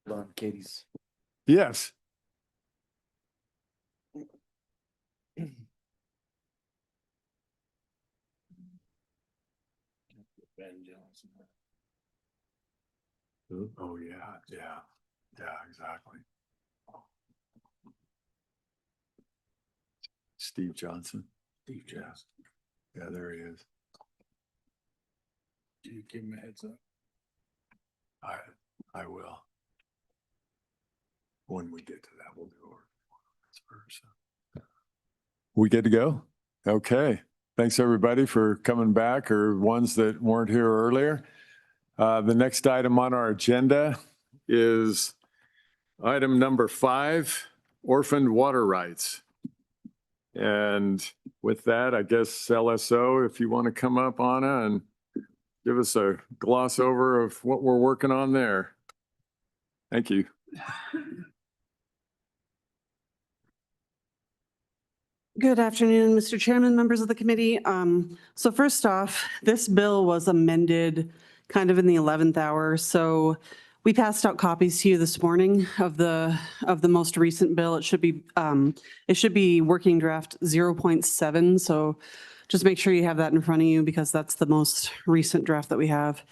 On Katie's. Yes. Ben Johnson. Oh, yeah, exactly. Steve Johnson. Steve Johnson. Yeah, there he is. Do you give him a heads up? I will. When we get to that, we'll do our first. We good to go? Okay. Thanks everybody for coming back, or ones that weren't here earlier. The next item on our agenda is item number 5, orphaned water rights. And with that, I guess LSO, if you want to come up, Anna, and give us a gloss over of what we're working on there. Thank you. Good afternoon, Mr. Chairman, members of the committee. So first off, this bill was amended kind of in the 11th hour. So we passed out copies to you this morning of the most recent bill. It should be working draft 0.7. So just make sure you have that in front of you because that's the most recent draft that we have.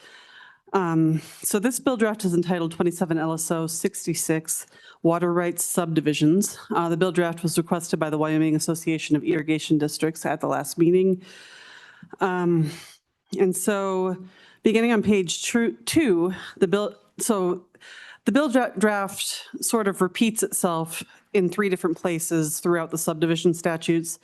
So this bill draft is entitled 27 LSO 66 Water Rights Subdivisions. The bill draft was requested by the Wyoming Association of Irrigation Districts at the last meeting. And so beginning on page 2, the bill draft sort of repeats itself in 3 different places throughout the subdivision statutes.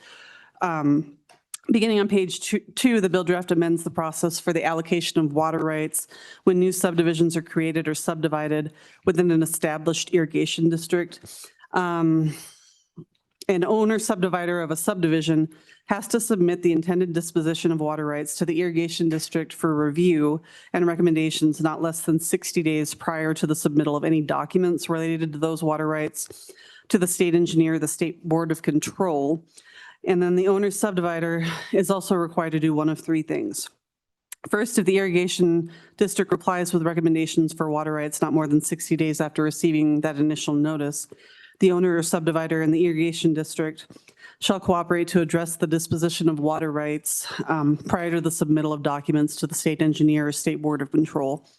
Beginning on page 2, the bill draft amends the process for the allocation of water rights when new subdivisions are created or subdivided within an established irrigation district. An owner subdivider of a subdivision has to submit the intended disposition of water rights to the irrigation district for review and recommendations not less than 60 days prior to the submittal of any documents related to those water rights to the state engineer, the state board of control. And then the owner's subdivider is also required to do one of 3 things. First, if the irrigation district replies with recommendations for water rights not more than 60 days after receiving that initial notice, the owner or subdivider in the irrigation district shall cooperate to address the disposition of water rights prior to the submittal of documents to the state engineer or state board of control.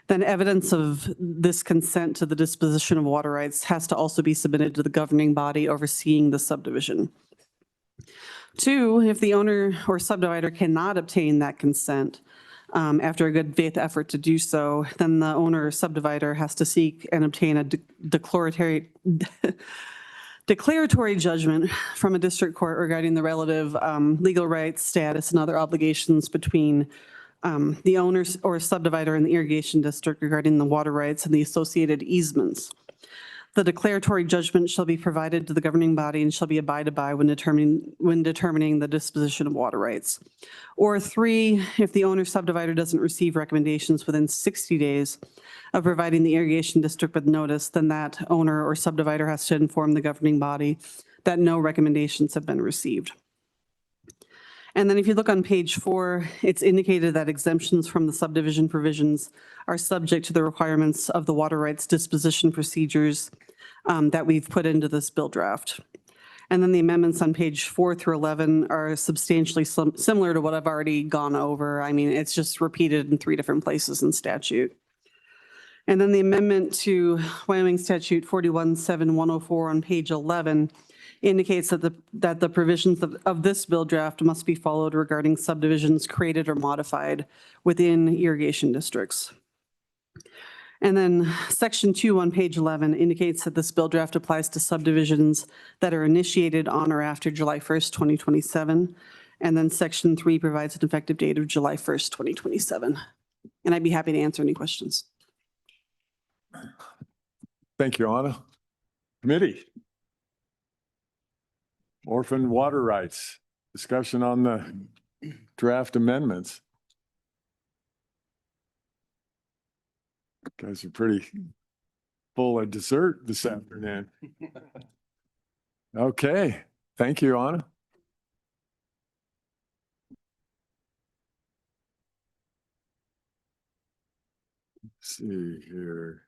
Then evidence of this consent to the disposition of water rights has to also be submitted to the governing body overseeing the subdivision. 2, if the owner or subdivider cannot obtain that consent after a good faith effort to do so, then the owner or subdivider has to seek and obtain a declaratory judgment from a district court regarding the relative legal rights, status, and other obligations between the owner or subdivider in the irrigation district regarding the water rights and the associated easements. The declaratory judgment shall be provided to the governing body and shall be abided by when determining the disposition of water rights. Or 3, if the owner subdivider doesn't receive recommendations within 60 days of providing the irrigation district with notice, then that owner or subdivider has to inform the governing body that no recommendations have been received. And then if you look on page 4, it's indicated that exemptions from the subdivision provisions are subject to the requirements of the water rights disposition procedures that we've put into this bill draft. And then the amendments on page 4 through 11 are substantially similar to what I've already gone over. I mean, it's just repeated in 3 different places in statute. And then the amendment to Wyoming Statute 417104 on page 11 indicates that the provisions of this bill draft must be followed regarding subdivisions created or modified within irrigation districts. And then section 2 on page 11 indicates that this bill draft applies to subdivisions that are initiated on or after July 1st, 2027. And then section 3 provides an effective date of July 1st, 2027. And I'd be happy to answer any questions. Thank you, Anna. Committee. Orphan water rights, discussion on the draft amendments. Guys are pretty full of dessert this afternoon. Okay, thank you, Anna. Let's see here.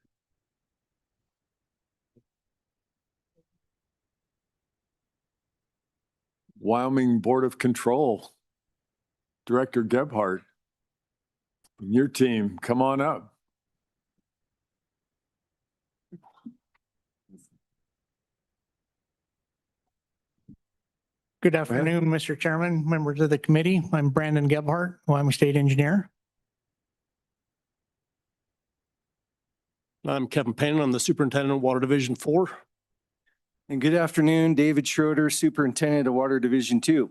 Wyoming Board of Control, Director Gebhardt. Your team, come on up. Good afternoon, Mr. Chairman, members of the committee. I'm Brandon Gebhardt, Wyoming State Engineer. I'm Kevin Payne. I'm the Superintendent of Water Division 4. And good afternoon, David Schroeder, Superintendent of Water Division 2.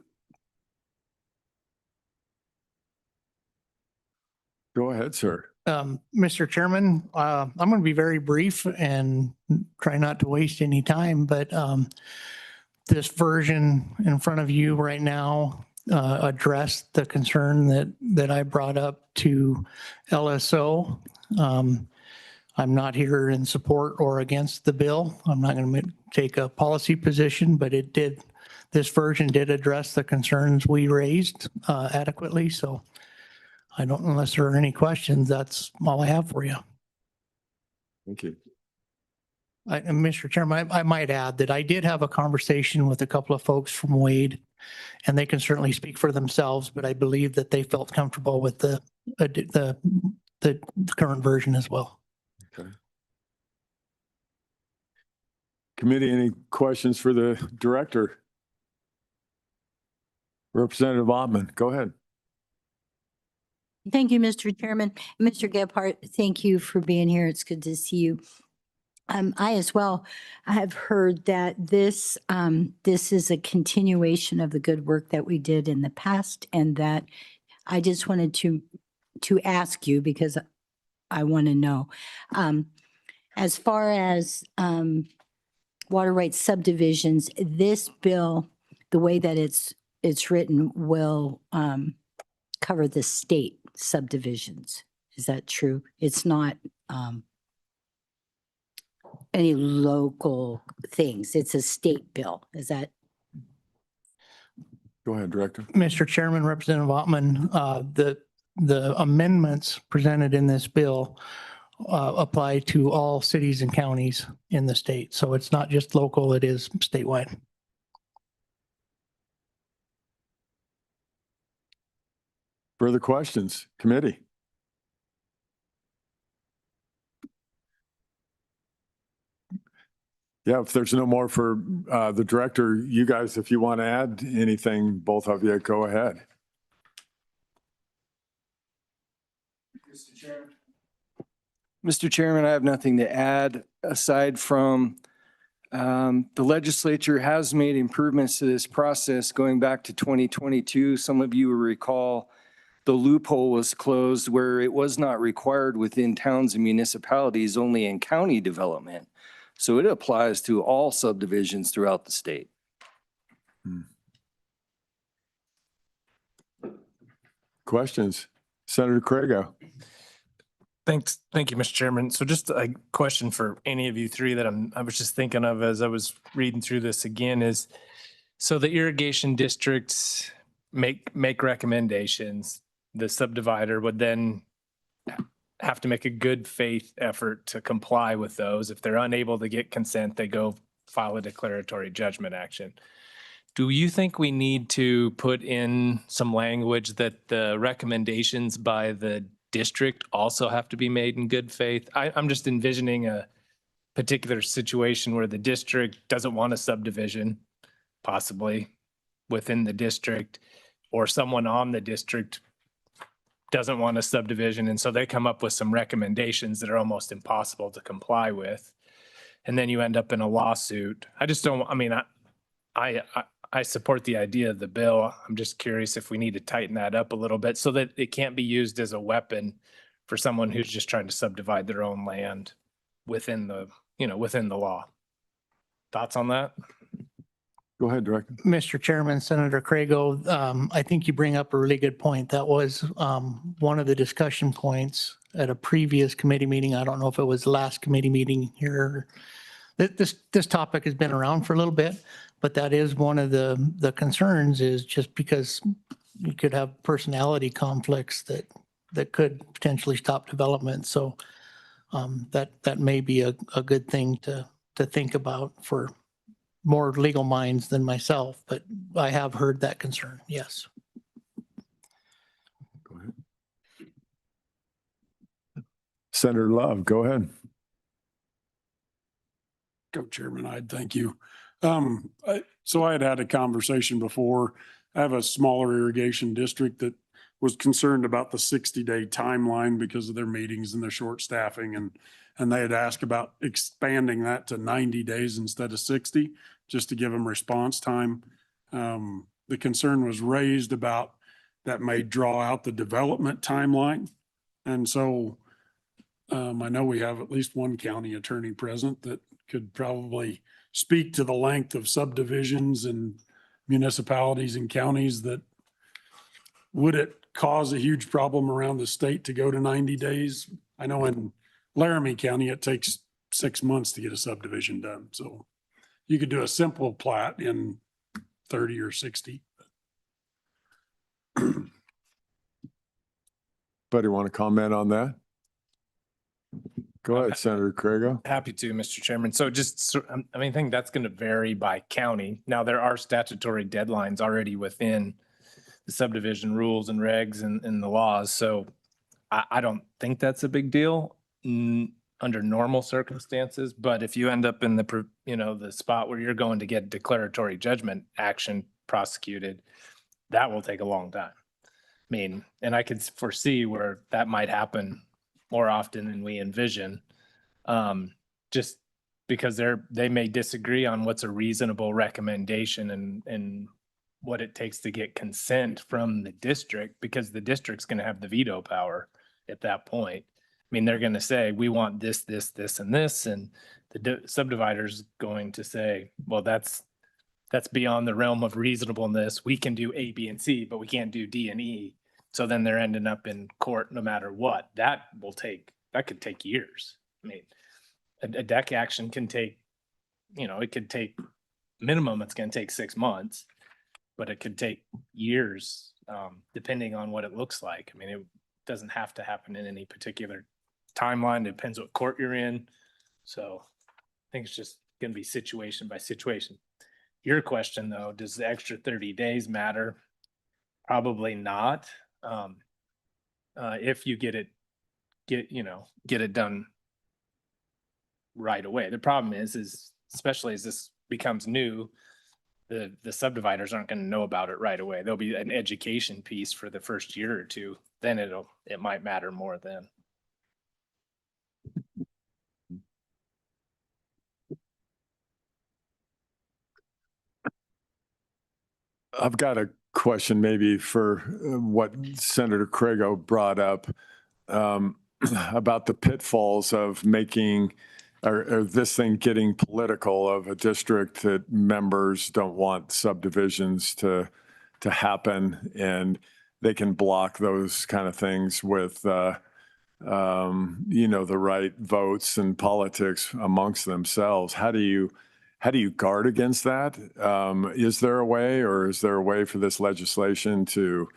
Go ahead, sir. Mr. Chairman, I'm going to be very brief and try not to waste any time, but this version in front of you right now addressed the concern that I brought up to LSO. I'm not here in support or against the bill. I'm not going to take a policy position, but this version did address the concerns we raised adequately. So unless there are any questions, that's all I have for you. Thank you. And Mr. Chairman, I might add that I did have a conversation with a couple of folks from Wade, and they can certainly speak for themselves, but I believe that they felt comfortable with the current version as well. Okay. Committee, any questions for the director? Representative Ottman, go ahead. Thank you, Mr. Chairman. Mr. Gebhardt, thank you for being here. It's good to see you. I as well have heard that this is a continuation of the good work that we did in the past, and that I just wanted to ask you, because I want to know, as far as water rights subdivisions, this bill, the way that it's written, will cover the state subdivisions. Is that true? It's not any local things. It's a state bill. Is that? Go ahead, Director. Mr. Chairman, Representative Ottman, the amendments presented in this bill apply to all cities and counties in the state. So it's not just local, it is statewide. Further questions, committee? Yeah, if there's no more for the director, you guys, if you want to add anything, both of you, go ahead. Mr. Chairman, I have nothing to add aside from the legislature has made improvements to this process going back to 2022. Some of you will recall the loophole was closed where it was not required within towns and municipalities, only in county development. So it applies to all subdivisions throughout the state. Questions? Senator Crago. Thanks. Thank you, Mr. Chairman. So just a question for any of you three that I was just thinking of as I was reading through this again is, so the irrigation districts make recommendations. The subdivider would then have to make a good faith effort to comply with those. If they're unable to get consent, they go file a declaratory judgment action. Do you think we need to put in some language that the recommendations by the district also have to be made in good faith? I'm just envisioning a particular situation where the district doesn't want a subdivision, possibly within the district, or someone on the district doesn't want a subdivision. And so they come up with some recommendations that are almost impossible to comply with. And then you end up in a lawsuit. I just don't, I mean, I support the idea of the bill. I'm just curious if we need to tighten that up a little bit so that it can't be used as a weapon for someone who's just trying to subdivide their own land within the, within the law. Thoughts on that? Go ahead, Director. Mr. Chairman, Senator Crago, I think you bring up a really good point. That was one of the discussion points at a previous committee meeting. I don't know if it was the last committee meeting here. This topic has been around for a little bit, but that is one of the concerns, is just because you could have personality conflicts that could potentially stop development. So that may be a good thing to think about for more legal minds than myself, but I have heard that concern. Yes. Go ahead. Senator Love, go ahead. Co-chairman, I'd thank you. So I had a conversation before. I have a smaller irrigation district that was concerned about the 60-day timeline because of their meetings and their short staffing. And they had asked about expanding that to 90 days instead of 60, just to give them response time. The concern was raised about that may draw out the development timeline. And so I know we have at least one county attorney present that could probably speak to the length of subdivisions and municipalities and counties that would it cause a huge problem around the state to go to 90 days? I know in Laramie County, it takes 6 months to get a subdivision done. So you could do a simple plat in 30 or 60. Buddy, want to comment on that? Go ahead, Senator Craigo. Happy to, Mr. Chairman. So I think that's going to vary by county. Now, there are statutory deadlines already within the subdivision rules and regs and the laws. So I don't think that's a big deal under normal circumstances. But if you end up in the spot where you're going to get declaratory judgment action prosecuted, that will take a long time. I mean, and I could foresee where that might happen more often than we envision, just because they may disagree on what's a reasonable recommendation and what it takes to get consent from the district, because the district's going to have the veto power at that point. I mean, they're going to say, we want this, this, this, and this, and the subdivider's going to say, well, that's beyond the realm of reasonableness. We can do A, B, and C, but we can't do D and E. So then they're ending up in court no matter what. That could take years. I mean, a deck action can take, it could take minimum, it's going to take 6 months, but it could take years, depending on what it looks like. I mean, it doesn't have to happen in any particular timeline. It depends what court you're in. So I think it's just going to be situation by situation. Your question though, does the extra 30 days matter? Probably not. If you get it done right away. The problem is especially as this becomes new, the subdividers aren't going to know about it right away. There'll be an education piece for the first year or two. Then it might matter more then. I've got a question maybe for what Senator Craigo brought up about the pitfalls of making or this thing getting political, of a district that members don't want subdivisions to happen, and they can block those kind of things with the right votes and politics amongst themselves. How do you guard against that? Is there a way for this legislation to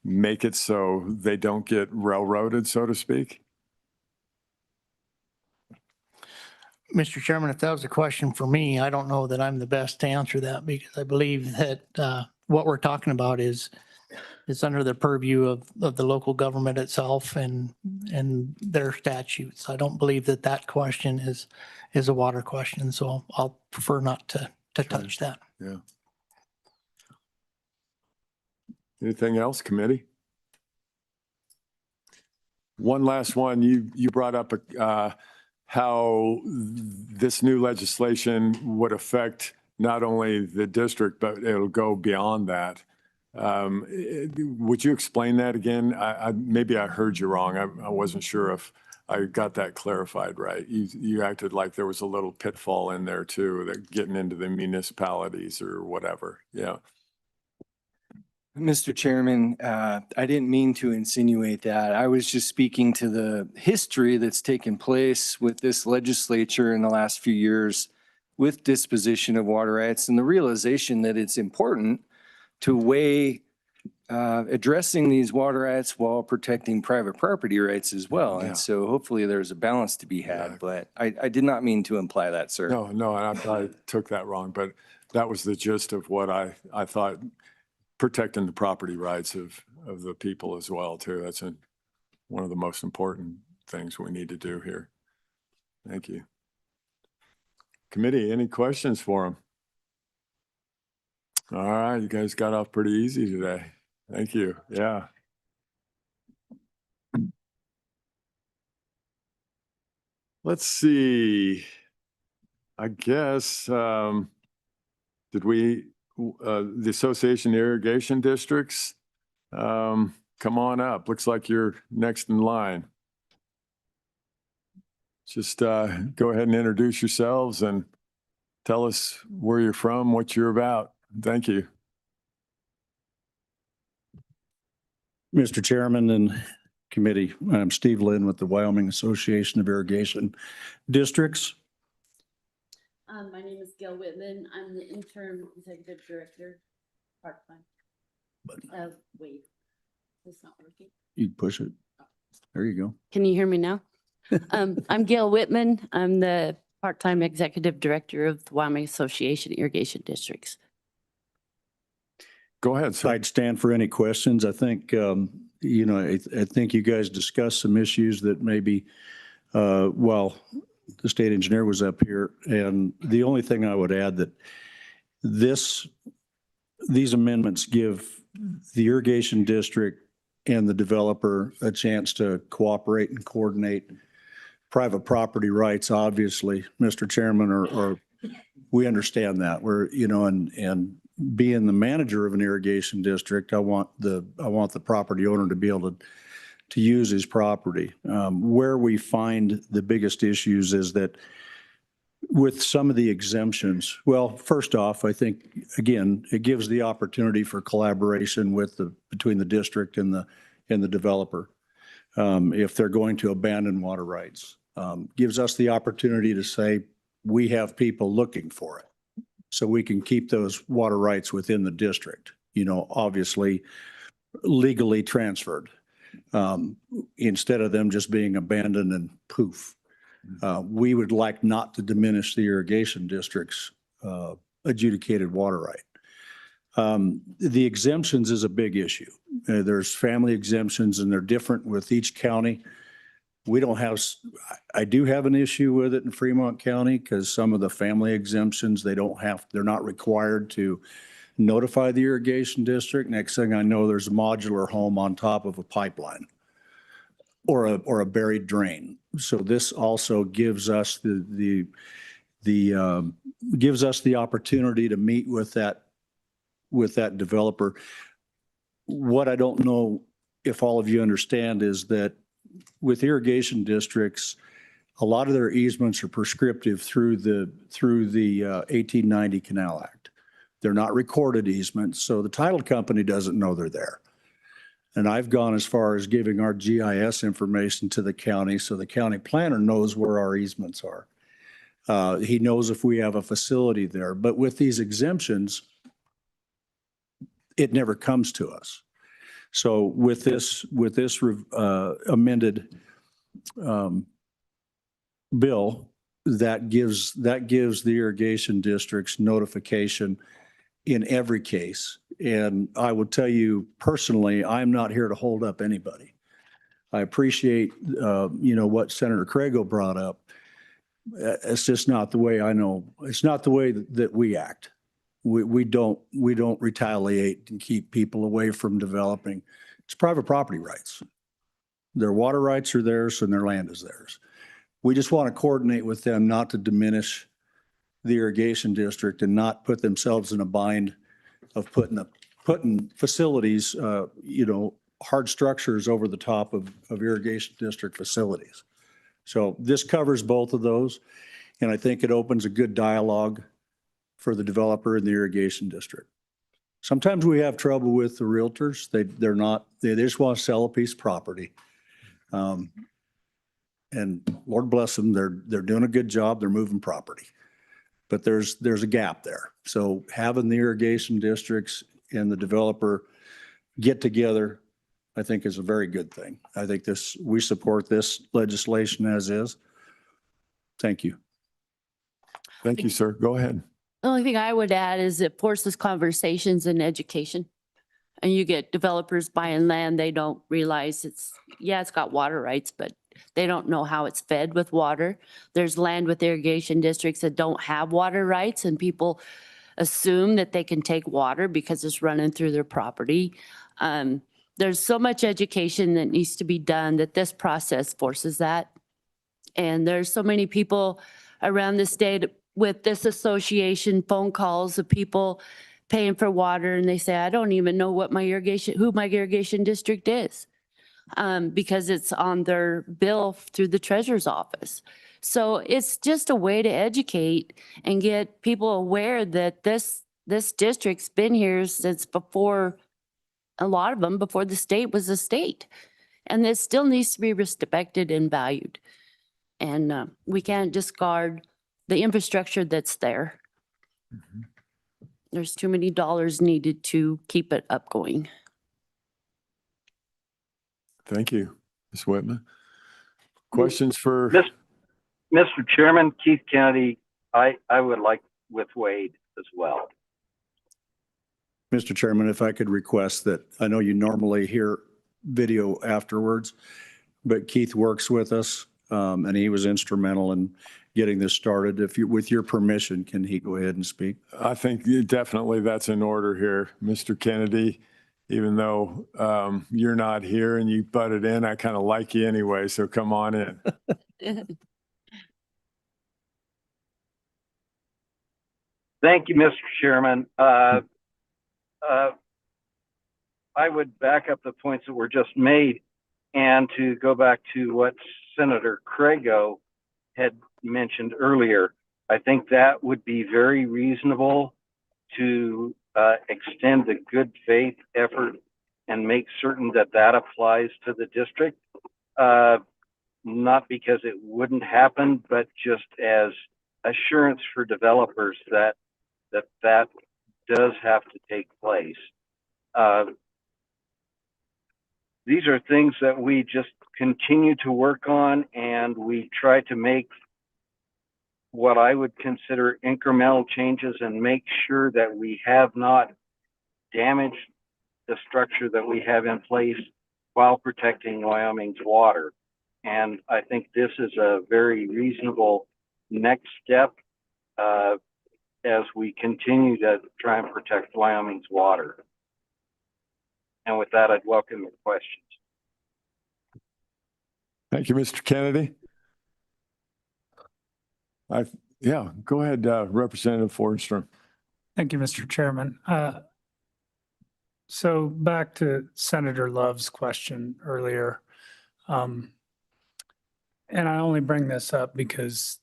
make it so they don't get railroaded, so to speak? Mr. Chairman, if that was a question for me, I don't know that I'm the best to answer that, because I believe that what we're talking about is under the purview of the local government itself and their statutes. I don't believe that question is a water question, so I'll prefer not to touch that. Yeah. Anything else, committee? One last one. You brought up how this new legislation would affect not only the district, but it'll go beyond that. Would you explain that again? Maybe I heard you wrong. I wasn't sure if I got that clarified right. You acted like there was a little pitfall in there too, that getting into the municipalities or whatever. Yeah. Mr. Chairman, I didn't mean to insinuate that. I was just speaking to the history that's taken place with this legislature in the last few years with disposition of water rights, and the realization that it's important to weigh addressing these water rights while protecting private property rights as well. Yeah. And so hopefully there's a balance to be had, Exactly. but I did not mean to imply that, sir. No, I took that wrong, but that was the gist of what I thought, protecting the property rights of the people as well, too. That's one of the most important things we need to do here. Thank you. Committee, any questions for him? All right, you guys got off pretty easy today. Thank you. Yeah. Let's see. I guess, did we, the Association of Irrigation Districts, come on up. Looks like you're next in line. Just go ahead and introduce yourselves and tell us where you're from, what you're about. Thank you. Mr. Chairman and committee, I'm Steve Lynn with the Wyoming Association of Irrigation Districts. My name is Gail Whitman. I'm the interim executive director, part-time. Wait, it's not working. You push it. There you go. Can you hear me now? I'm Gail Whitman. I'm the part-time executive director of the Wyoming Association Irrigation Districts. Go ahead, sir. I'd stand for any questions. I think, I think you guys discussed some issues that maybe, well, the state engineer was up here, and the only thing I would add that these amendments give the irrigation district and the developer a chance to cooperate and coordinate private property rights, obviously, Mr. Chairman, or we understand that. We're, and being the manager of an irrigation district, I want the property owner to be able to use his property. Where we find the biggest issues is that with some of the exemptions, well, first off, I think, again, it gives the opportunity for collaboration between the district and the developer. If they're going to abandon water rights, gives us the opportunity to say, we have people looking for it. So we can keep those water rights within the district, obviously legally transferred, instead of them just being abandoned and poof. We would like not to diminish the irrigation district's adjudicated water right. The exemptions is a big issue. There's family exemptions and they're different with each county. I do have an issue with it in Fremont County because some of the family exemptions, they're not required to notify the irrigation district. Next thing I know, there's a modular home on top of a pipeline or a buried drain. So this also gives us gives us the opportunity to meet with that developer. What I don't know if all of you understand is that with irrigation districts, a lot of their easements are prescriptive through the 1890 Canal Act. They're not recorded easements, so the title company doesn't know they're there. And I've gone as far as giving our GIS information to the county so the county planner knows where our easements are. He knows if we have a facility there. But with these exemptions, it never comes to us. So with this amended bill, that gives the irrigation districts notification in every case. And I will tell you personally, I'm not here to hold up anybody. I appreciate, what Senator Crago brought up. It's just not the way I know. It's not the way that we act. We don't retaliate and keep people away from developing. It's private property rights. Their water rights are theirs and their land is theirs. We just want to coordinate with them not to diminish the irrigation district and not put themselves in a bind of putting facilities, hard structures over the top of irrigation district facilities. So this covers both of those. And I think it opens a good dialogue for the developer in the irrigation district. Sometimes we have trouble with the realtors. They just want to sell a piece of property. And Lord bless them, they're doing a good job. They're moving property. But there's a gap there. So having the irrigation districts and the developer get together, I think is a very good thing. I think we support this legislation as is. Thank you. Thank you, sir. Go ahead. The only thing I would add is it forces conversations in education. And you get developers buying land, they don't realize it's got water rights, but they don't know how it's fed with water. There's land with irrigation districts that don't have water rights, and people assume that they can take water because it's running through their property. There's so much education that needs to be done that this process forces that. And there's so many people around the state with this association, phone calls of people paying for water, and they say, I don't even know what who my irrigation district is, because it's on their bill through the treasurer's office. So it's just a way to educate and get people aware that this district's been here since before, a lot of them, before the state was a state. And this still needs to be respected and valued. And we can't discard the infrastructure that's there. There's too many dollars needed to keep it up going. Thank you, Ms. Whitman. Questions for? Mr. Chairman, Keith Kennedy, I would like with Wade as well. Mr. Chairman, if I could request that, I know you normally hear video afterwards, but Keith works with us, and he was instrumental in getting this started. With your permission, can he go ahead and speak? I think definitely that's in order here, Mr. Kennedy. Even though you're not here and you butted in, I kind of like you anyway, so come on in. Thank you, Mr. Chairman. I would back up the points that were just made and to go back to what Senator Crago had mentioned earlier. I think that would be very reasonable to extend the good faith effort and make certain that that applies to the district. Not because it wouldn't happen, but just as assurance for developers that does have to take place. These are things that we just continue to work on, and we try to make what I would consider incremental changes and make sure that we have not damaged the structure that we have in place while protecting Wyoming's water. And I think this is a very reasonable next step as we continue to try and protect Wyoming's water. And with that, I'd welcome your questions. Thank you, Mr. Kennedy. Yeah, go ahead, Representative Fordstrom. Thank you, Mr. Chairman. So back to Senator Love's question earlier. And I only bring this up because,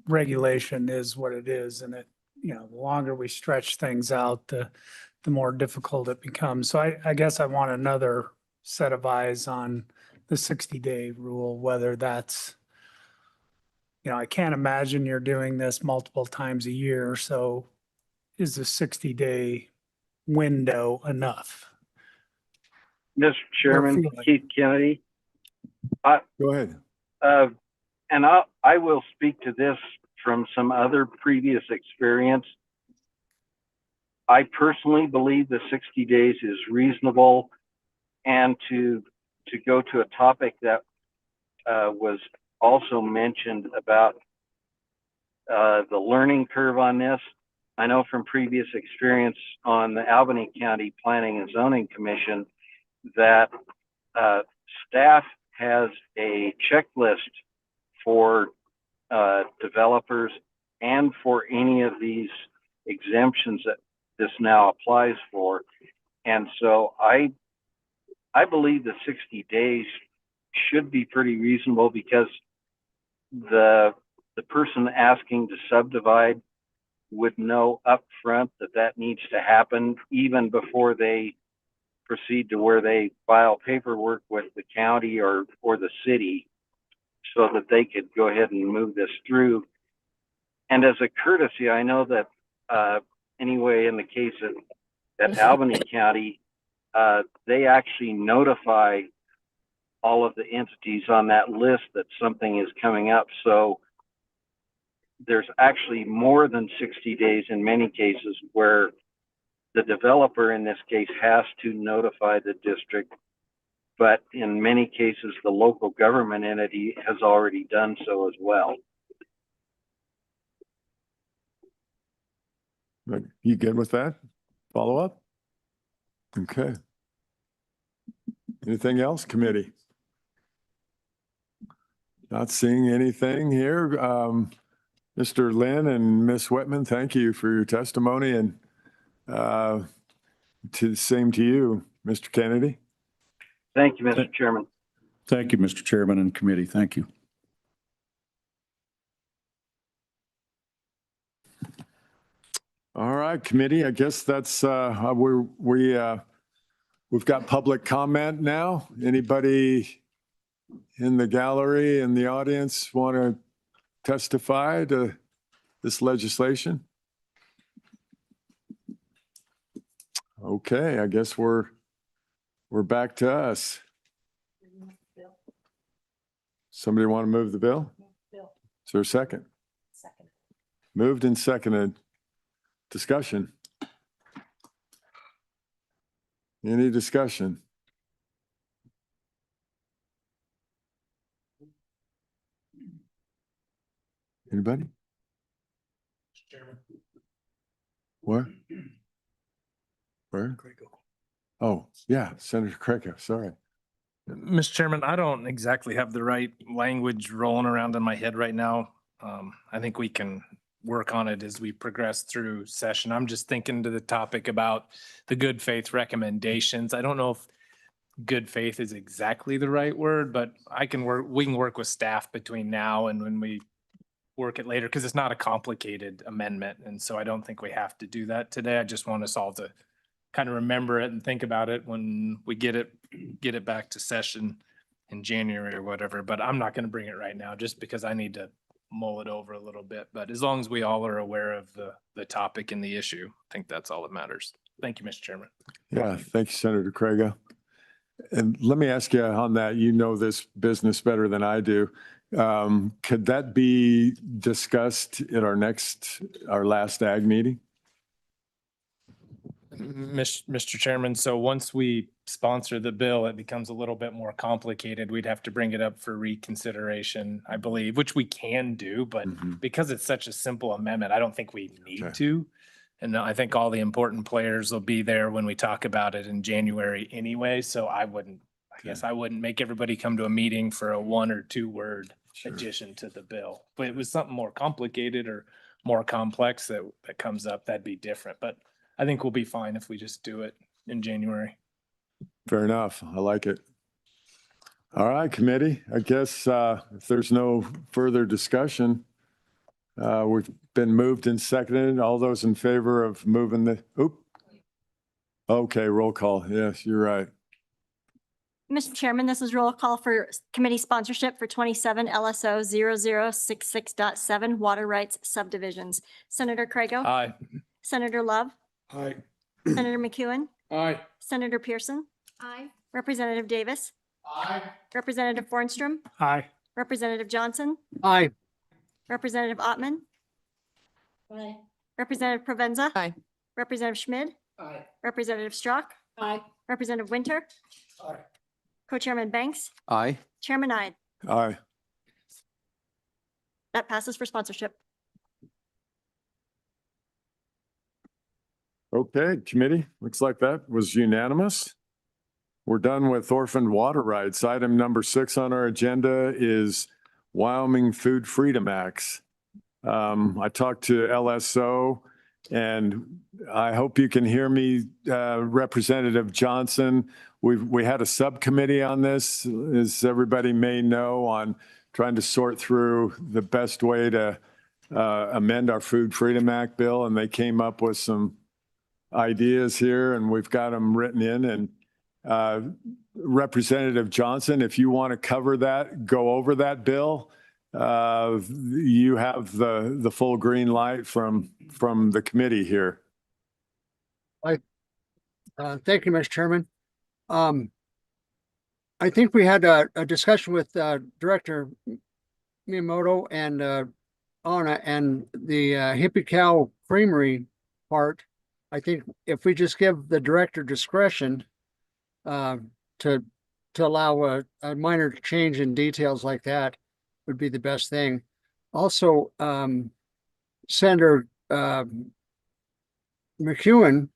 regulation is what it is. And the longer we stretch things out, the more difficult it becomes. So I guess I want another set of eyes on the 60-day rule, whether that's, I can't imagine you're doing this multiple times a year. So is the 60-day window enough? Mr. Chairman, Keith Kennedy. Go ahead. And I will speak to this from some other previous experience. I personally believe the 60 days is reasonable. And to go to a topic that was also mentioned about the learning curve on this, I know from previous experience on the Albany County Planning and Zoning Commission that staff has a checklist for developers and for any of these exemptions that this now applies for. And so I believe the 60 days should be pretty reasonable because the person asking to subdivide would know up front that needs to happen even before they proceed to where they file paperwork with the county or the city, so that they could go ahead and move this through. And as a courtesy, I know that anyway, in the case of at Albany County, they actually notify all of the entities on that list that something is coming up. So there's actually more than 60 days in many cases where the developer in this case has to notify the district, but in many cases, the local government entity has already done so as well. But you good with that? Follow up? Okay. Anything else, committee? Not seeing anything here. Mr. Lynn and Ms. Whitman, thank you for your testimony, and same to you, Mr. Kennedy. Thank you, Mr. Chairman. Thank you, Mr. Chairman and committee. Thank you. All right, committee, I guess that's, we've got public comment now. Anybody in the gallery and the audience want to testify to this legislation? Okay, I guess we're back to us. Somebody want to move the bill? Is there a second? Second. Moved and seconded. Discussion? Any discussion? Anybody? Where? Where? Oh, yeah, Senator Craig, sorry. Mr. Chairman, I don't exactly have the right language rolling around in my head right now. I think we can work on it as we progress through session. I'm just thinking to the topic about the good faith recommendations. I don't know if good faith is exactly the right word, but we can work with staff between now and when we work it later, because it's not a complicated amendment. And so I don't think we have to do that today. I just want us all to kind of remember it and think about it when we get it back to session in January or whatever. But I'm not going to bring it right now just because I need to mull it over a little bit. But as long as we all are aware of the topic and the issue, I think that's all that matters. Thank you, Mr. Chairman. Yeah, thank you, Senator Craig. And let me ask you on that, you know this business better than I do. Could that be discussed at our last ag meeting? Mr. Chairman, so once we sponsor the bill, it becomes a little bit more complicated. We'd have to bring it up for reconsideration, I believe, which we can do, but because it's such a simple amendment, I don't think we need to. And I think all the important players will be there when we talk about it in January anyway. So I guess I wouldn't make everybody come to a meeting for a 1 or 2 word addition to the bill. But it was something more complicated or more complex that comes up, that'd be different. But I think we'll be fine if we just do it in January. Fair enough. I like it. All right, committee. I guess if there's no further discussion, we've been moved and seconded. All those in favor of moving okay, roll call. Yes, you're right. Mr. Chairman, this is roll call for committee sponsorship for 27 LSO 0066.7 water rights subdivisions. Senator Crago? Aye. Senator Love? Aye. Senator McEwen? Aye. Senator Pearson? Aye. Representative Davis? Aye. Representative Fornstrom? Aye. Representative Johnson? Aye. Representative Ottman? Aye. Representative Provenza? Aye. Representative Schmid? Aye. Representative Strzok? Aye. Representative Winter? Aye. Co-Chairman Banks? Aye. Chairman Ide. Aye. That passes for sponsorship. Okay, committee, looks like that was unanimous. We're done with orphaned water rights. Item number 6 on our agenda is Wyoming Food Freedom Acts. I talked to LSO and I hope you can hear me, Representative Johnson. We had a subcommittee on this, as everybody may know, on trying to sort through the best way to amend our Food Freedom Act bill, and they came up with some ideas here, and we've got them written in. And Representative Johnson, if you want to cover that, go over that bill, you have the full green light from the committee here. Thank you, Mr. Chairman. I think we had a discussion with Director Miyamoto and Anna and the Hippie Cow Creamery part. I think if we just give the director discretion to allow a minor change in details like that would be the best thing. Also, Senator McEwen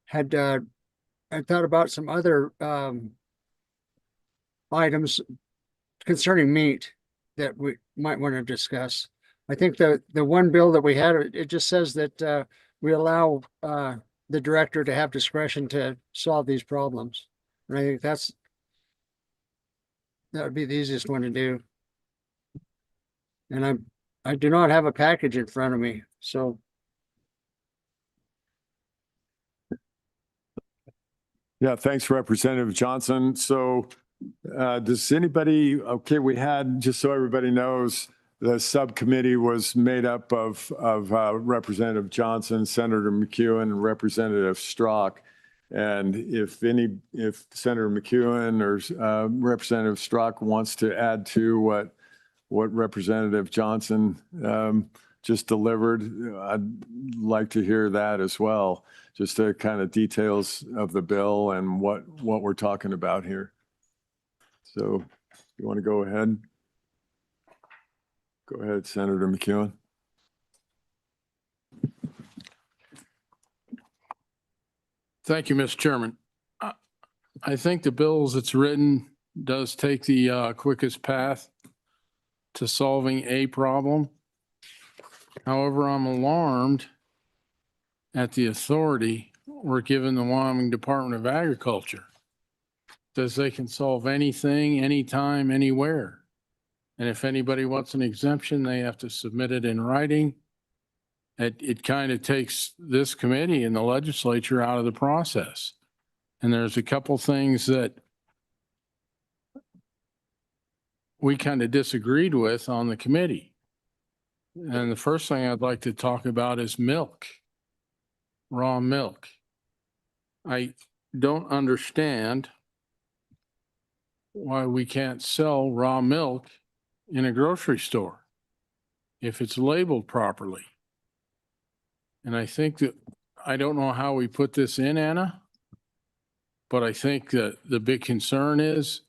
had thought about some other items concerning meat that we might want to discuss. I think the one bill that we had, it just says that we allow the director to have discretion to solve these problems. And I think that would be the easiest one to do. And I do not have a package in front of me, so. Yeah, thanks, Representative Johnson. So does anybody, okay, we had, just so everybody knows, the subcommittee was made up of Representative Johnson, Senator McEwen, and Representative Strzok. And if Senator McEwen or Representative Strzok wants to add to what Representative Johnson just delivered, I'd like to hear that as well. Just the kind of details of the bill and what we're talking about here. So you want to go ahead? Go ahead, Senator McEwen. Thank you, Mr. Chairman. I think the bill as it's written does take the quickest path to solving a problem. However, I'm alarmed at the authority we're giving the Wyoming Department of Agriculture. Says they can solve anything, anytime, anywhere. And if anybody wants an exemption, they have to submit it in writing. It kind of takes this committee and the legislature out of the process. And there's a couple things that we kind of disagreed with on the committee. And the first thing I'd like to talk about is milk, raw milk. I don't understand why we can't sell raw milk in a grocery store if it's labeled properly. And I think that, I don't know how we put this in, Anna, but I think that the big concern is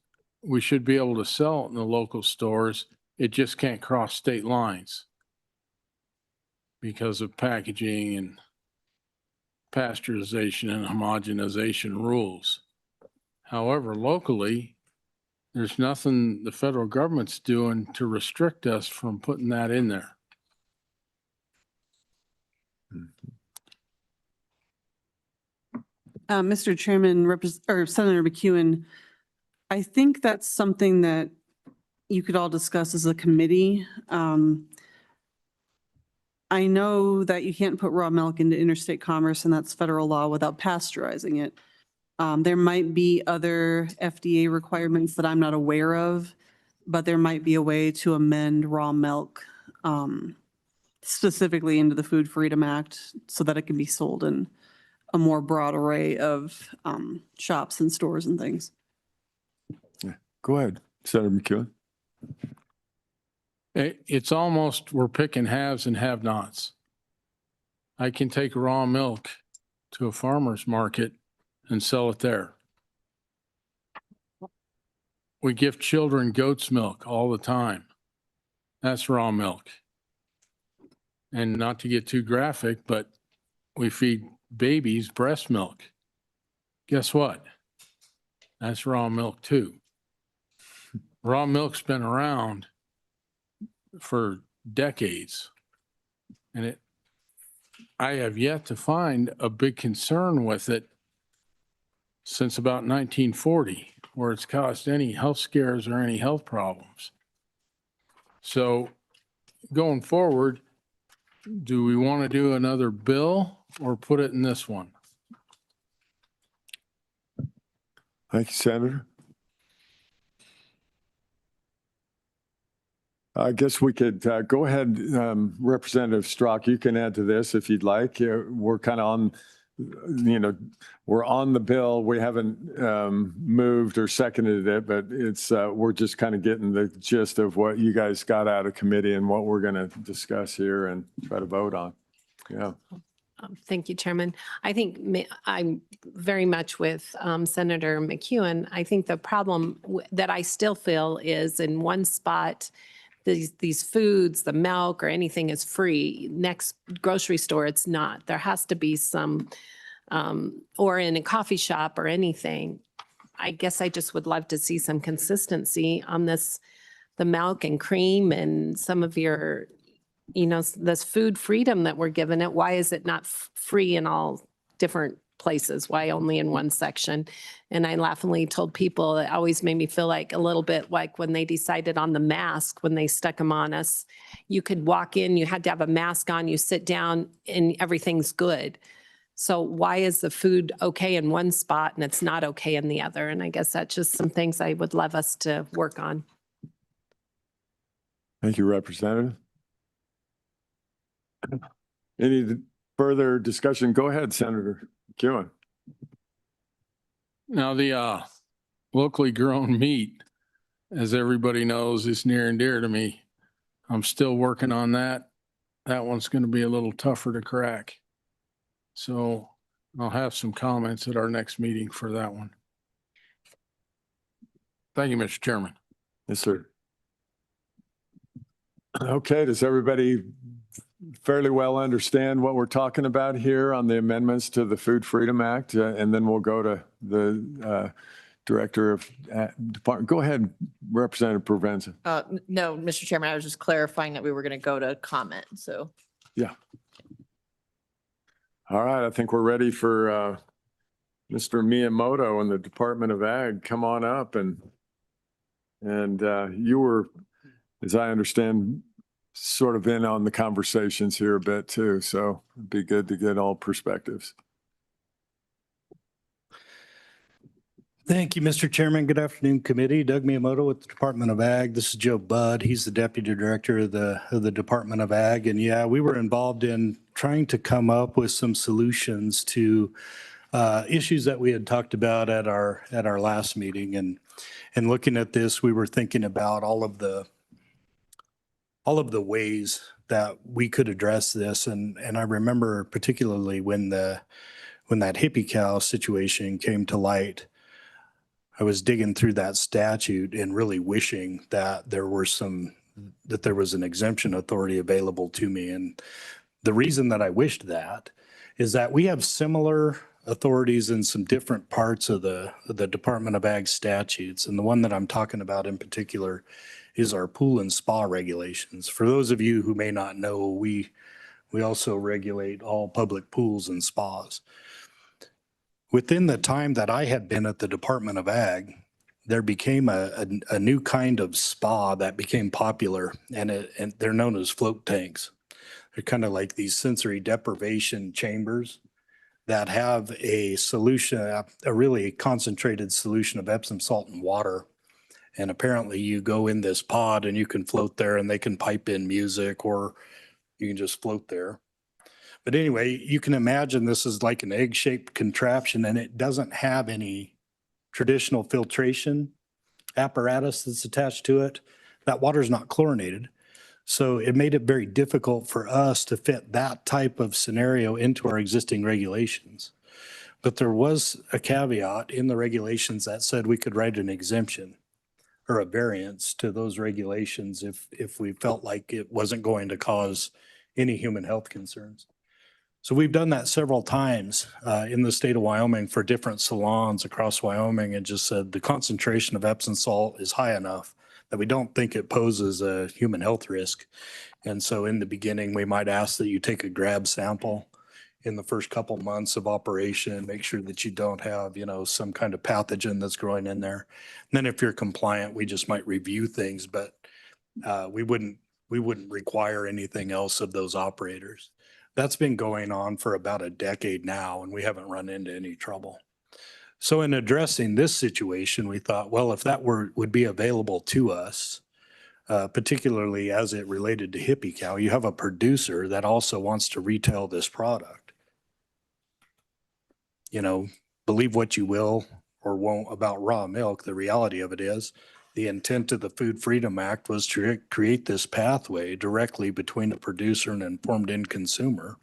we should be able to sell it in the local stores. It just can't cross state lines because of packaging and pasteurization and homogenization rules. However, locally, there's nothing the federal government's doing to restrict us from putting that in there. Mr. Chairman, Senator McEwen, I think that's something that you could all discuss as a committee. I know that you can't put raw milk into interstate commerce, and that's federal law, without pasteurizing it. There might be other FDA requirements that I'm not aware of, but there might be a way to amend raw milk specifically into the Food Freedom Act so that it can be sold in a more broad array of shops and stores and things. Yeah. Go ahead, Senator McEwen. It's almost, we're picking haves and have-nots. I can take raw milk to a farmer's market and sell it there. We give children goat's milk all the time. That's raw milk. And not to get too graphic, but we feed babies breast milk. Guess what? That's raw milk too. Raw milk's been around for decades. And I have yet to find a big concern with it since about 1940, where it's caused any health scares or any health problems. So going forward, do we want to do another bill or put it in this one? Thank you, Senator. I guess we could go ahead, Representative Strzok, you can add to this if you'd like. We're kind of on you know, we're on the bill. We haven't moved or seconded it, but it's, we're just kind of getting the gist of what you guys got out of committee and what we're going to discuss here and try to vote on. Yeah. Thank you, Chairman. I think I'm very much with Senator McEwen. I think the problem that I still feel is in one spot, these foods, the milk or anything is free. Next grocery store, it's not. There has to be some, or in a coffee shop or anything. I guess I just would love to see some consistency on this, the milk and cream and some of your, you know, this food freedom that we're given it. Why is it not free in all different places? Why only in one section? And I laughingly told people, it always made me feel like a little bit like when they decided on the mask, when they stuck them on us, you could walk in, you had to have a mask on, you sit down and everything's good. So why is the food okay in one spot and it's not okay in the other? And I guess that's just some things I would love us to work on. Thank you, Representative. Any further discussion? Go ahead, Senator McEwen. Now, the locally grown meat, as everybody knows, is near and dear to me. I'm still working on that. That one's going to be a little tougher to crack. So I'll have some comments at our next meeting for that one. Thank you, Mr. Chairman. Yes, sir. Okay, does everybody fairly well understand what we're talking about here on the amendments to the Food Freedom Act? And then we'll go to the Director of Department. Go ahead, Representative Provenza. No, Mr. Chairman, I was just clarifying that we were going to go to comment, so. Yeah. All right, I think we're ready for Mr. Miyamoto and the Department of Ag. Come on up and you were, as I understand, sort of in on the conversations here a bit too. So it'd be good to get all perspectives. Thank you, Mr. Chairman. Good afternoon, committee. Doug Miyamoto with the Department of Ag. This is Joe Budd. He's the Deputy Director of the Department of Ag. And yeah, we were involved in trying to come up with some solutions to issues that we had talked about at our last meeting. And looking at this, we were thinking about all of the ways that we could address this. And I remember particularly when that hippie cow situation came to light, I was digging through that statute and really wishing that there was an exemption authority available to me. And the reason that I wished that is that we have similar authorities in some different parts of the Department of Ag statutes. And the one that I'm talking about in particular is our pool and spa regulations. For those of you who may not know, we also regulate all public pools and spas. Within the time that I had been at the Department of Ag, there became a new kind of spa that became popular, and they're known as float tanks. They're kind of like these sensory deprivation chambers that have a solution, a really concentrated solution of Epsom salt and water. And apparently you go in this pod and you can float there and they can pipe in music or you can just float there. But anyway, you can imagine this is like an egg-shaped contraption and it doesn't have any traditional filtration apparatus that's attached to it. That water's not chlorinated. So it made it very difficult for us to fit that type of scenario into our existing regulations. But there was a caveat in the regulations that said we could write an exemption or a variance to those regulations if we felt like it wasn't going to cause any human health concerns. So we've done that several times in the state of Wyoming for different salons across Wyoming and just said the concentration of Epsom salt is high enough that we don't think it poses a human health risk. And so in the beginning, we might ask that you take a grab sample in the first couple months of operation, make sure that you don't have, some kind of pathogen that's growing in there. And then if you're compliant, we just might review things, but we wouldn't require anything else of those operators. That's been going on for about a decade now, and we haven't run into any trouble. So in addressing this situation, we thought, well, if that would be available to us, particularly as it related to hippie cow, you have a producer that also wants to retail this product. you know, believe what you will or won't about raw milk. The reality of it is the intent of the Food Freedom Act was to create this pathway directly between a producer and an informed end consumer.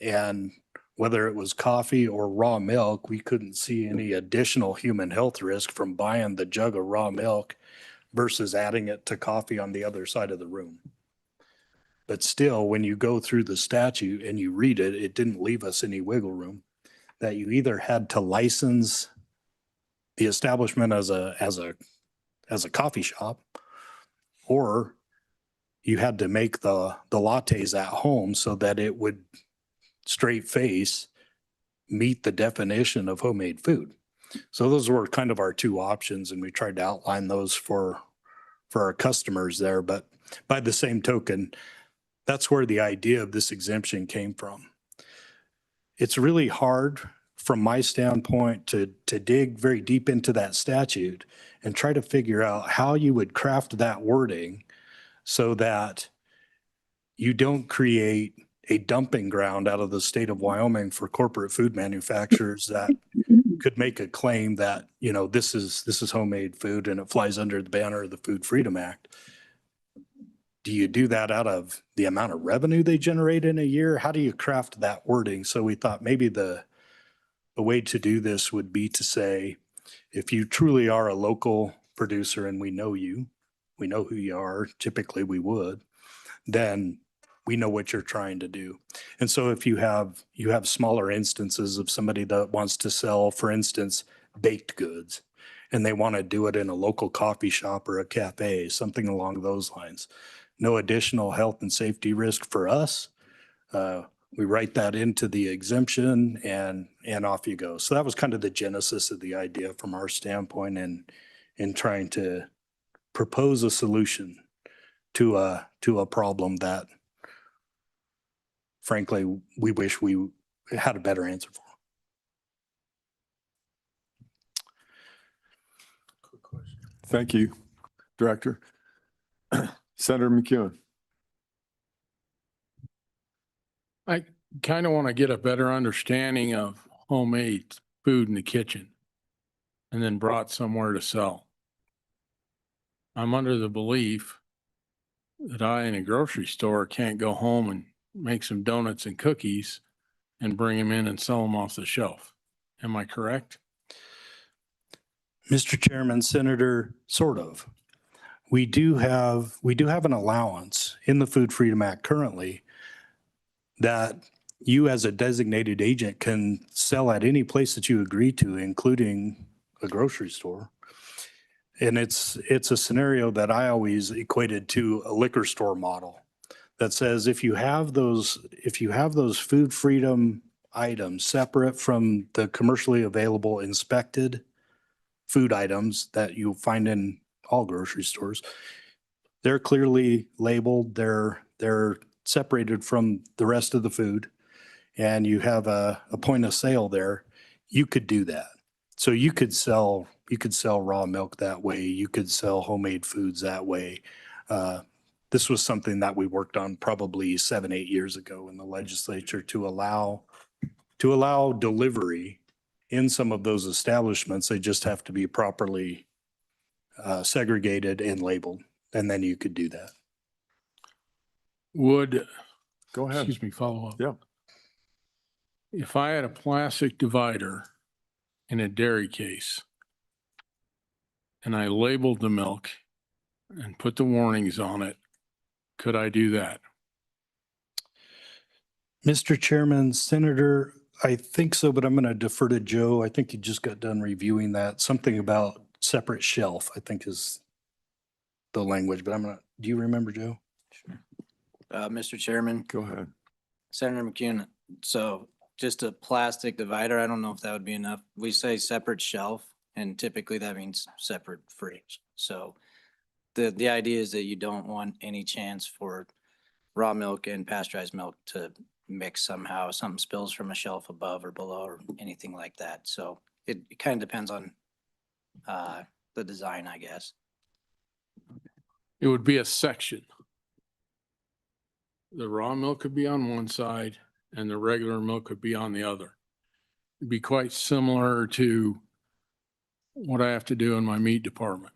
And whether it was coffee or raw milk, we couldn't see any additional human health risk from buying the jug of raw milk versus adding it to coffee on the other side of the room. But still, when you go through the statute and you read it, it didn't leave us any wiggle room that you either had to license the establishment as a coffee shop, or you had to make the lattes at home so that it would straight face meet the definition of homemade food. So those were kind of our two options, and we tried to outline those for our customers there. But by the same token, that's where the idea of this exemption came from. It's really hard from my standpoint to dig very deep into that statute and try to figure out how you would craft that wording so that you don't create a dumping ground out of the state of Wyoming for corporate food manufacturers that could make a claim that, you know, this is homemade food and it flies under the banner of the Food Freedom Act. Do you do that out of the amount of revenue they generate in a year? How do you craft that wording? So we thought maybe the way to do this would be to say, if you truly are a local producer and we know you, we know who you are, typically we would, then we know what you're trying to do. And so if you have smaller instances of somebody that wants to sell, for instance, baked goods, and they want to do it in a local coffee shop or a cafe, something along those lines, no additional health and safety risk for us. We write that into the exemption and off you go. So that was kind of the genesis of the idea from our standpoint in trying to propose a solution to a problem that frankly, we wish we had a better answer for. Thank you, Director. Senator McEwen. I kind of want to get a better understanding of homemade food in the kitchen and then brought somewhere to sell. I'm under the belief that I in a grocery store can't go home and make some donuts and cookies and bring them in and sell them off the shelf. Am I correct? Mr. Chairman, Senator, sort of. We do have an allowance in the Food Freedom Act currently that you as a designated agent can sell at any place that you agree to, including a grocery store. And it's a scenario that I always equated to a liquor store model that says if you have those food freedom items separate from the commercially available inspected food items that you'll find in all grocery stores, they're clearly labeled, they're separated from the rest of the food, and you have a point of sale there, you could do that. So you could sell raw milk that way, you could sell homemade foods that way. This was something that we worked on probably 7-8 years ago in the legislature to allow delivery in some of those establishments. They just have to be properly segregated and labeled, and then you could do that. Go ahead. Excuse me, follow up. Yeah. If I had a plastic divider in a dairy case and I labeled the milk and put the warnings on it, could I do that? Mr. Chairman, Senator, I think so, but I'm going to defer to Joe. I think he just got done reviewing that. Something about separate shelf, I think is the language, but do you remember, Joe? Mr. Chairman. Go ahead. Senator McCune, so just a plastic divider, I don't know if that would be enough. We say separate shelf, and typically that means separate fridge. So the idea is that you don't want any chance for raw milk and pasteurized milk to mix somehow. Something spills from a shelf above or below or anything like that. So it kind of depends on the design, I guess. It would be a section. The raw milk could be on one side and the regular milk could be on the other. be quite similar to what I have to do in my meat department.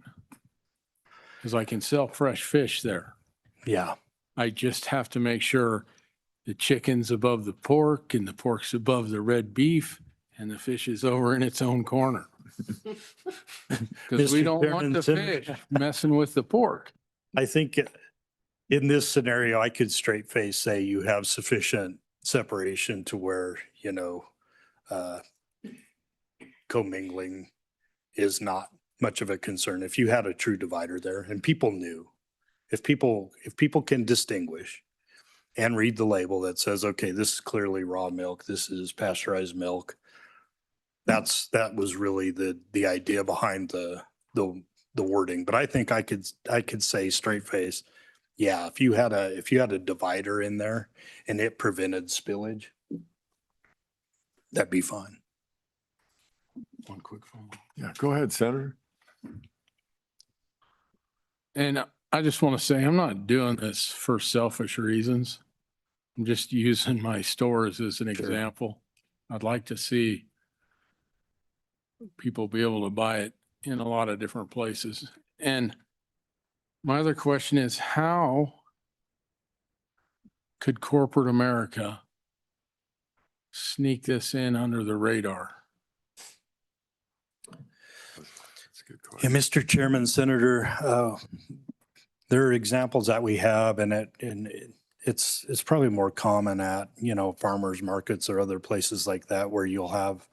Because I can sell fresh fish there. Yeah. I just have to make sure the chicken's above the pork and the pork's above the red beef and the fish is over in its own corner. Because we Mr. don't want Chairman, the fish messing with the pork. I think in this scenario, I could straight face say you have sufficient separation to where, commingling is not much of a concern. If you had a true divider there and people knew, if people can distinguish and read the label that says, okay, this is clearly raw milk, this is pasteurized milk. That was really the idea behind the wording. But I think I could say straight face, yeah, if you had a divider in there and it prevented spillage, that'd be fine. One quick phone. Yeah, go ahead, Senator. And I just want to say, I'm not doing this for selfish reasons. I'm just using my stores as an example. I'd like to see people be able to buy it in a lot of different places. And my other question is, how could corporate America sneak this in under the radar? That's a good Yeah, question. Mr. Chairman, Senator, there are examples that we have and it's probably more common at, farmers markets or other places like that where you'll have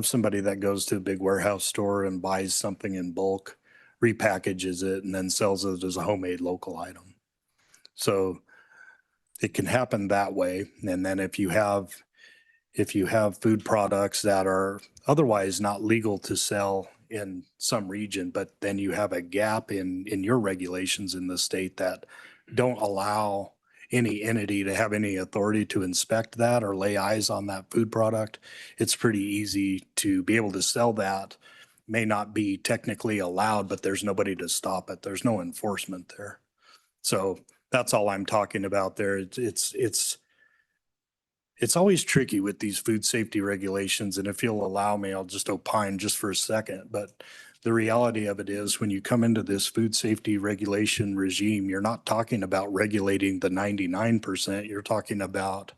somebody that goes to a big warehouse store and buys something in bulk, repackages it, and then sells it as a homemade local item. So it can happen that way. And then if you have food products that are otherwise not legal to sell in some region, but then you have a gap in your regulations in the state that don't allow any entity to have any authority to inspect that or lay eyes on that food product, it's pretty easy to be able to sell that. May not be technically allowed, but there's nobody to stop it. There's no enforcement there. So that's all I'm talking about there. It's always tricky with these food safety regulations. And if you'll allow me, I'll just opine just for a second. But the reality of it is when you come into this food safety regulation regime, you're not talking about regulating the 99%. You're talking about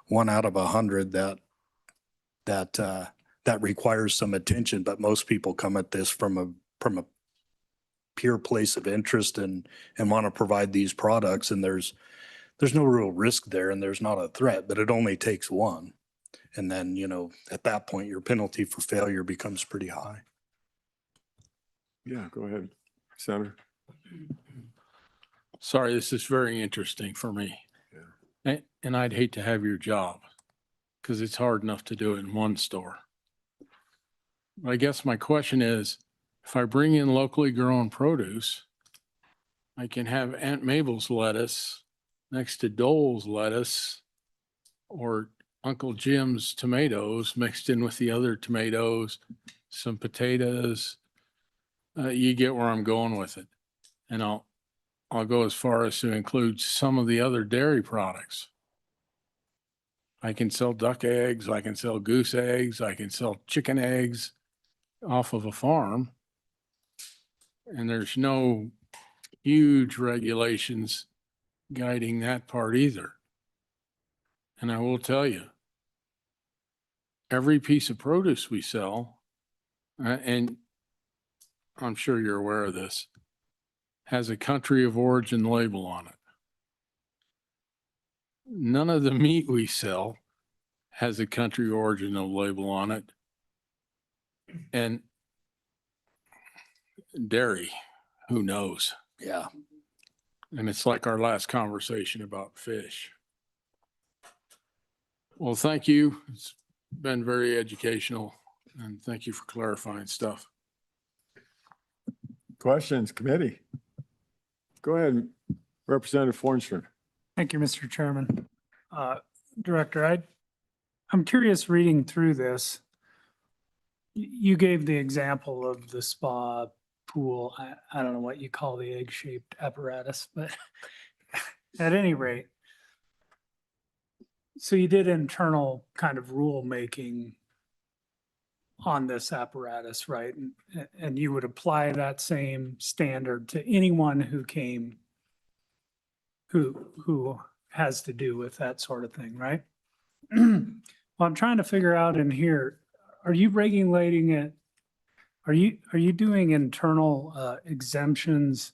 1 out of 100 that requires some attention. But most people come at this from a pure place of interest and want to provide these products. And there's no real risk there and there's not a threat, but it only takes one. And then, at that point, your penalty for failure becomes pretty high. Yeah, go ahead, Senator. Sorry, this is very interesting for me. Yeah. And I'd hate to have your job because it's hard enough to do it in one store. I guess my question is, if I bring in locally grown produce, I can have Aunt Mabel's lettuce next to Dole's lettuce or Uncle Jim's tomatoes mixed in with the other tomatoes, some potatoes. You get where I'm going with it. And I'll go as far as to include some of the other dairy products. I can sell duck eggs, I can sell goose eggs, I can sell chicken eggs off of a farm. And there's no huge regulations guiding that part either. And I will tell you, every piece of produce we sell, and I'm sure you're aware of this, has a country of origin label on it. None of the meat we sell has a country origin label on it. And dairy, who knows? Yeah. And it's like our last conversation about fish. Well, thank you. It's been very educational and thank you for clarifying stuff. Questions, committee? Go ahead, Representative Fornstrom. Thank you, Mr. Chairman. Director, I'm curious reading through this. You gave the example of the spa pool. I don't know what you call the egg-shaped apparatus, but at any rate, so you did internal kind of rulemaking on this apparatus, right? And you would apply that same standard to anyone who came, who has to do with that sort of thing, right? Well, I'm trying to figure out in here, are you regulating it? Are you doing internal exemptions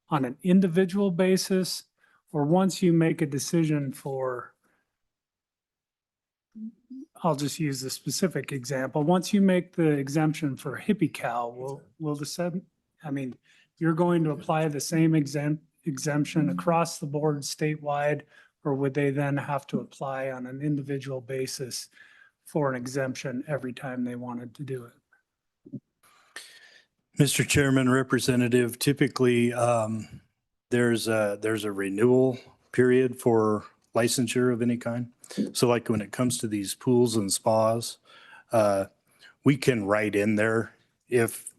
on an individual basis? Or once you make a decision for, I'll just use the specific example. Once you make the exemption for hippie cow, will the seven, I mean, you're going to apply the same exemption across the board statewide, or would they then have to apply on an individual basis for an exemption every time they wanted to do it? Mr. Chairman, Representative, typically, there's a renewal period for licensure of any kind. So like when it comes to these pools and spas, we can write in there if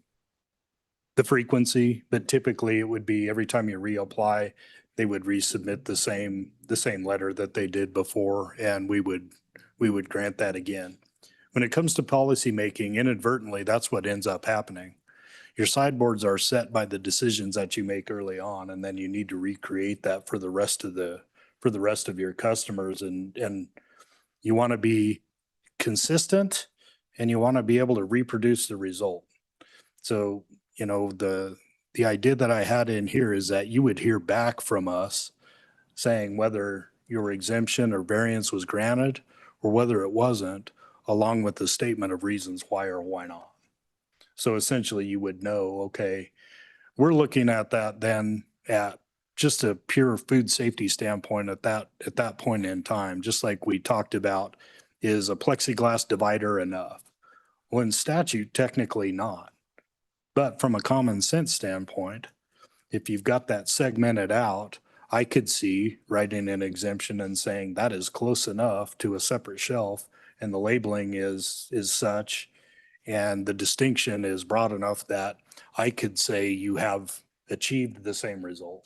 the frequency, but typically it would be every time you reapply, they would resubmit the same letter that they did before, and we would grant that again. When it comes to policymaking, inadvertently, that's what ends up happening. Your sideboards are set by the decisions that you make early on, and then you need to recreate that for the rest of your customers. And you want to be consistent, and you want to be able to reproduce the result. So, you know, the idea that I had in here is that you would hear back from us saying whether your exemption or variance was granted or whether it wasn't, along with the statement of reasons why or why not. So essentially you would know, okay, we're looking at that then at just a pure food safety standpoint at that point in time, just like we talked about, is a plexiglass divider enough? Well, in statute, technically not. But from a common sense standpoint, if you've got that segmented out, I could see writing an exemption and saying that is close enough to a separate shelf and the labeling is such and the distinction is broad enough that I could say you have achieved the same result.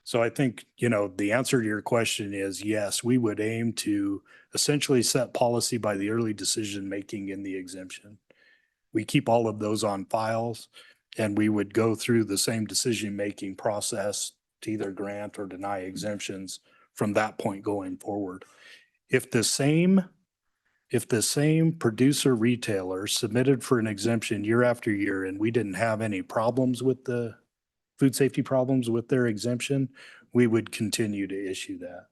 So I think, you know, the answer to your question is yes, we would aim to essentially set policy by the early decision making in the exemption. We keep all of those on files, and we would go through the same decision-making process to either grant or deny exemptions from that point going forward. If the same producer retailer submitted for an exemption year after year and we didn't have any problems with the food safety problems with their exemption, we would continue to issue that.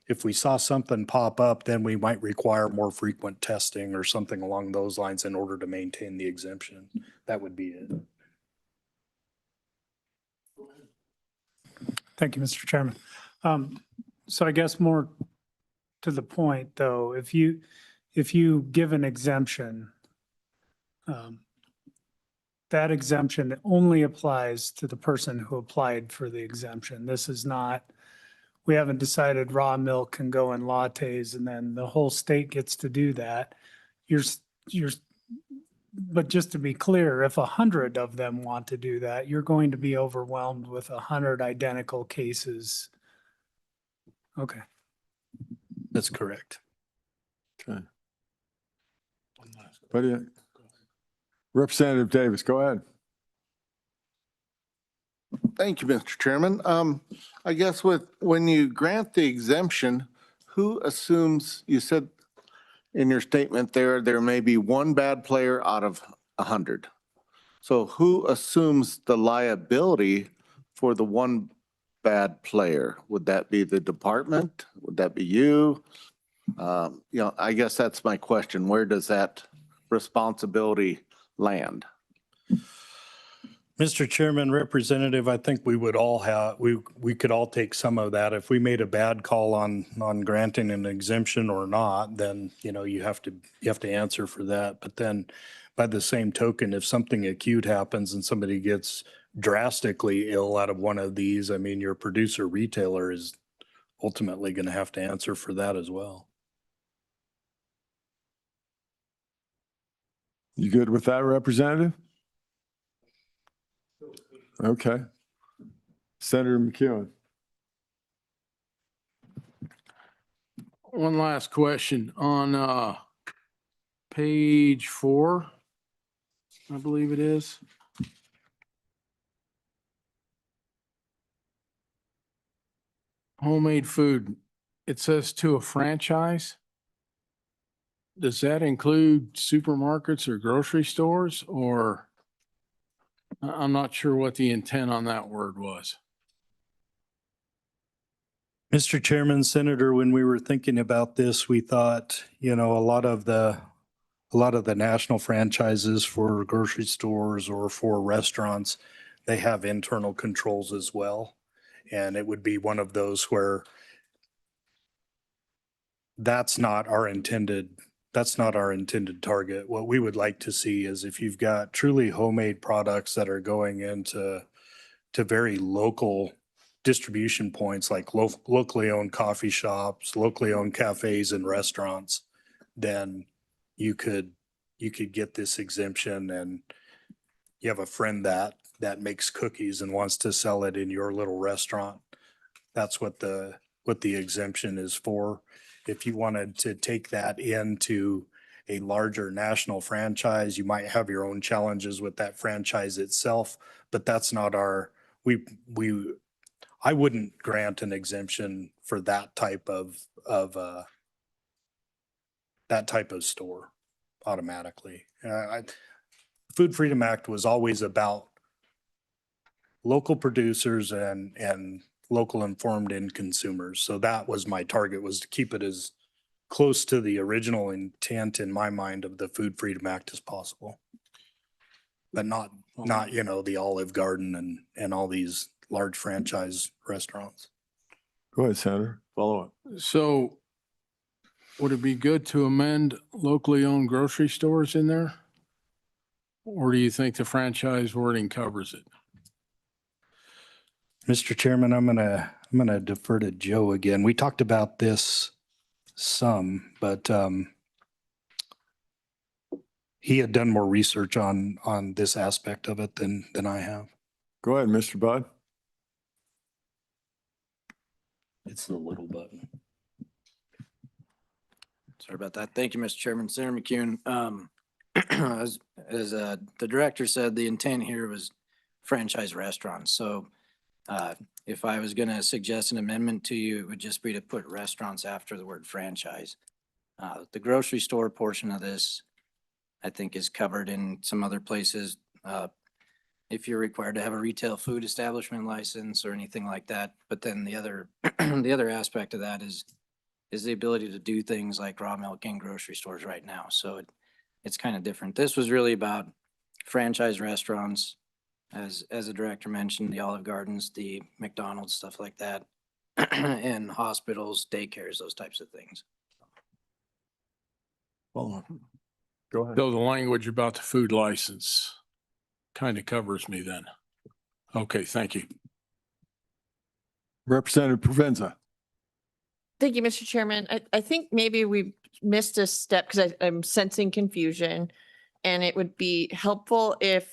If we saw something pop up, then we might require more frequent testing or something along those lines in order to maintain the exemption. That would be it. Thank you, Mr. Chairman. So I guess more to the point, though, if you give an exemption, that exemption only applies to the person who applied for the exemption. This is not, we haven't decided raw milk can go in lattes and then the whole state gets to do that. But just to be clear, if 100 of them want to do that, you're going to be overwhelmed with 100 identical cases. Okay. That's correct. Okay. Representative Davis, go ahead. Thank you, Mr. Chairman. I guess when you grant the exemption, who assumes, you said in your statement there may be one bad player out of 100. So who assumes the liability for the one bad player? Would that be the department? Would that be you? You know, I guess that's my question. Where does that responsibility land? Mr. Chairman, Representative, I think we would all have, we could all take some of that. If we made a bad call on granting an exemption or not, then, you know, you have to answer for that. But then by the same token, if something acute happens and somebody gets drastically ill out of one of these, I mean, your producer retailer is ultimately going to have to answer for that as well. You good with that, Representative? Okay. Senator McEwen. One last question on page 4, I believe it is. Homemade food, it says to a franchise. Does that include supermarkets or grocery stores, or I'm not sure what the intent on that word was. Mr. Chairman, Senator, when we were thinking about this, we thought, a lot of the national franchises for grocery stores or for restaurants, they have internal controls as well. And it would be one of those where that's not our intended target. What we would like to see is if you've got truly homemade products that are going into very local distribution points, like locally owned coffee shops, locally owned cafes and restaurants, then you could get this exemption. And you have a friend that makes cookies and wants to sell it in your little restaurant. That's what the exemption is for. If you wanted to take that into a larger national franchise, you might have your own challenges with that franchise itself, but that's not I wouldn't grant an exemption for that type of store automatically. Food Freedom Act was always about local producers and local informed end consumers. So that was my target, was to keep it as close to the original intent in my mind of the Food Freedom Act as possible. But not, the Olive Garden and all these large franchise restaurants. Go ahead, Senator. Follow up. So would it be good to amend locally owned grocery stores in there? Or do you think the franchise wording covers it? Mr. Chairman, I'm gonna defer to Joe again. We talked about this some, but he had done more research on this aspect of it than I have. Go ahead, Mr. Bud. It's the little button. Sorry about that. Thank you, Mr. Chairman. Senator McCune, as the director said, the intent here was franchise restaurants. So if I was going to suggest an amendment to you, it would just be to put restaurants after the word franchise. The grocery store portion of this, I think, is covered in some other places. If you're required to have a retail food establishment license or anything like that. But then the other the other aspect of that is the ability to do things like raw milk in grocery stores right now. So it's kind of different. This was really about franchise restaurants, as the director mentioned, the Olive Gardens, the McDonald's, stuff like that, and hospitals, daycares, those types of things. Follow up. Go ahead. So the language about the food license kind of covers me then. Okay, thank you. Representative Provenza. Thank you, Mr. Chairman. I think maybe we missed a step because I'm sensing confusion. And it would be helpful if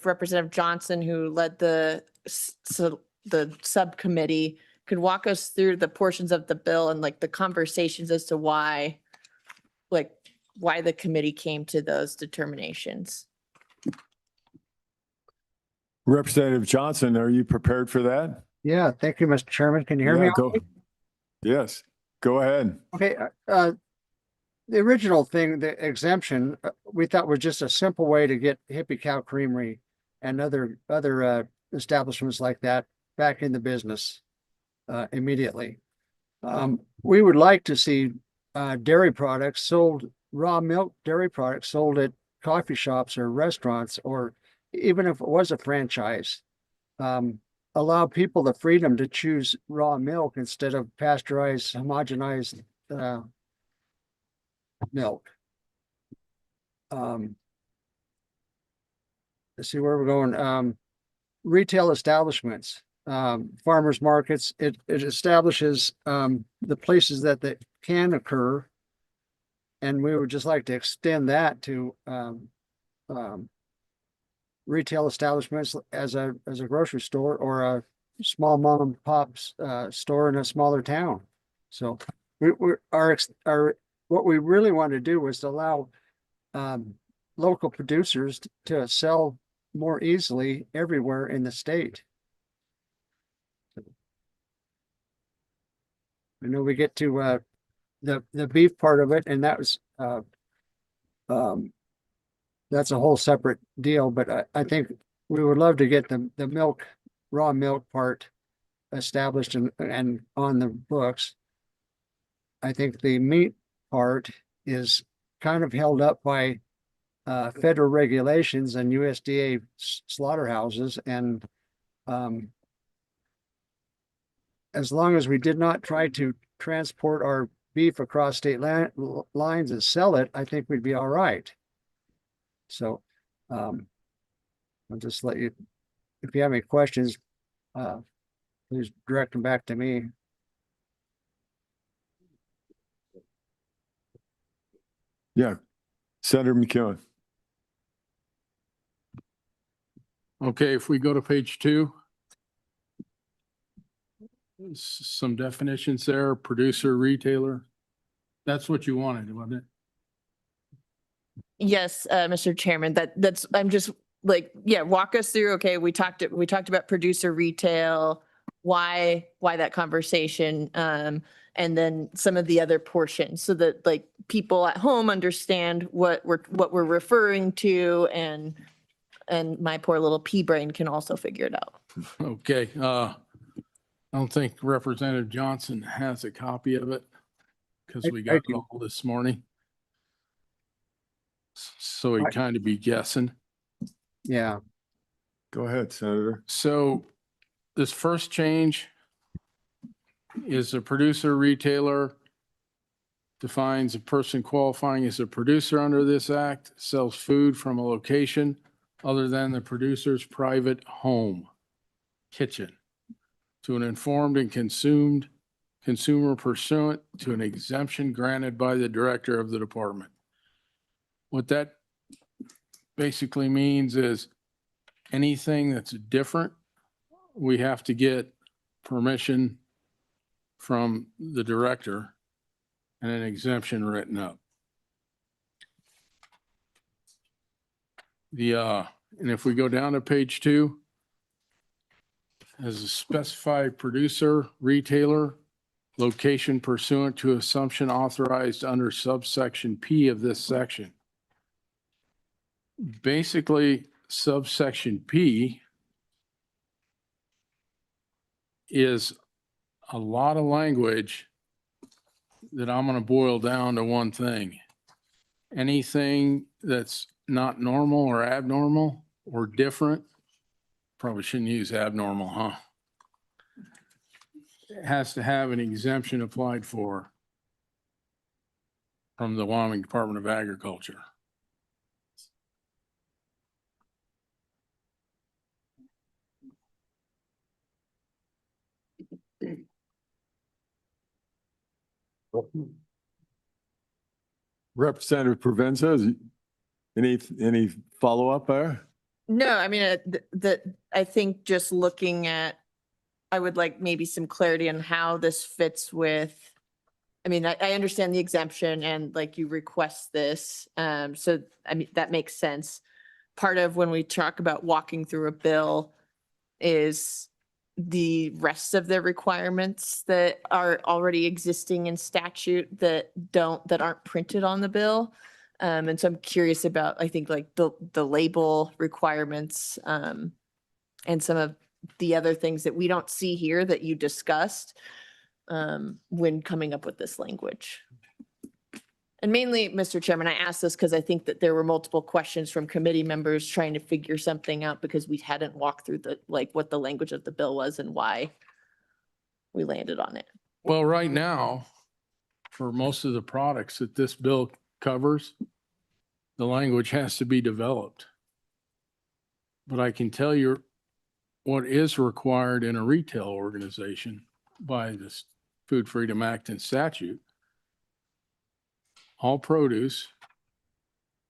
Representative Johnson, who led the subcommittee, could walk us through the portions of the bill and like the conversations as to why the committee came to those determinations. Representative Johnson, are you prepared for that? Yeah, thank you, Mr. Chairman. Can you hear me? Yes, go ahead. Okay, the original thing, the exemption, we thought was just a simple way to get Hippie Cow Creamery and other establishments like that back in the business immediately. We would like to see dairy products sold, raw milk dairy products sold at coffee shops or restaurants, or even if it was a franchise. Allow people the freedom to choose raw milk instead of pasteurized, homogenized milk. Let's see where we're going. Retail establishments, farmers markets, it establishes the places that can occur. And we would just like to extend that to retail establishments as a grocery store or a small mom and pop store in a smaller town. So our what we really want to do was to allow local producers to sell more easily everywhere in the state. I know we get to the beef part of it, and that was that's a whole separate deal, but I think we would love to get the milk, raw milk part established and on the books. I think the meat part is kind of held up by federal regulations and USDA slaughterhouses. And as long as we did not try to transport our beef across state lines and sell it, I think we'd be all right. So I'll just let you, if you have any questions, please direct them back to me. Yeah, Senator McEwen. Okay, if we go to page 2. Some definitions there, producer, retailer. That's what you wanted, wasn't it? Yes, Mr. Chairman, that's, I'm just like, yeah, walk us through, okay, we talked about producer retail, why that conversation, and then some of the other portions so that like people at home understand what we're referring to, and my poor little pea brain can also figure it out. Okay, I don't think Representative Johnson has a copy of it because we got called this morning. So he'd kind of be guessing. Yeah. Go ahead, Senator. So this first change is a producer retailer defines a person qualifying as a producer under this act, sells food from a location other than the producer's private home, kitchen, to an informed and consumer pursuant to an exemption granted by the director of the department. What that basically means is anything that's different, we have to get permission from the director and an exemption written up. And if we go down to page 2, as a specified producer, retailer, location pursuant to assumption authorized under subsection P of this section. Basically, subsection P is a lot of language that I'm going to boil down to one thing. Anything that's not normal or abnormal or different, probably shouldn't use abnormal, huh? It has to have an exemption applied for from the Wyoming Department of Agriculture. Representative Provenza, any follow-up there? No, I mean, I think just looking at, I would like maybe some clarity on how this fits with, I mean, I understand the exemption and like you request this. So, I mean, that makes sense. Part of when we talk about walking through a bill is the rest of the requirements that are already existing in statute that aren't printed on the bill. And so I'm curious about, I think like the label requirements, and some of the other things that we don't see here that you discussed, when coming up with this language. And mainly, Mr. Chairman, I asked this because I think that there were multiple questions from committee members trying to figure something out because we hadn't walked through what the language of the bill was and why we landed on it. Well, right now, for most of the products that this bill covers, the language has to be developed. But I can tell you what is required in a retail organization by this Food Freedom Act and statute. All produce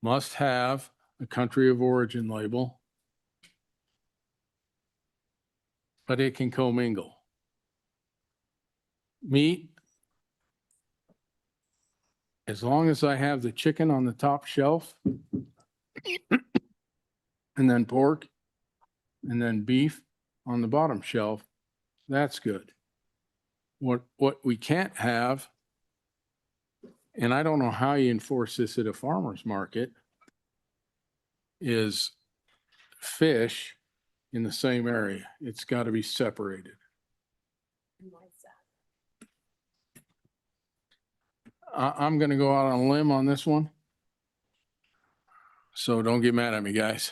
must have a country of origin label, but it can commingle. Meat as long as I have the chicken on the top shelf and then pork and then beef on the bottom shelf, that's good. What we can't have, and I don't know how you enforce this at a farmer's market, is fish in the same area. It's got to be separated. I'm going to go out on a limb on this one. So don't get mad at me, guys.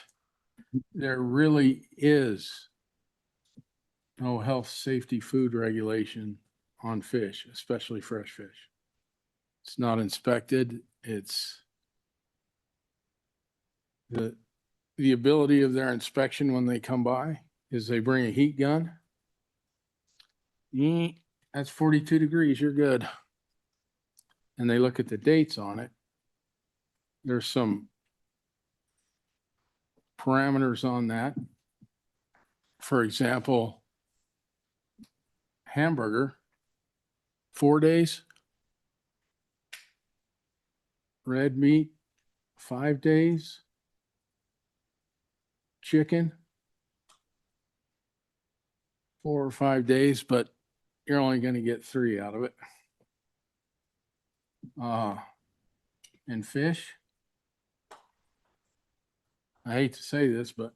There really is no health, safety, food regulation on fish, especially fresh fish. It's not inspected. It's the ability of their inspection when they come by is they bring a heat gun. That's 42 degrees. You're good. And they look at the dates on it. There's some parameters on that. For example, hamburger, 4 days. Red meat, 5 days. Chicken, 4 or 5 days, but you're only going to get 3 out of it. And fish, I hate to say this, but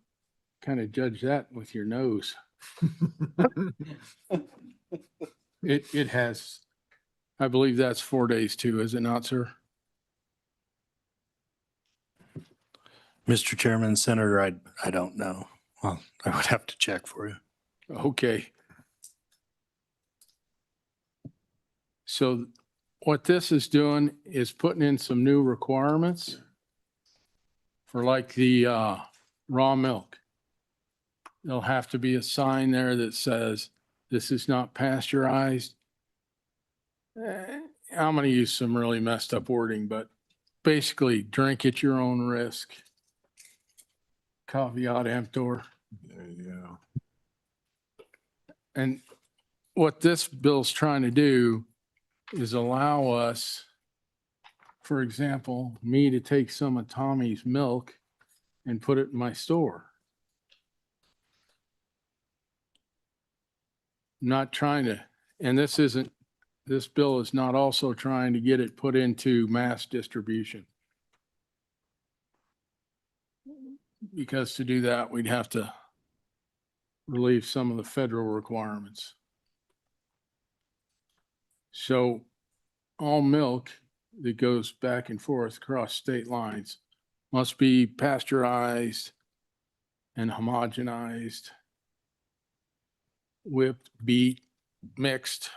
kind of judge that with your nose. It has, I believe that's 4 days too, is it not, sir? Mr. Chairman, Senator, I don't know. Well, I would have to check for you. Okay. So what this is doing is putting in some new requirements for like the raw milk. There'll have to be a sign there that says, this is not pasteurized. I'm going to use some really messed up wording, but basically drink at your own risk. Caveat emptor. There you go. And what this bill's trying to do is allow us, for example, me to take some of Tommy's milk and put it in my store. Not trying to, and this bill is not also trying to get it put into mass distribution. Because to do that, we'd have to relieve some of the federal requirements. So all milk that goes back and forth across state lines must be pasteurized and homogenized, whipped, beat, mixed,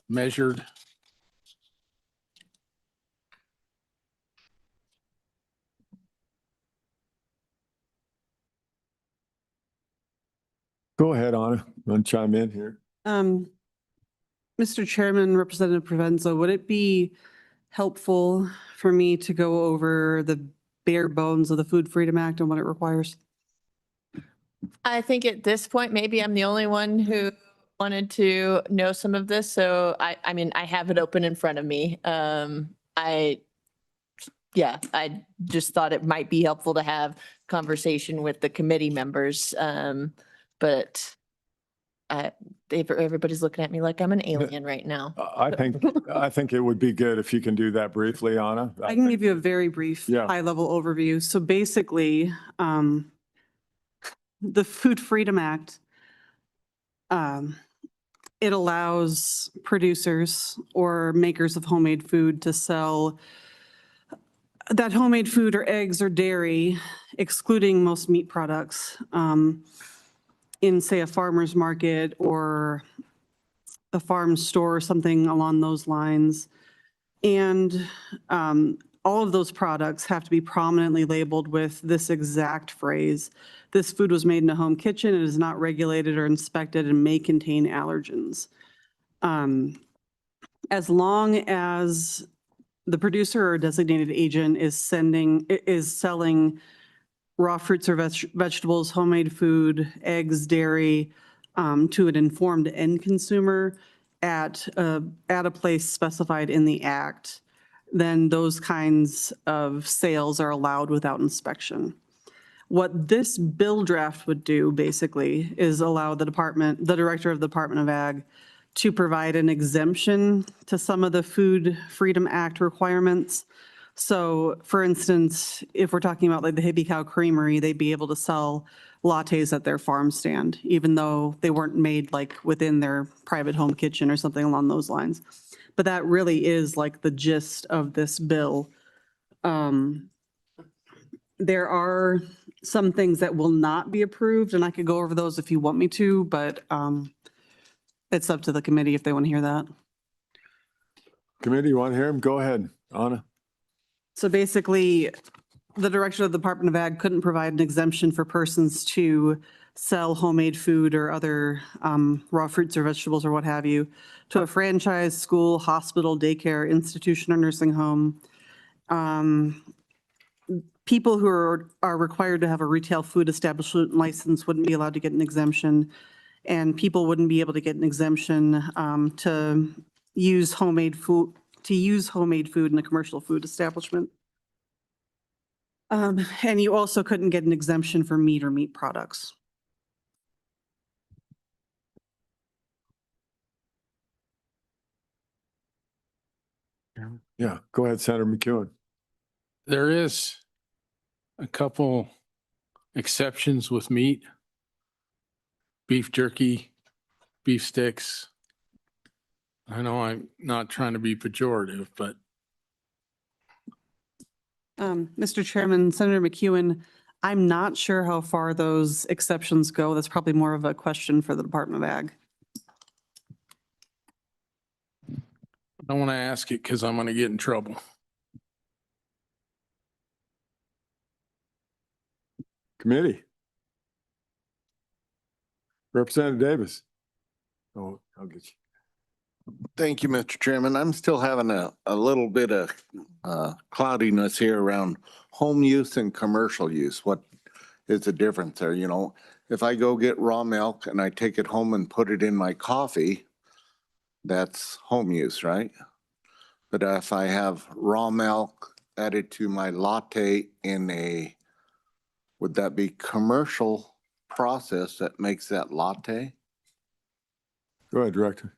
measured. Go ahead, Anna. Want to chime in here? Mr. Chairman, Representative Provenzo, would it be helpful for me to go over the bare bones of the Food Freedom Act and what it requires? I think at this point, maybe I'm the only one who wanted to know some of this. So I mean, I have it open in front of me. I just thought it might be helpful to have conversation with the committee members. But everybody's looking at me like I'm an alien right now. I think it would be good if you can do that briefly, Anna. I can give you a very brief, Yeah. high-level overview. So basically, the Food Freedom Act, it allows producers or makers of homemade food to sell that homemade food or eggs or dairy, excluding most meat products, in, say, a farmer's market or a farm store or something along those lines. And all of those products have to be prominently labeled with this exact phrase: this food was made in a home kitchen, it is not regulated or inspected, and may contain allergens. As long as the producer or designated agent is selling raw fruits or vegetables, homemade food, eggs, dairy, to an informed end consumer at a place specified in the act, then those kinds of sales are allowed without inspection. What this bill draft would do basically is allow the director of the Department of Ag to provide an exemption to some of the Food Freedom Act requirements. So for instance, if we're talking about like the Hippie Cow Creamery, they'd be able to sell lattes at their farm stand, even though they weren't made like within their private home kitchen or something along those lines. But that really is like the gist of this bill. There are some things that will not be approved, and I could go over those if you want me to, but it's up to the committee if they want to hear that. Committee, you want to hear him? Go ahead, Anna. So basically, the director of the Department of Ag couldn't provide an exemption for persons to sell homemade food or other raw fruits or vegetables or what have you to a franchise, school, hospital, daycare, institution, or nursing home. People who are required to have a retail food establishment license wouldn't be allowed to get an exemption. And people wouldn't be able to get an exemption to use homemade food in a commercial food establishment. And you also couldn't get an exemption for meat or meat products. Yeah, go ahead, Senator McEwen. There is a couple exceptions with meat. Beef jerky, beef sticks. I know I'm not trying to be pejorative, but Mr. Chairman, Senator McEwen, I'm not sure how far those exceptions go. That's probably more of a question for the Department of Ag. I don't want to ask it because I'm going to get in trouble. Committee. Representative Davis. Oh, I'll get you. Thank you, Mr. Chairman. I'm still having a little bit of cloudiness here around home use and commercial use. What is the difference there? You know, if I go get raw milk and I take it home and put it in my coffee, that's home use, right? But if I have raw milk added to my latte would that be commercial process that makes that latte? Go ahead, Director.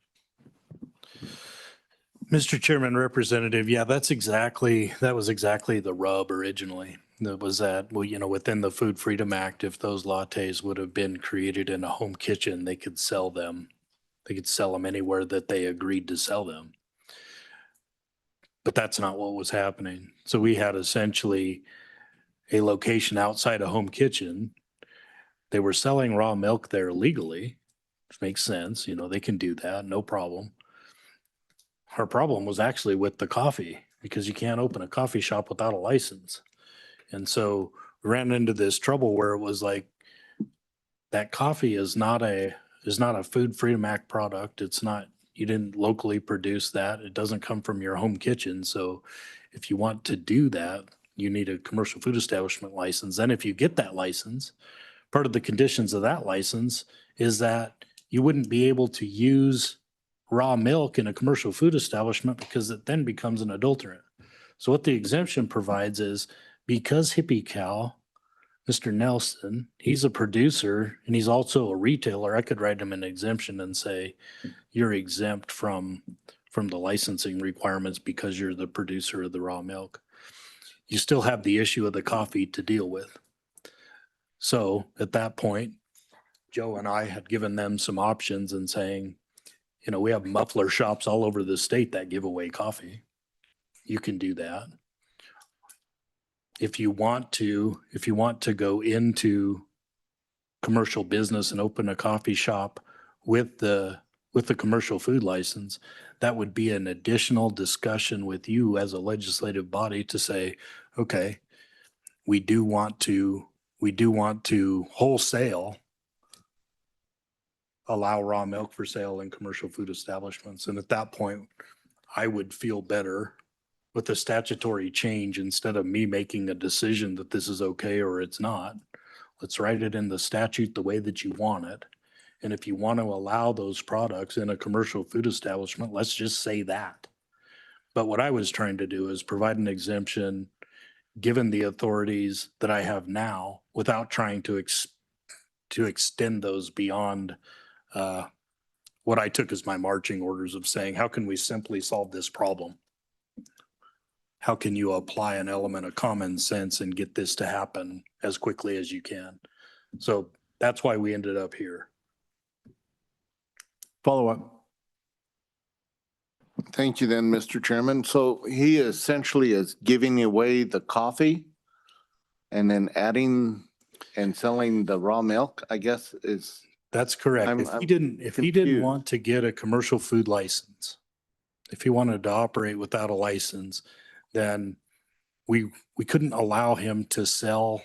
Mr. Chairman, Representative, yeah, that was exactly the rub originally. That was that, well, you know, within the Food Freedom Act, if those lattes would have been created in a home kitchen, they could sell them. They could sell them anywhere that they agreed to sell them. But that's not what was happening. So we had essentially a location outside a home kitchen. They were selling raw milk there legally, which makes sense. You know, they can do that, no problem. Our problem was actually with the coffee because you can't open a coffee shop without a license. And so we ran into this trouble where it was like, that coffee is not a Food Freedom Act product. It's not, you didn't locally produce that. It doesn't come from your home kitchen. So if you want to do that, you need a commercial food establishment license. Then if you get that license, part of the conditions of that license is that you wouldn't be able to use raw milk in a commercial food establishment because it then becomes an adulterant. So what the exemption provides is because Hippie Cow, Mr. Nelson, he's a producer and he's also a retailer, I could write him an exemption and say, you're exempt from the licensing requirements because you're the producer of the raw milk. You still have the issue of the coffee to deal with. So at that point, Joe and I had given them some options and saying, you know, we have muffler shops all over the state that give away coffee. You can do that. If you want to go into commercial business and open a coffee shop with the commercial food license, that would be an additional discussion with you as a legislative body to say, okay, we do want to wholesale allow raw milk for sale in commercial food establishments. And at that point, I would feel better with the statutory change instead of me making a decision that this is okay or it's not. Let's write it in the statute the way that you want it. And if you want to allow those products in a commercial food establishment, let's just say that. But what I was trying to do is provide an exemption, given the authorities that I have now, without trying to extend those beyond what I took as my marching orders of saying, how can we simply solve this problem? How can you apply an element of common sense and get this to happen as quickly as you can? So that's why we ended up here. Follow up. Thank you then, Mr. Chairman. So he essentially is giving away the coffee and then adding and selling the raw milk, I guess is. That's correct. I'm If he didn't confused. want to get a commercial food license, if he wanted to operate without a license, then we couldn't allow him to sell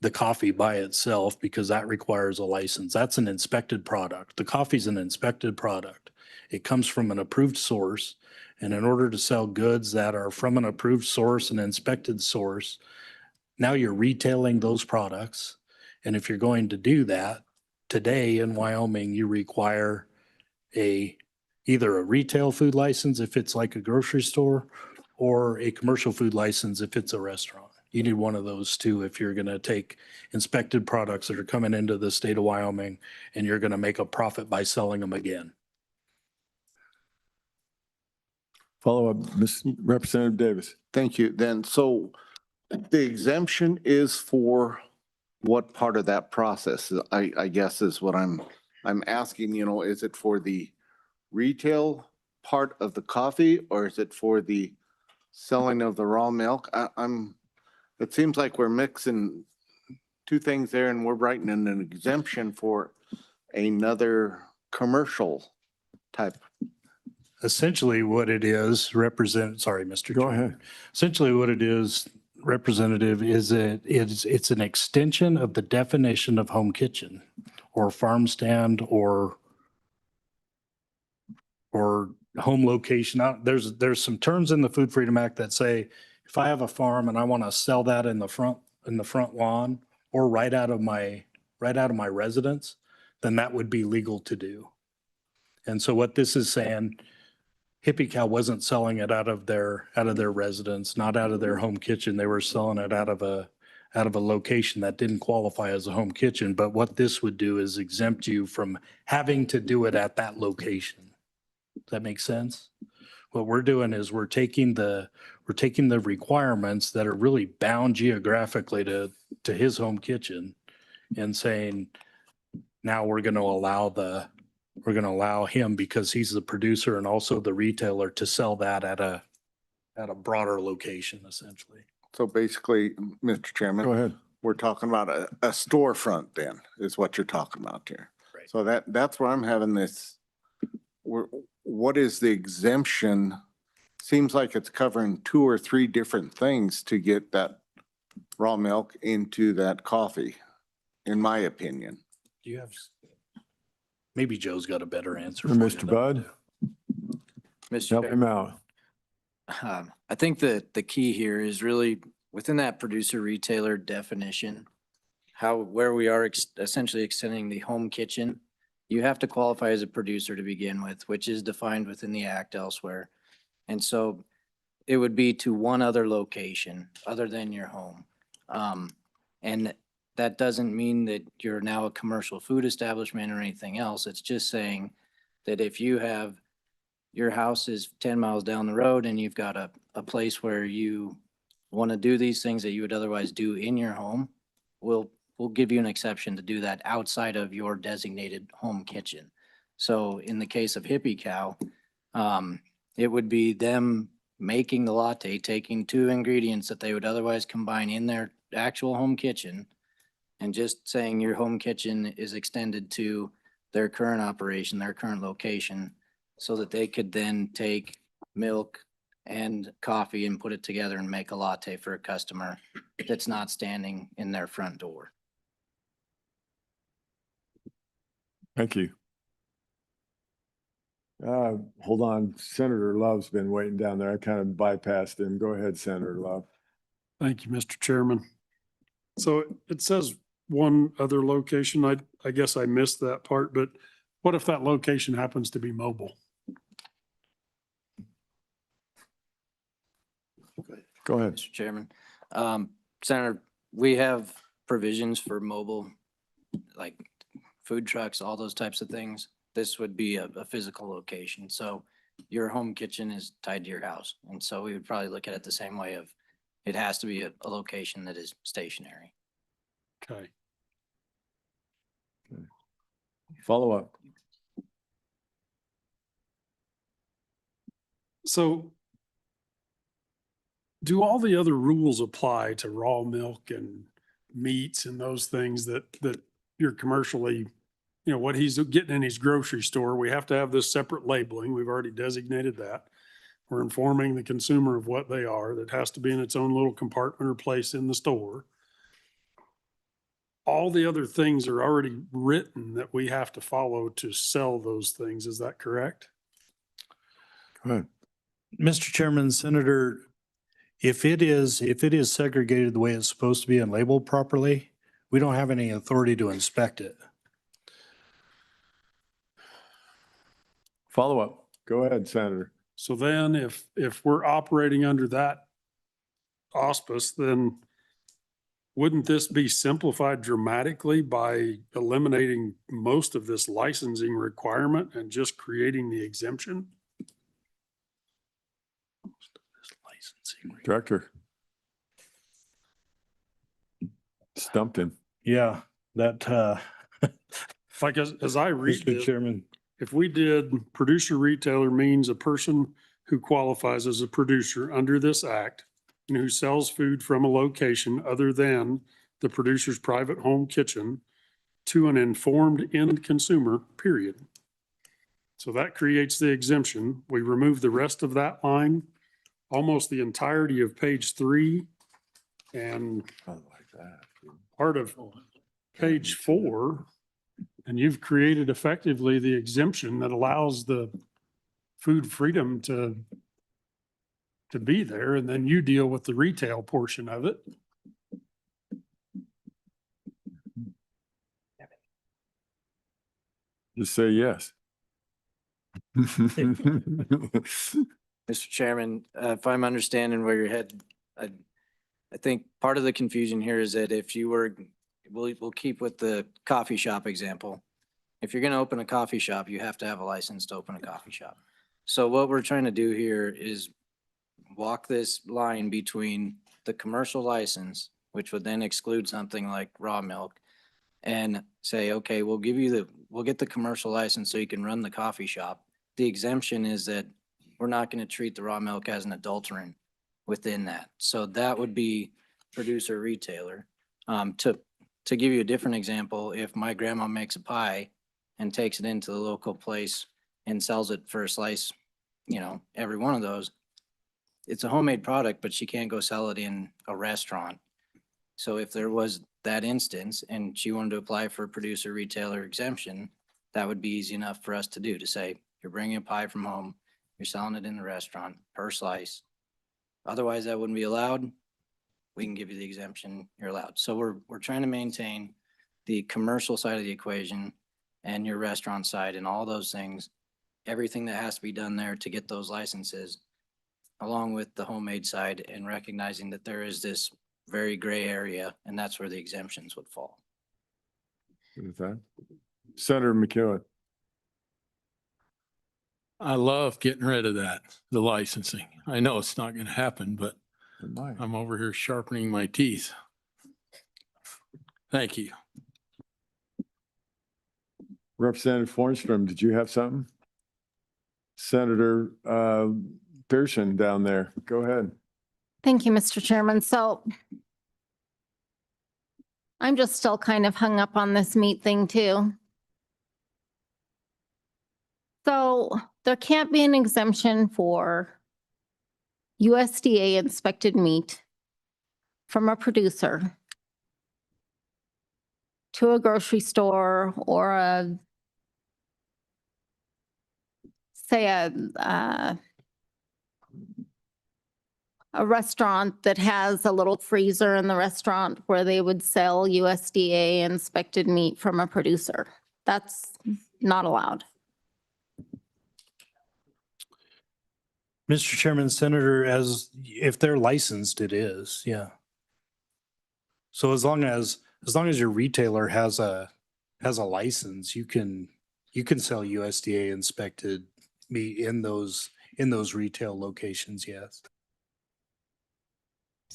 the coffee by itself because that requires a license. That's an inspected product. The coffee's an inspected product. It comes from an approved source. And in order to sell goods that are from an approved source, an inspected source, now you're retailing those products. And if you're going to do that, today in Wyoming, you require either a retail food license if it's like a grocery store, or a commercial food license if it's a restaurant. You need one of those two if you're going to take inspected products that are coming into the state of Wyoming and you're going to make a profit by selling them again. Follow up, Ms. Representative Davis. Thank you. Then, so the exemption is for what part of that process? I guess is what I'm asking, you know, is it for the retail part of the coffee or is it for the selling of the raw milk? It seems like we're mixing two things there and we're writing in an exemption for another commercial type. Essentially what it is sorry, Mr. Go Chairman. ahead. Essentially what it is, Representative, is it's an extension of the definition of home kitchen or farm stand or home location. Now, there's some terms in the Food Freedom Act that say, if I have a farm and I want to sell that in the front lawn or right out of my residence, then that would be legal to do. And so what this is saying, Hippie Cow wasn't selling it out of their residence, not out of their home kitchen. They were selling it out of a location that didn't qualify as a home kitchen. But what this would do is exempt you from having to do it at that location. Does that make sense? What we're doing is we're taking the requirements that are really bound geographically to his home kitchen and saying, now we're going to allow him, because he's the producer and also the retailer, to sell that at a broader location, essentially. So basically, Mr. Chairman. Go ahead. We're talking about a storefront then, is what you're talking about here. Right. So that's where I'm having this, what is the exemption? Seems like it's covering 2 or 3 different things to get that raw milk into that coffee, in my opinion. Do you have, maybe Joe's got a better answer. For for you, Mr. though. Bud, Mr. help Chair, him out. I think that the key here is really within that producer retailer definition, where we are essentially extending the home kitchen, you have to qualify as a producer to begin with, which is defined within the act elsewhere. And so it would be to one other location other than your home. And that doesn't mean that you're now a commercial food establishment or anything else. It's just saying that if you have, your house is 10 miles down the road and you've got a place where you want to do these things that you would otherwise do in your home, we'll give you an exception to do that outside of your designated home kitchen. So in the case of Hippie Cow, it would be them making the latte, taking 2 ingredients that they would otherwise combine in their actual home kitchen, and just saying your home kitchen is extended to their current operation, their current location, so that they could then take milk and coffee and put it together and make a latte for a customer that's not standing in their front door. Thank you. Hold on. Senator Love's been waiting down there. I kind of bypassed him. Go ahead, Senator Love. Thank you, Mr. Chairman. So it says one other location. I guess I missed that part, but what if that location happens to be mobile? Go ahead. Mr. Chairman. Senator, we have provisions for mobile, like food trucks, all those types of things. This would be a physical location. So your home kitchen is tied to your house. And so we would probably look at it the same way of it has to be a location that is stationary. Okay. Follow up. So do all the other rules apply to raw milk and meats and those things that you're commercially, you know, what he's getting in his grocery store? We have to have this separate labeling. We've already designated that. We're informing the consumer of what they are. That has to be in its own little compartment or place in the store. All the other things are already written that we have to follow to sell those things. Is that correct? Go ahead. Mr. Chairman, Senator, if it is segregated the way it's supposed to be and labeled properly, we don't have any authority to inspect it. Follow up. Go ahead, Senator. So then if we're operating under that auspice, then wouldn't this be simplified dramatically by eliminating most of this licensing requirement and just creating the exemption? Director. Stumped him. Yeah, that, Like as I read Mr. this, Chairman. if we did producer retailer means a person who qualifies as a producer under this act and who sells food from a location other than the producer's private home kitchen to an informed end consumer, period. So that creates the exemption. We remove the rest of that line, almost the entirety of page 3 and part of page 4. And you've created effectively the exemption that allows the food freedom to be there, and then you deal with the retail portion of it. Just say yes. Mr. Chairman, if I'm understanding where you're headed, I think part of the confusion here is that if you were, we'll keep with the coffee shop example. If you're going to open a coffee shop, you have to have a license to open a coffee shop. So what we're trying to do here is walk this line between the commercial license, which would then exclude something like raw milk, and say, okay, we'll get the commercial license so you can run the coffee shop. The exemption is that we're not going to treat the raw milk as an adulterant within that. So that would be producer retailer. To give you a different example, if my grandma makes a pie and takes it into the local place and sells it for a slice, you know, every one of those, it's a homemade product, but she can't go sell it in a restaurant. So if there was that instance and she wanted to apply for a producer retailer exemption, that would be easy enough for us to do, to say, you're bringing a pie from home, you're selling it in the restaurant per slice. Otherwise, that wouldn't be allowed. We can give you the exemption, you're allowed. So we're trying to maintain the commercial side of the equation and your restaurant side and all those things, everything that has to be done there to get those licenses, along with the homemade side, and recognizing that there is this very gray area, and that's where the exemptions would fall. With that, Senator McEwen. I love getting rid of that, the licensing. I know it's not going to happen, but I'm over here sharpening my teeth. Thank you. Representative Fornstrom, did you have something? Senator Pearson down there, go ahead. Thank you, Mr. Chairman. So I'm just still kind of hung up on this meat thing too. So there can't be an exemption for USDA inspected meat from a producer to a grocery store or a restaurant that has a little freezer in the restaurant where they would sell USDA inspected meat from a producer. That's not allowed. Mr. Chairman, Senator, if they're licensed, it is, yeah. So as long as your retailer has a license, you can sell USDA inspected meat in those retail locations, yes.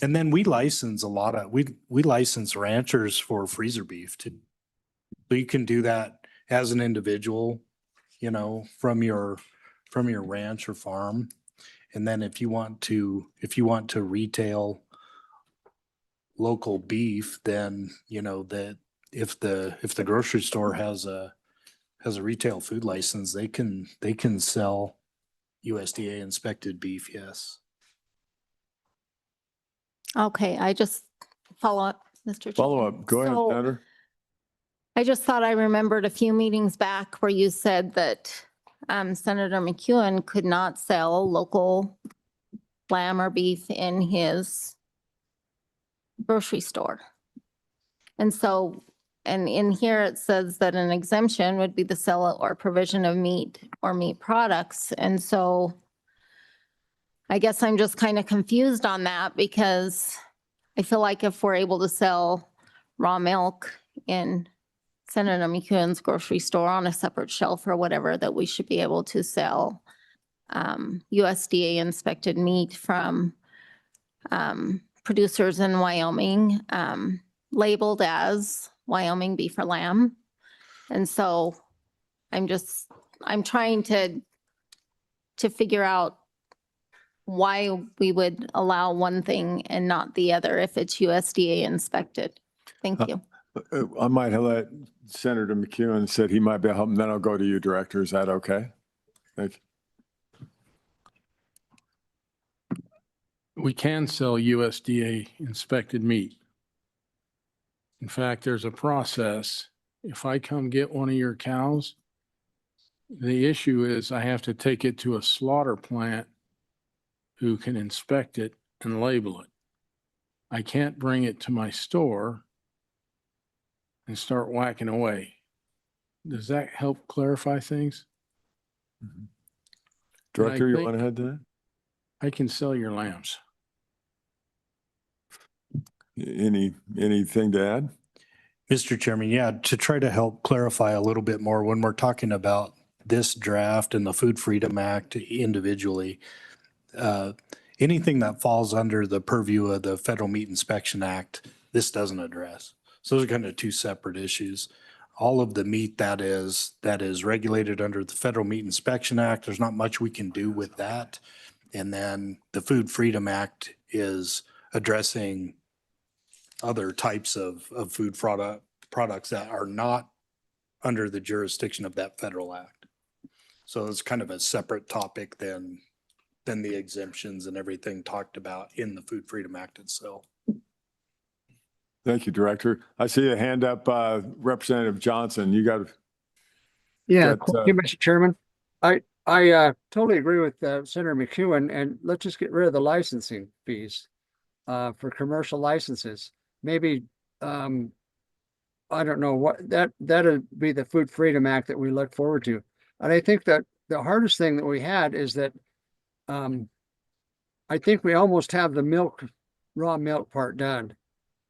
And then we license we license ranchers for freezer beef too. So you can do that as an individual, from your ranch or farm. And then if you want to retail local beef, then, that if the grocery store has a retail food license, they can sell USDA inspected beef, yes. Okay, I just follow up, Mr. Chairman. Follow up. Go ahead, So, Senator. I just thought I remembered a few meetings back where you said that Senator McEwen could not sell local lamb or beef in his grocery store. And so, and in here it says that an exemption would be the sale or provision of meat or meat products. And so I guess I'm just kind of confused on that because I feel like if we're able to sell raw milk in Senator McEwen's grocery store on a separate shelf or whatever, that we should be able to sell USDA inspected meat from producers in Wyoming, labeled as Wyoming beef or lamb. And so I'm trying to figure out why we would allow one thing and not the other if it's USDA inspected. Thank you. I might have let Senator McEwen said he might be helping, then I'll go to you, Director. Is that okay? Thank you. We can sell USDA inspected meat. In fact, there's a process. If I come get one of your cows, the issue is I have to take it to a slaughter plant who can inspect it and label it. I can't bring it to my store and start whacking away. Does that help clarify things? Director, you think- want to head to that? I can sell your lambs. Anything to add? Mr. Chairman, yeah, to try to help clarify a little bit more, when we're talking about this draft and the Food Freedom Act individually, anything that falls under the purview of the Federal Meat Inspection Act, this doesn't address. So those are kind of two separate issues. All of the meat that is regulated under the Federal Meat Inspection Act, there's not much we can do with that. And then the Food Freedom Act is addressing other types of food products that are not under the jurisdiction of that federal act. So it's kind of a separate topic than the exemptions and everything talked about in the Food Freedom Act itself. Thank you, Director. I see a hand up, Representative Johnson. You got. Yeah, Got, thank you, Mr. Chairman. I totally agree with Senator McEwen, and let's just get rid of the licensing fees for commercial licenses. Maybe, I don't know what, that'd be the Food Freedom Act that we look forward to. And I think that the hardest thing that we had is that I think we almost have the raw milk part done.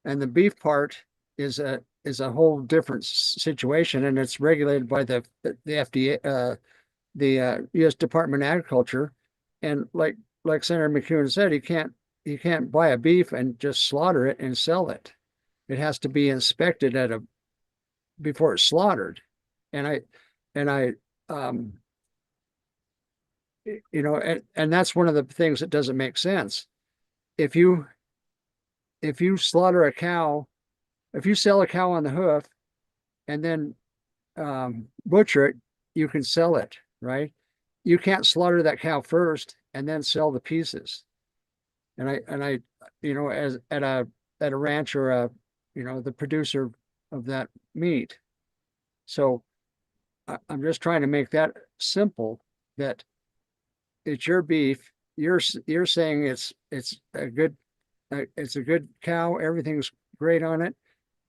And the beef part is a whole different situation, and it's regulated by the FDA, the U.S. Department of Agriculture. And like Senator McEwen said, you can't buy a beef and just slaughter it and sell it. It has to be inspected before it's slaughtered. And that's one of the things that doesn't make sense. If you slaughter a cow, if you sell a cow on the hoof and then butcher it, you can sell it, right? You can't slaughter that cow first and then sell the pieces. And I, as at a ranch or the producer of that meat. So I'm just trying to make that simple, that it's your beef. You're saying it's a good cow. Everything's great on it,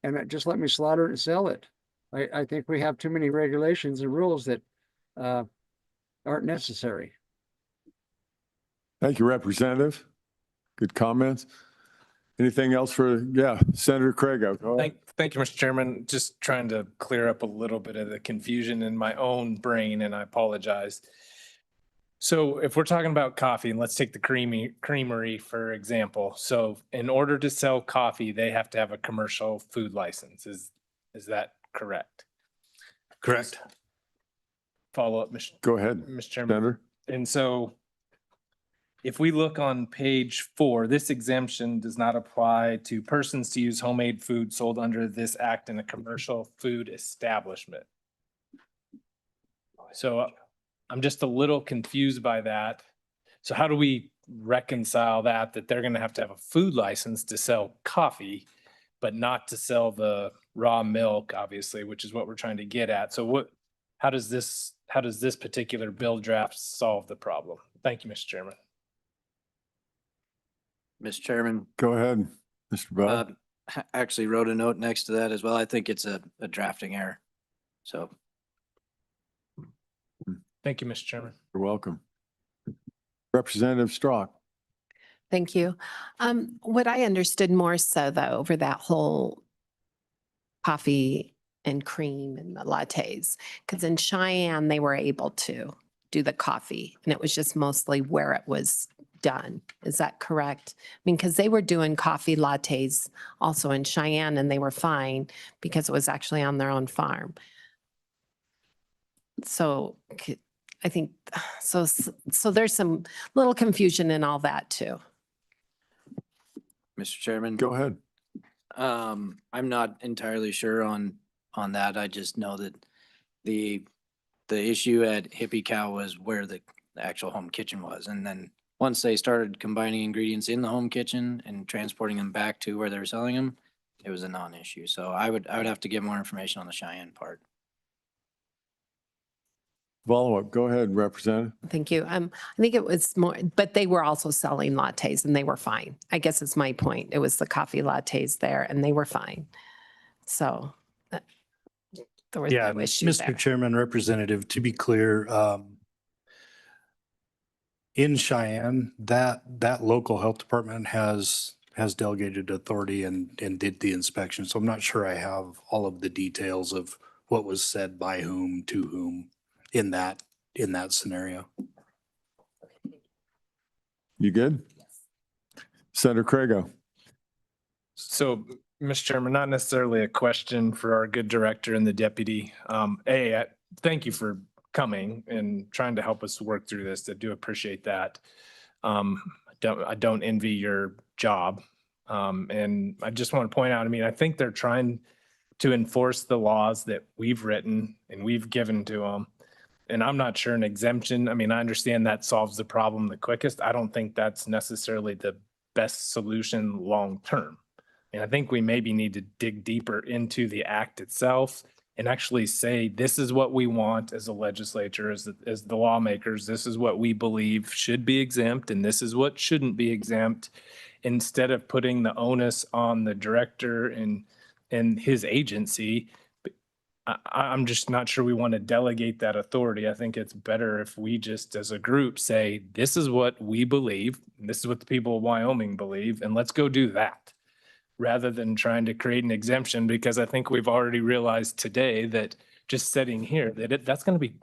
and just let me slaughter it and sell it. I think we have too many regulations and rules that aren't necessary. Thank you, Representative. Good comments. Anything else for, Senator Craig? Thank you, Mr. Chairman. Just trying to clear up a little bit of the confusion in my own brain, and I apologize. So if we're talking about coffee, and let's take the creamery, for example. So in order to sell coffee, they have to have a commercial food license. Is that correct? Correct. Follow up, Mr. Go ahead, Mr. Chairman. Senator. And so if we look on page 4, this exemption does not apply to persons to use homemade food sold under this act in a commercial food establishment. So I'm just a little confused by that. So how do we reconcile that they're going to have a food license to sell coffee, but not to sell the raw milk, obviously, which is what we're trying to get at. So how does this particular bill draft solve the problem? Thank you, Mr. Chairman. Mr. Chairman, Go ahead, Mr. Bell. I actually wrote a note next to that as well. I think it's a drafting error. So Thank you, Mr. Chairman. You're welcome. Representative Strzok. Thank you. What I understood more so though, over that whole coffee and cream and the lattes, because in Cheyenne, they were able to do the coffee and it was just mostly where it was done. Is that correct? I mean, because they were doing coffee lattes also in Cheyenne and they were fine because it was actually on their own farm. So I think, so there's some little confusion in all that too. Mr. Chairman. Go ahead. I'm not entirely sure on that. I just know that the issue at Hippie Cow was where the actual home kitchen was. And then once they started combining ingredients in the home kitchen and transporting them back to where they were selling them, it was a non-issue. So I would have to get more information on the Cheyenne part. Follow-up. Go ahead, Representative. Thank you. I think it was more, but they were also selling lattes and they were fine. I guess it's my point. It was the coffee lattes there and they were fine. So there was no issue there. Mr. Chairman, Representative, to be clear, in Cheyenne, that local health department has delegated authority and did the inspection. So I'm not sure I have all of the details of what was said by whom to whom in that scenario. You good? Senator Craig. So, Mr. Chairman, not necessarily a question for our good director and the deputy. Thank you for coming and trying to help us work through this. I do appreciate that. I don't envy your job. And I just want to point out, I think they're trying to enforce the laws that we've written and we've given to them. And I'm not sure an exemption, I understand that solves the problem the quickest. I don't think that's necessarily the best solution long-term. And I think we maybe need to dig deeper into the act itself and actually say, this is what we want as a legislature, as the lawmakers, this is what we believe should be exempt, and this is what shouldn't be exempt, instead of putting the onus on the director and his agency. I'm just not sure we want to delegate that authority. I think it's better if we just as a group say, this is what we believe, and this is what the people of Wyoming believe, and let's go do that, rather than trying to create an exemption, because I think we've already realized today that just sitting here, that's going to be,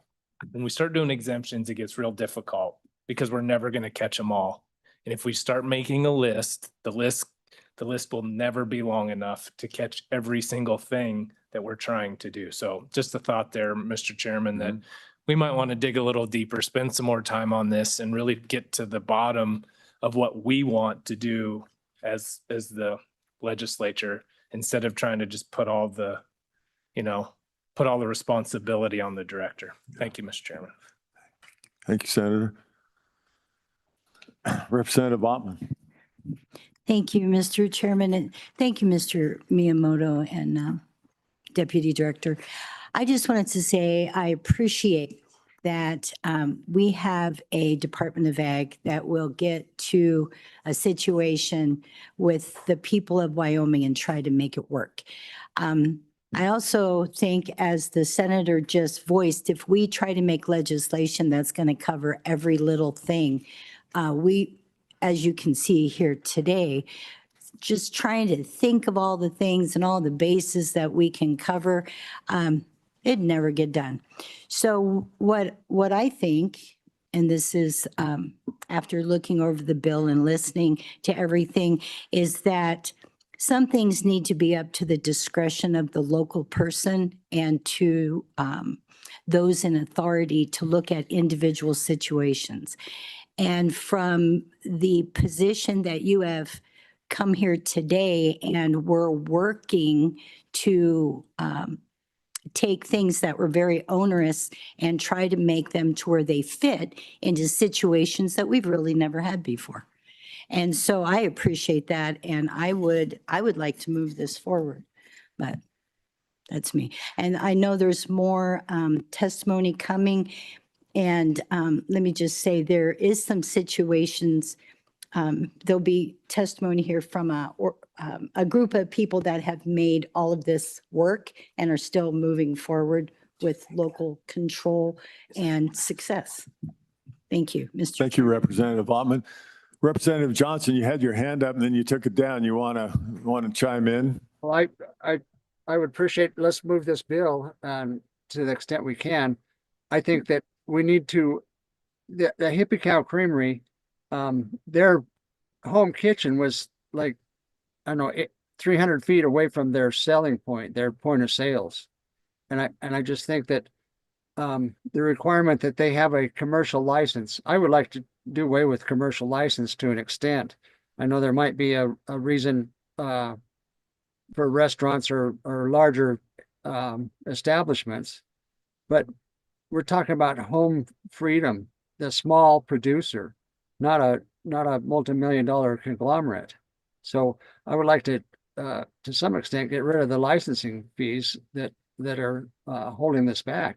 when we start doing exemptions, it gets real difficult because we're never going to catch them all. And if we start making a list, the list will never be long enough to catch every single thing that we're trying to do. So just a thought there, Mr. Chairman, that we might want to dig a little deeper, spend some more time on this and really get to the bottom of what we want to do as the legislature, instead of trying to just put all the responsibility on the director. Thank you, Mr. Chairman. Thank you, Senator. Representative Ottman. Thank you, Mr. Chairman, and thank you, Mr. Miyamoto and Deputy Director. I just wanted to say I appreciate that we have a Department of Ag that will get to a situation with the people of Wyoming and try to make it work. I also think, as the senator just voiced, if we try to make legislation that's going to cover every little thing, we, as you can see here today, just trying to think of all the things and all the bases that we can cover, it'd never get done. So what I think, and this is after looking over the bill and listening to everything, is that some things need to be up to the discretion of the local person and to those in authority to look at individual situations. And from the position that you have come here today, and we're working to take things that were very onerous and try to make them to where they fit into situations that we've really never had before. And so I appreciate that, and I would like to move this forward, but that's me. And I know there's more testimony coming, and let me just say, there is some situations, there'll be testimony here from a group of people that have made all of this work and are still moving forward with local control and success. Thank you, Mr. Thank you, Representative Ottman. Representative Johnson, you had your hand up and then you took it down. You want to chime in? Well, I would appreciate, let's move this bill to the extent we can. I think that we need to, the Hippie Cow Creamery, their home kitchen was like, I don't know, 300 feet away from their selling point, their point of sales. And I just think that the requirement that they have a commercial license, I would like to do away with commercial license to an extent. I know there might be a reason for restaurants or larger establishments, but we're talking about home freedom, the small producer, not a multi-million-dollar conglomerate. So I would like to some extent, get rid of the licensing fees that are holding this back.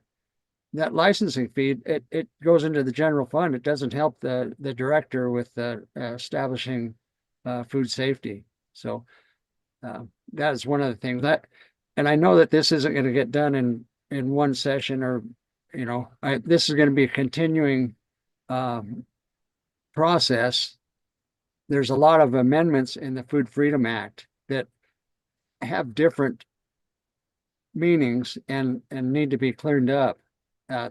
That licensing fee, it goes into the general fund. It doesn't help the director with establishing food safety. So that is one of the things and I know that this isn't going to get done in one session, or, you know, this is going to be a continuing process. There's a lot of amendments in the Food Freedom Act that have different meanings and need to be cleaned up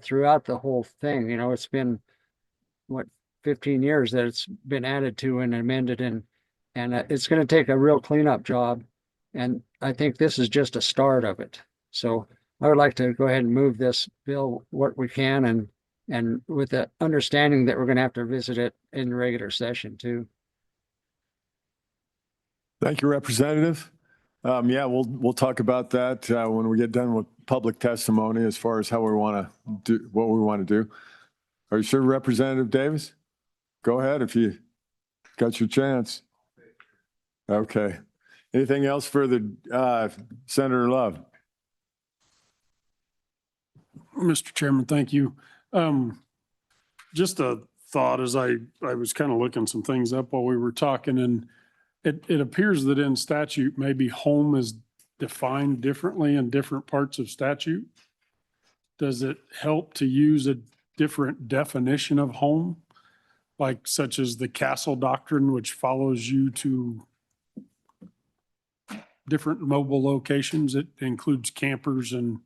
throughout the whole thing. You know, it's been, what, 15 years that it's been added to and amended, and it's going to take a real cleanup job. And I think this is just a start of it. So I would like to go ahead and move this bill what we can, and with the understanding that we're going to have to visit it in regular session too. Thank you, Representative. Yeah, we'll talk about that when we get done with public testimony as far as how we want to do what we want to do. Are you sure, Representative Davis? Go ahead if you got your chance. Okay. Anything else for the Senator Love? Mr. Chairman, thank you. Just a thought as I was kind of looking some things up while we were talking, and it appears that in statute, maybe home is defined differently in different parts of statute. Does it help to use a different definition of home, like such as the castle doctrine, which follows you to different mobile locations? It includes campers and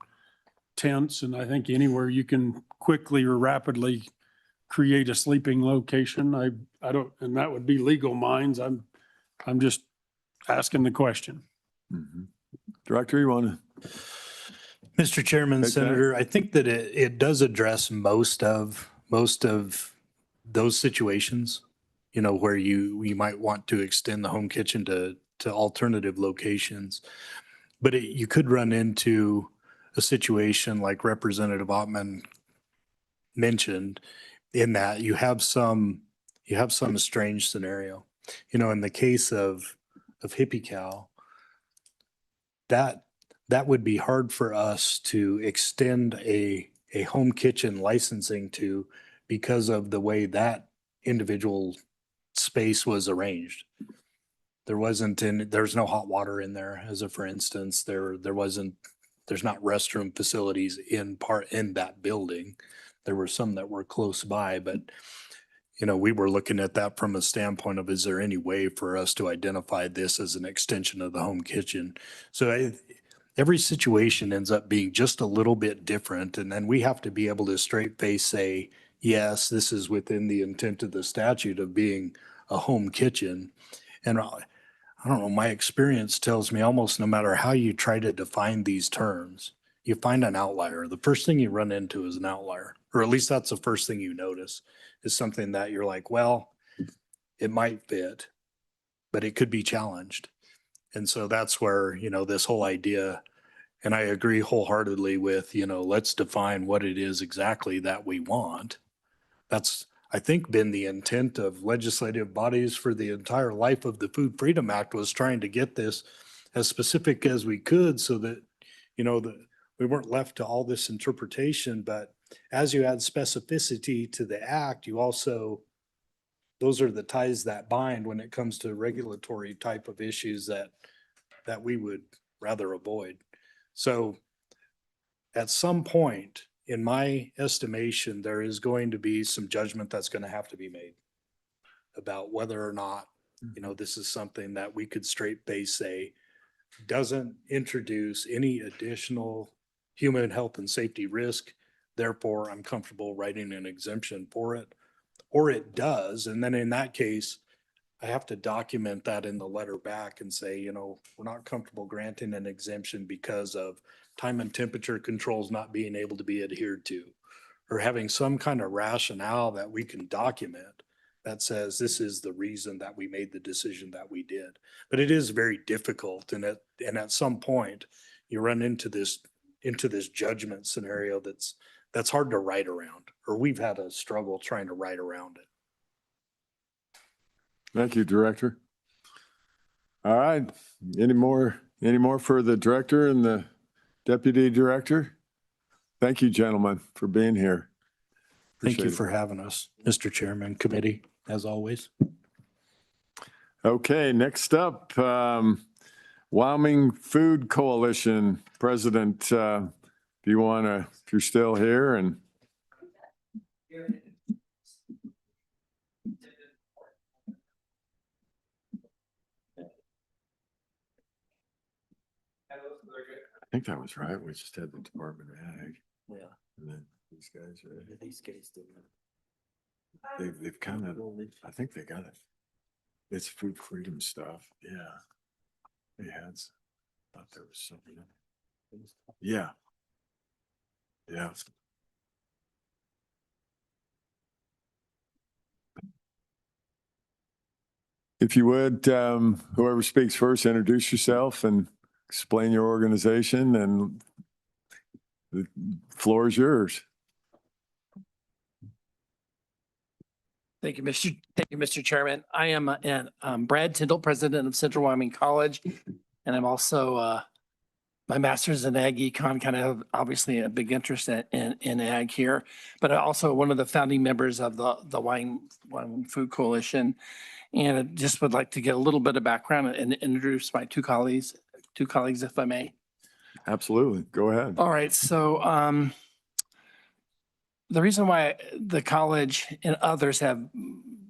tents, and I think anywhere you can quickly or rapidly create a sleeping location. I don't, and that would be legal minds. I'm just asking the question. Mm-hmm. Director, you want to? Mr. Chairman, Senator, I think that it does address most of those situations, you know, where you might want to extend the home kitchen to alternative locations. But you could run into a situation like Representative Ottman mentioned, in that you have some strange scenario. You know, in the case of Hippie Cow, that would be hard for us to extend a home kitchen licensing to, because of the way that individual space was arranged. There's no hot water in there, as a for instance. There's not restroom facilities in that building. There were some that were close by, but we were looking at that from a standpoint of, is there any way for us to identify this as an extension of the home kitchen? So every situation ends up being just a little bit different. And then we have to be able to straight face say, yes, this is within the intent of the statute of being a home kitchen. And I don't know, my experience tells me almost no matter how you try to define these terms, you find an outlier. The first thing you run into is an outlier, or at least that's the first thing you notice, is something that you're like, well, it might fit, but it could be challenged. And so that's where, this whole idea, and I agree wholeheartedly with, let's define what it is exactly that we want. That's, I think, been the intent of legislative bodies for the entire life of the Food Freedom Act, was trying to get this as specific as we could so that, that we weren't left to all this interpretation. But as you add specificity to the act, you also, those are the ties that bind when it comes to regulatory type of issues that we would rather avoid. So at some point, in my estimation, there is going to be some judgment that's going to have to be made about whether or not, this is something that we could straight face say doesn't introduce any additional human health and safety risk. Therefore, I'm comfortable writing an exemption for it, or it does. And then in that case, I have to document that in the letter back and say, we're not comfortable granting an exemption because of time and temperature controls not being able to be adhered to, or having some kind of rationale that we can document that says this is the reason that we made the decision that we did. But it is very difficult. And at some point you run into this judgment scenario that's hard to write around, or we've had a struggle trying to write around it. Thank you, Director. All right. Any more for the Director and the Deputy Director? Thank you, gentlemen, for being here. Thank you Appreciate it. for having us, Mr. Chairman, committee, as always. Okay, next up, Wyoming Food Coalition President, if you're still here and. I think that was right. We just had the Department of Ag. Yeah. And then these guys are. These guys didn't. They've kind of, I think they got it. It's food freedom stuff. Yeah. They had, thought there was something. Yeah. Yeah. If you would, whoever speaks first, introduce yourself and explain your organization, and the floor is yours. Thank you, Mr. Chairman. I am Brad Tyndall, president of Central Wyoming College, and I'm also my master's in ag econ, kind of obviously a big interest in ag here, but I'm also one of the founding members of the Wyoming Food Coalition. And I just would like to get a little bit of background and introduce my two colleagues, if I may. Absolutely. Go ahead. All right. So the reason why the college and others have,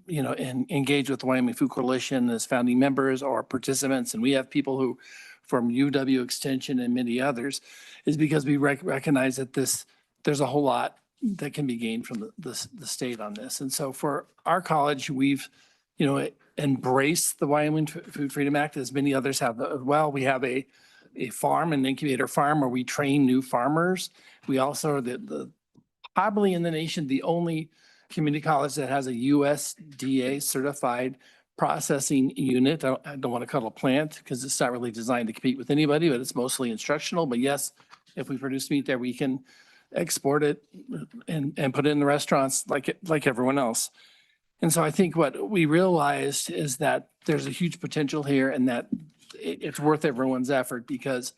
engaged with the Wyoming Food Coalition as founding members or participants, and we have people who from UW Extension and many others, is because we recognize that there's a whole lot that can be gained from the state on this. And so for our college, we've embraced the Wyoming Food Freedom Act, as many others have. Well, we have a farm, an incubator farm, where we train new farmers. We also are the probably in the nation, the only community college that has a USDA certified processing unit. I don't want to call it a plant because it's not really designed to compete with anybody, but it's mostly instructional. But yes, if we produce meat there, we can export it and put it in the restaurants like everyone else. And so I think what we realized is that there's a huge potential here, and that it's worth everyone's effort because,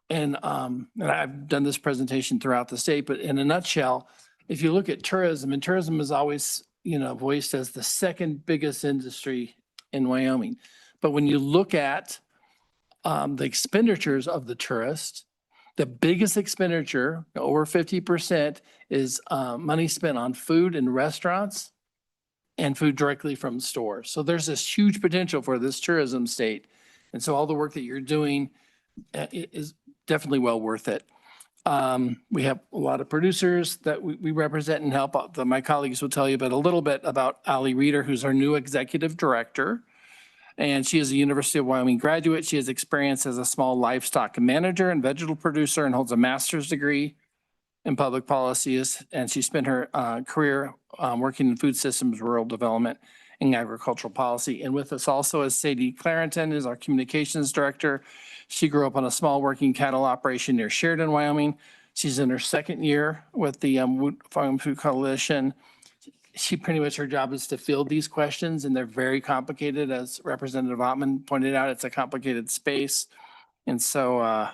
and I've done this presentation throughout the state, but in a nutshell, if you look at tourism, and tourism is always, voiced as the second biggest industry in Wyoming. But when you look at the expenditures of the tourist, the biggest expenditure, over 50%, is money spent on food and restaurants and food directly from stores. So there's this huge potential for this tourism state. And so all the work that you're doing is definitely well worth it. We have a lot of producers that we represent and help out. My colleagues will tell you a little bit about Ali Reeder, who's our new executive director. And she is a University of Wyoming graduate. She has experience as a small livestock manager and vegetable producer and holds a master's degree in public policies. And she spent her career working in food systems, rural development, and agricultural policy. And with us also is Sadie Clarenton, is our communications director. She grew up on a small working cattle operation near Sheridan, Wyoming. She's in her second year with the Wyoming Food Coalition. She pretty much, her job is to field these questions, and they're very complicated. As Representative Ottman pointed out, it's a complicated space. And so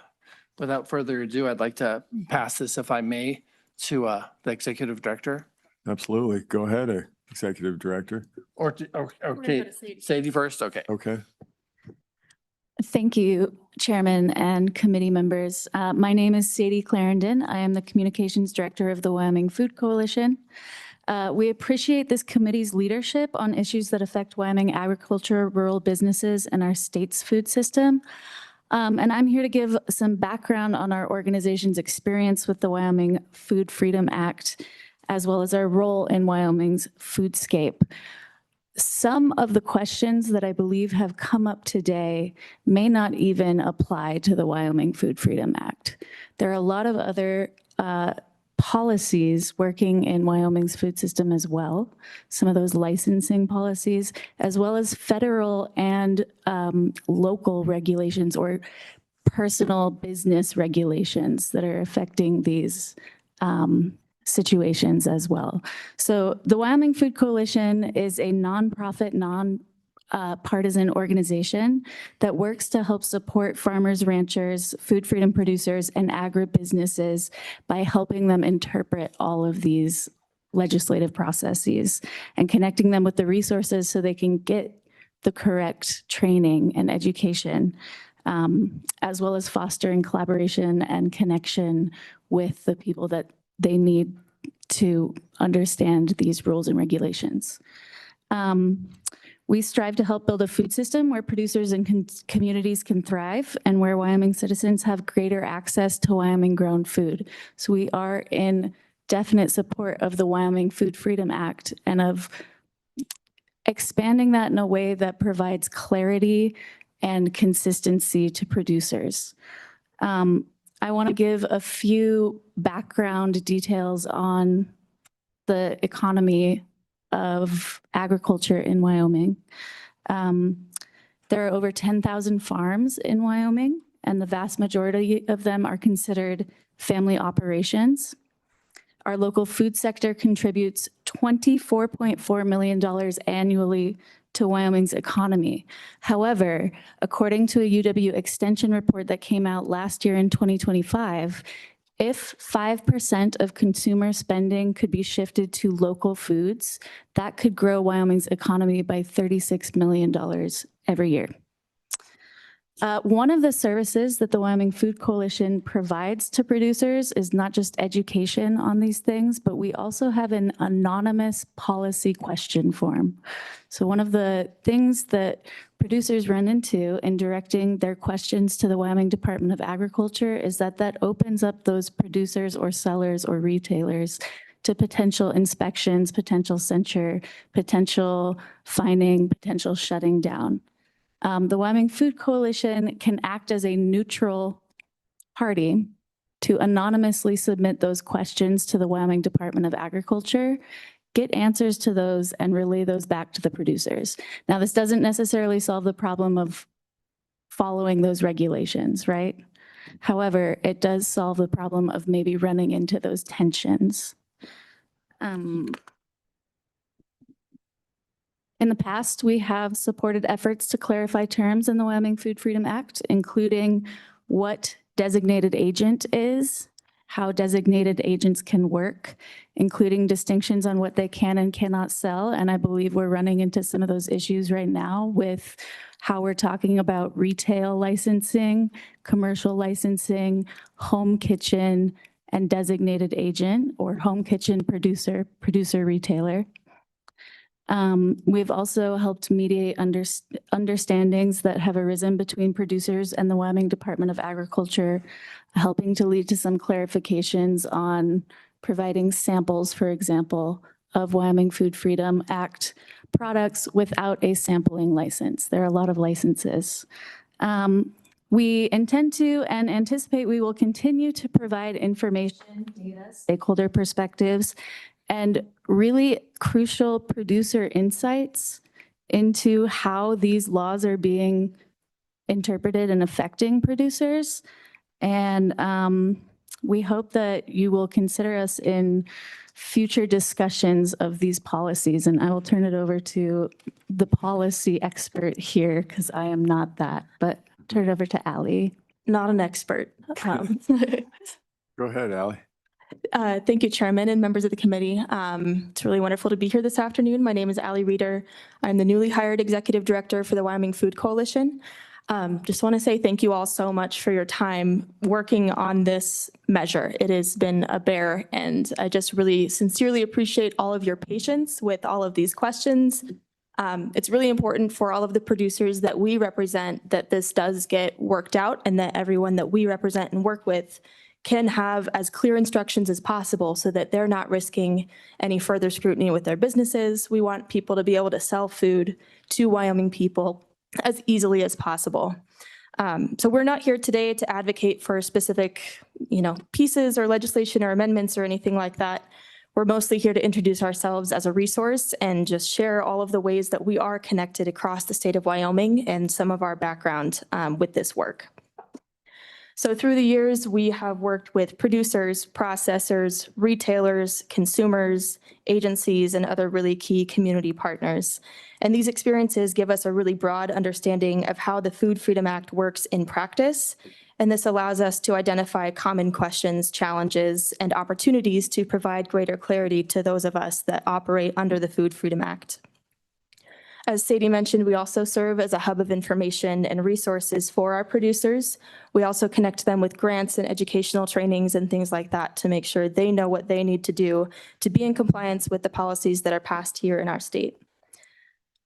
without further ado, I'd like to pass this, if I may, to the executive director. Absolutely. Go ahead, Executive Director. Okay, Sadie first, okay. Okay. Thank you, Chairman and committee members. My name is Sadie Clarendon. I am the Communications Director of the Wyoming Food Coalition. We appreciate this committee's leadership on issues that affect Wyoming agriculture, rural businesses, and our state's food system. And I'm here to give some background on our organization's experience with the Wyoming Food Freedom Act, as well as our role in Wyoming's foodscape. Some of the questions that I believe have come up today may not even apply to the Wyoming Food Freedom Act. There are a lot of other policies working in Wyoming's food system as well, some of those licensing policies, as well as federal and local regulations or personal business regulations that are affecting these situations as well. So the Wyoming Food Coalition is a nonprofit, partisan organization that works to help support farmers, ranchers, food freedom producers, and agribusinesses by helping them interpret all of these legislative processes and connecting them with the resources so they can get the correct training and education, as well as fostering collaboration and connection with the people that they need to understand these rules and regulations. We strive to help build a food system where producers and communities can thrive and where Wyoming citizens have greater access to Wyoming-grown food. So we are in definite support of the Wyoming Food Freedom Act and of expanding that in a way that provides clarity and consistency to producers. I want to give a few background details on the economy of agriculture in Wyoming. There are over 10,000 farms in Wyoming, and the vast majority of them are considered family operations. Our local food sector contributes $24.4 million annually to Wyoming's economy. However, according to a UW Extension report that came out last year in 2025, if 5% of consumer spending could be shifted to local foods, that could grow Wyoming's economy by $36 million every year. One of the services that the Wyoming Food Coalition provides to producers is not just education on these things, but we also have an anonymous policy question form. So one of the things that producers run into in directing their questions to the Wyoming Department of Agriculture is that opens up those producers or sellers or retailers to potential inspections, potential censure, potential fining, potential shutting down. The Wyoming Food Coalition can act as a neutral party to anonymously submit those questions to the Wyoming Department of Agriculture, get answers to those, and relay those back to the producers. Now, this doesn't necessarily solve the problem of following those regulations, right? However, it does solve the problem of maybe running into those tensions. In the past, we have supported efforts to clarify terms in the Wyoming Food Freedom Act, including what designated agent is, how designated agents can work, including distinctions on what they can and cannot sell. And I believe we're running into some of those issues right now with how we're talking about retail licensing, commercial licensing, home kitchen, and designated agent, or home kitchen producer, retailer. We've also helped mediate understandings that have arisen between producers and the Wyoming Department of Agriculture, helping to lead to some clarifications on providing samples, for example, of Wyoming Food Freedom Act products without a sampling license. There are a lot of licenses. We intend to and anticipate we will continue to provide information, data, stakeholder perspectives, and really crucial producer insights into how these laws are being interpreted and affecting producers. And we hope that you will consider us in future discussions of these policies. And I will turn it over to the policy expert here because I am not that, but turn it over to Allie. Not an expert. Go ahead, Allie. Thank you, Chairman and members of the committee. It's really wonderful to be here this afternoon. My name is Allie Reeder. I'm the newly hired Executive Director for the Wyoming Food Coalition. Just want to say thank you all so much for your time working on this measure. It has been a bear, and I just really sincerely appreciate all of your patience with all of these questions. It's really important for all of the producers that we represent that this does get worked out and that everyone that we represent and work with can have as clear instructions as possible so that they're not risking any further scrutiny with their businesses. We want people to be able to sell food to Wyoming people as easily as possible. So we're not here today to advocate for specific, pieces or legislation or amendments or anything like that. We're mostly here to introduce ourselves as a resource and just share all of the ways that we are connected across the state of Wyoming and some of our background with this work. So through the years, we have worked with producers, processors, retailers, consumers, agencies, and other really key community partners. And these experiences give us a really broad understanding of how the Food Freedom Act works in practice. And this allows us to identify common questions, challenges, and opportunities to provide greater clarity to those of us that operate under the Food Freedom Act. As Sadie mentioned, we also serve as a hub of information and resources for our producers. We also connect them with grants and educational trainings and things like that to make sure they know what they need to do to be in compliance with the policies that are passed here in our state.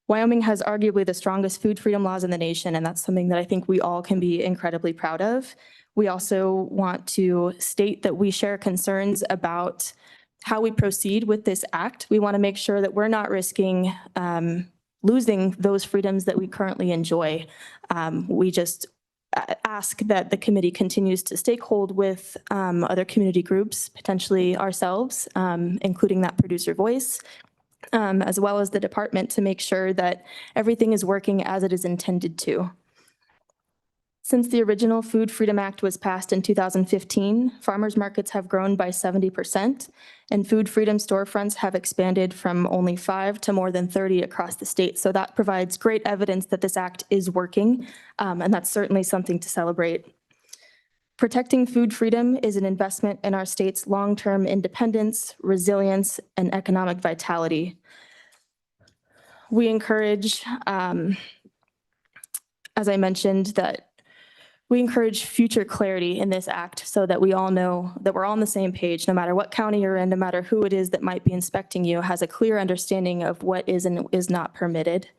Wyoming has arguably the strongest food freedom laws in the nation, and that's something that I think we all can be incredibly proud of. We also want to state that we share concerns about how we proceed with this act. We want to make sure that we're not risking losing those freedoms that we currently enjoy. We just ask that the committee continues to stakehold with other community groups, potentially ourselves, including that producer voice, as well as the department to make sure that everything is working as it is intended to. Since the original Food Freedom Act was passed in 2015, farmers markets have grown by 70%, and food freedom storefronts have expanded from only 5 to more than 30 across the state. So that provides great evidence that this act is working, and that's certainly something to celebrate. Protecting food freedom is an investment in our state's long-term independence, resilience, and economic vitality. We encourage, as I mentioned, that we encourage future clarity in this act so that we all know that we're all on the same page, no matter what county you're in, no matter who it is that might be inspecting you, has a clear understanding of what is and is not permitted.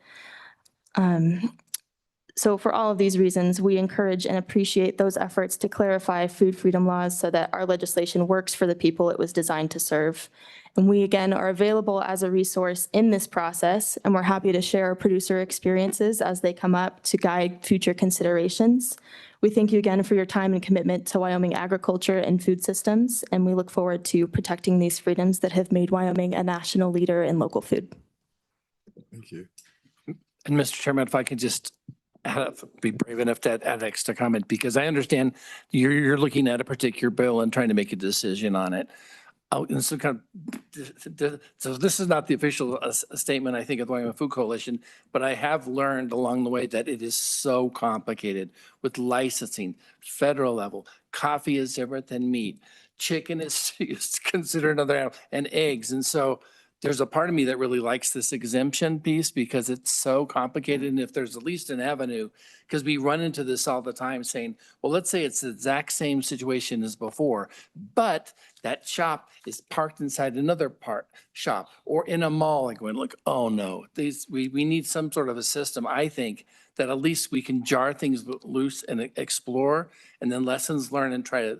So for all of these reasons, we encourage and appreciate those efforts to clarify food freedom laws so that our legislation works for the people it was designed to serve. And we, again, are available as a resource in this process, and we're happy to share our producer experiences as they come up to guide future considerations. We thank you again for your time and commitment to Wyoming agriculture and food systems, and we look forward to protecting these freedoms that have made Wyoming a national leader in local food. Thank you. And Mr. Chairman, if I could just be brave enough to add an extra comment, because I understand you're looking at a particular bill and trying to make a decision on it. Oh, and so so this is not the official statement, I think, of the Wyoming Food Coalition, but I have learned along the way that it is so complicated with licensing, federal level. Coffee is different than meat. Chicken is considered another animal, and eggs. And so there's a part of me that really likes this exemption piece because it's so complicated. And if there's at least an avenue, because we run into this all the time saying, well, let's say it's the exact same situation as before, but that shop is parked inside another shop or in a mall and going like, oh no, we need some sort of a system, I think, that at least we can jar things loose and explore and then lessons learned and try to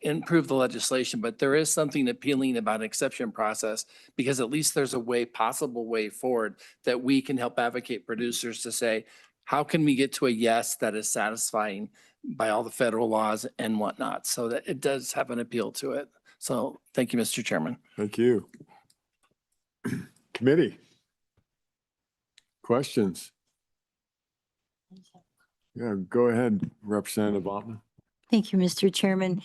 improve the legislation, but there is something appealing about an exception process because at least there's a possible way forward that we can help advocate producers to say, how can we get to a yes that is satisfying by all the federal laws and whatnot? So that it does have an appeal to it. So thank you, Mr. Chairman. Thank you. Committee. Questions? Yeah, go ahead, Representative Altman. Thank you, Mr. Chairman.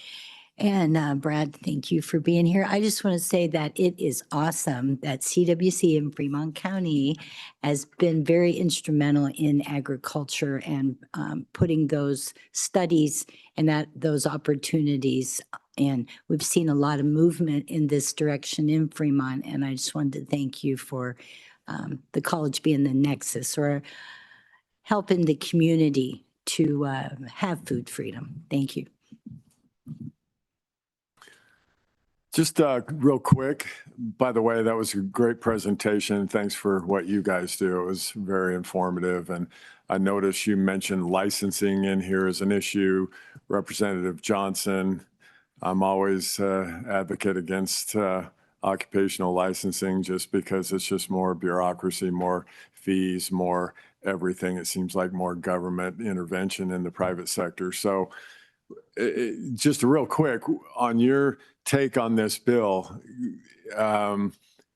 And Brad, thank you for being here. I just want to say that it is awesome that CWC in Fremont County has been very instrumental in agriculture and putting those studies and those opportunities. And we've seen a lot of movement in this direction in Fremont. And I just wanted to thank you for the college being the nexus or helping the community to have food freedom. Thank you. Just real quick, by the way, that was a great presentation. Thanks for what you guys do. It was very informative. And I noticed you mentioned licensing in here as an issue. Representative Johnson, I'm always advocate against occupational licensing just because it's just more bureaucracy, more fees, more everything. It seems like more government intervention in the private sector. So just real quick on your take on this bill,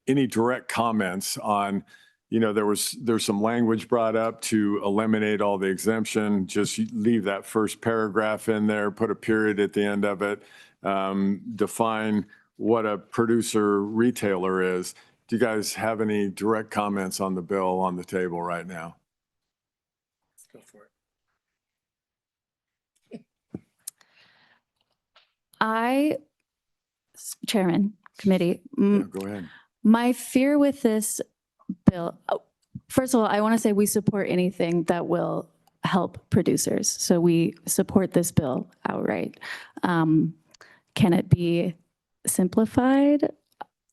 any direct comments on, there's some language brought up to eliminate all the exemption, just leave that first paragraph in there, put a period at the end of it, define what a producer retailer is. Do you guys have any direct comments on the bill on the table right now? Let's go for it. Chairman, committee. Go ahead. My fear with this bill, first of all, I want to say we support anything that will help producers. So we support this bill outright. Can it be simplified?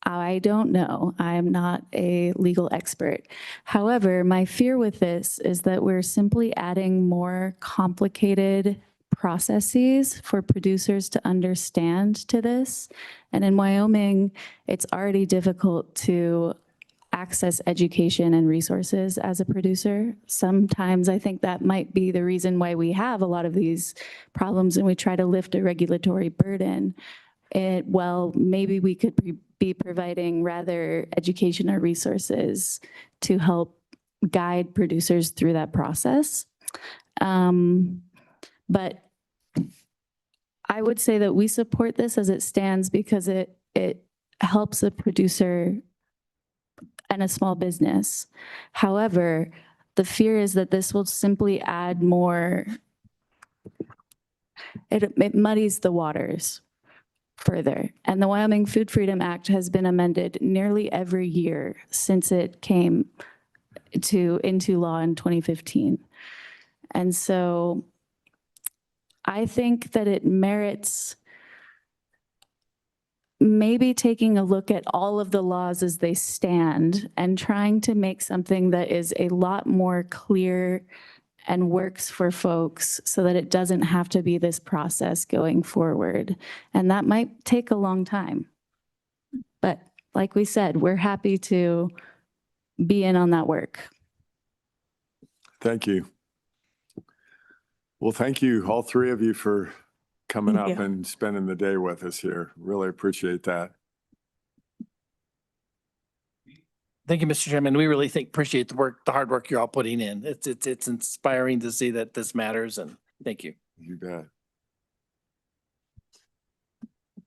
I don't know. I am not a legal expert. However, my fear with this is that we're simply adding more complicated processes for producers to understand to this. And in Wyoming, it's already difficult to access education and resources as a producer. Sometimes I think that might be the reason why we have a lot of these problems and we try to lift a regulatory burden. Well, maybe we could be providing rather education or resources to help guide producers through that process. But I would say that we support this as it stands because it helps a producer and a small business. However, the fear is that this will simply add more, it muddies the waters further. And the Wyoming Food Freedom Act has been amended nearly every year since it came into law in 2015. And so I think that it merits maybe taking a look at all of the laws as they stand and trying to make something that is a lot more clear and works for folks so that it doesn't have to be this process going forward. And that might take a long time. But like we said, we're happy to be in on that work. Thank you. Well, thank you, all three of you, for coming up and spending the day with us here. Really appreciate that. Thank you, Mr. Chairman. We really appreciate the hard work you're all putting in. It's inspiring to see that this matters, and thank you. You bet.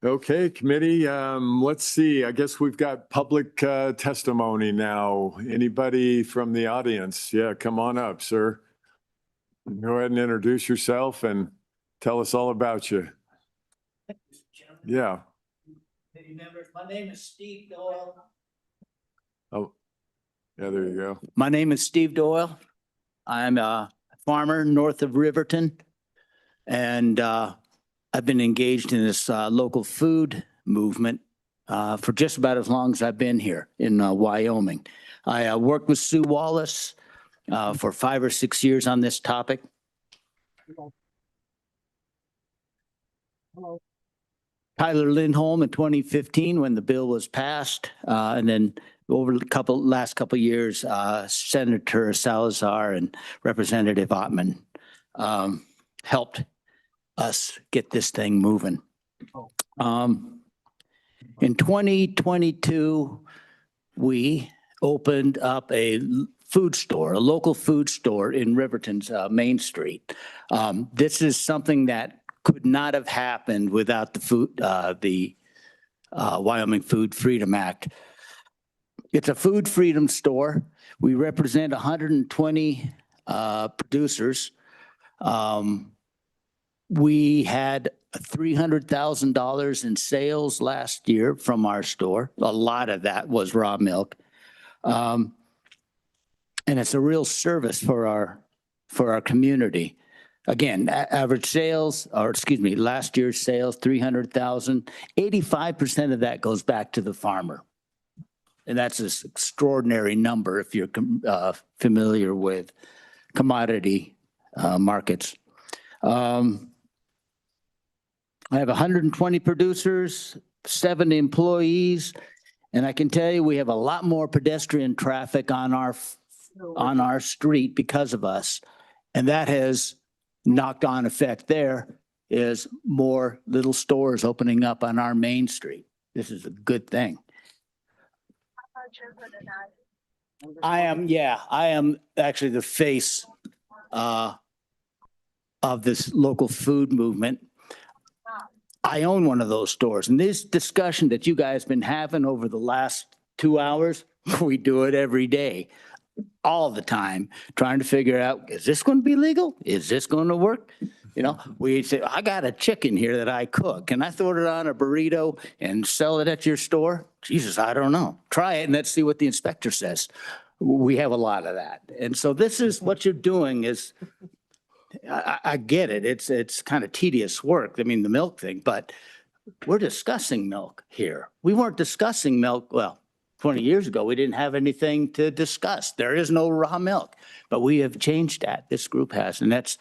Okay, committee, let's see. I guess we've got public testimony now. Anybody from the audience? Yeah, come on up, sir. Go ahead and introduce yourself and tell us all about you. Yeah. Members, my name is Steve Doyle. Oh, yeah, there you go. My name is Steve Doyle. I'm a farmer north of Riverton. And I've been engaged in this local food movement for just about as long as I've been here in Wyoming. I worked with Sue Wallace for 5 or 6 years on this topic. Tyler Lindholm in 2015 when the bill was passed, and then over the last couple of years, Senator Salazar and Representative Ottman helped us get this thing moving. In 2022, we opened up a food store, a local food store in Riverton's Main Street. This is something that could not have happened without the Wyoming Food Freedom Act. It's a food freedom store. We represent 120 producers. We had $300,000 in sales last year from our store. A lot of that was raw milk. And it's a real service for our community. Again, average sales, or excuse me, last year's sales, 300,000. 85% of that goes back to the farmer. And that's an extraordinary number if you're familiar with commodity markets. I have 120 producers, 7 employees, and I can tell you we have a lot more pedestrian traffic on our street because of us. And that has knocked on effect. There is more little stores opening up on our main street. This is a good thing. I am actually the face of this local food movement. I own one of those stores, and this discussion that you guys have been having over the last 2 hours, we do it every day, all the time, trying to figure out, is this going to be legal? Is this going to work? You know, we say, I got a chicken here that I cook. Can I throw it on a burrito and sell it at your store? Jesus, I don't know. Try it and let's see what the inspector says. We have a lot of that. And so this is what you're doing is, I get it. It's kind of tedious work. I mean, the milk thing, but we're discussing milk here. We weren't discussing milk. Well, 20 years ago, we didn't have anything to discuss. There is no raw milk, but we have changed that. This group has, and it's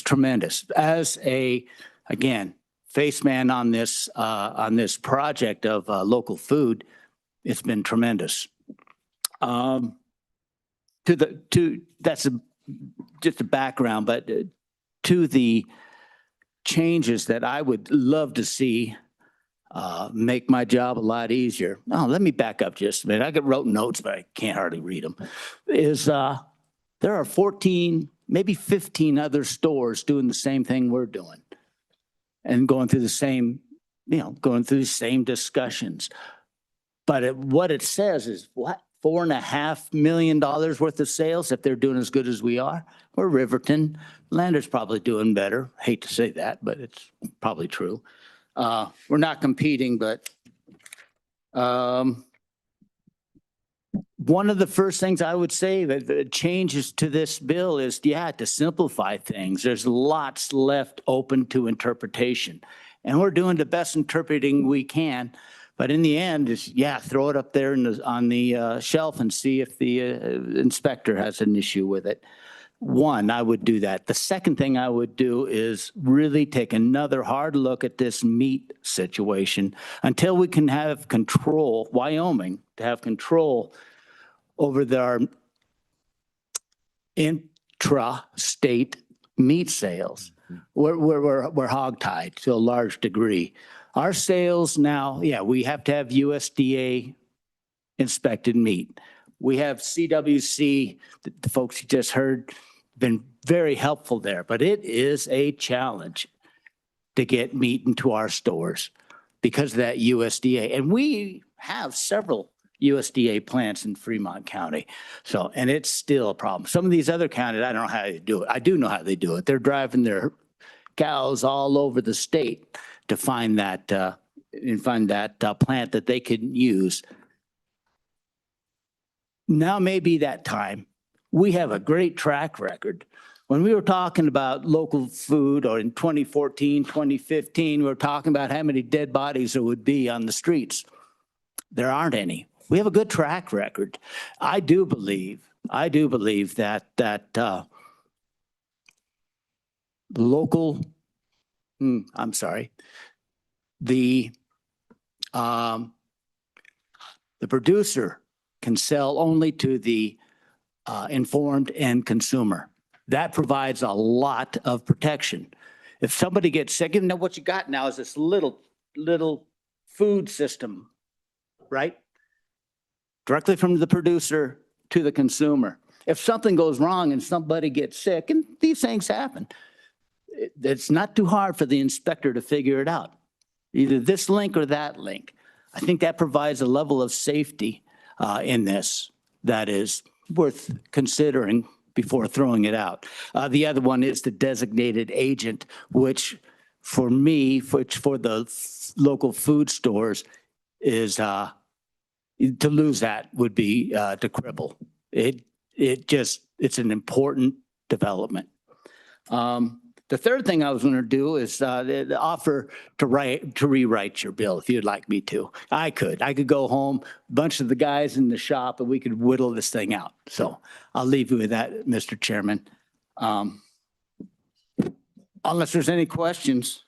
tremendous. As again, face man on this project of local food, it's been tremendous. That's just a background, but to the changes that I would love to see make my job a lot easier. Oh, let me back up just a minute. I wrote notes, but I can't hardly read them. There are 14, maybe 15 other stores doing the same thing we're doing and going through the same, discussions. But what it says is what? $4.5 million worth of sales if they're doing as good as we are. We're Riverton. Lander's probably doing better. Hate to say that, but it's probably true. We're not competing, but one of the first things I would say that the changes to this bill is, to simplify things. There's lots left open to interpretation. And we're doing the best interpreting we can. But in the end, throw it up there on the shelf and see if the inspector has an issue with it. One, I would do that. The second thing I would do is really take another hard look at this meat situation until we can have control, Wyoming, to have control over our intra-state meat sales. We're hogtied to a large degree. Our sales now, we have to have USDA inspected meat. We have CWC, the folks you just heard, been very helpful there, but it is a challenge to get meat into our stores because of that USDA. And we have several USDA plants in Fremont County. So, and it's still a problem. Some of these other counties, I don't know how they do it. I do know how they do it. They're driving their cows all over the state to find that plant that they can use. now may be that time. We have a great track record. When we were talking about local food, or in 2014, 2015, we were talking about how many dead bodies there would be on the streets. There aren't any. We have a good track record. I do believe that local, I'm sorry, the producer can sell only to the informed end consumer. That provides a lot of protection. If somebody gets sick, you know what you got now is this little food system, right? Directly from the producer to the consumer. If something goes wrong and somebody gets sick, and these things happen, it's not too hard for the inspector to figure it out. Either this link or that link. I think that provides a level of safety in this that is worth considering before throwing it out. The other one is the designated agent, which for me, for the local food stores is to lose that would be to cripple. It's an important development. The third thing I was going to do is offer to rewrite your bill if you'd like me to. I could go home, a bunch of the guys in the shop, and we could whittle this thing out. So I'll leave you with that, Mr. Chairman. Unless there's any questions.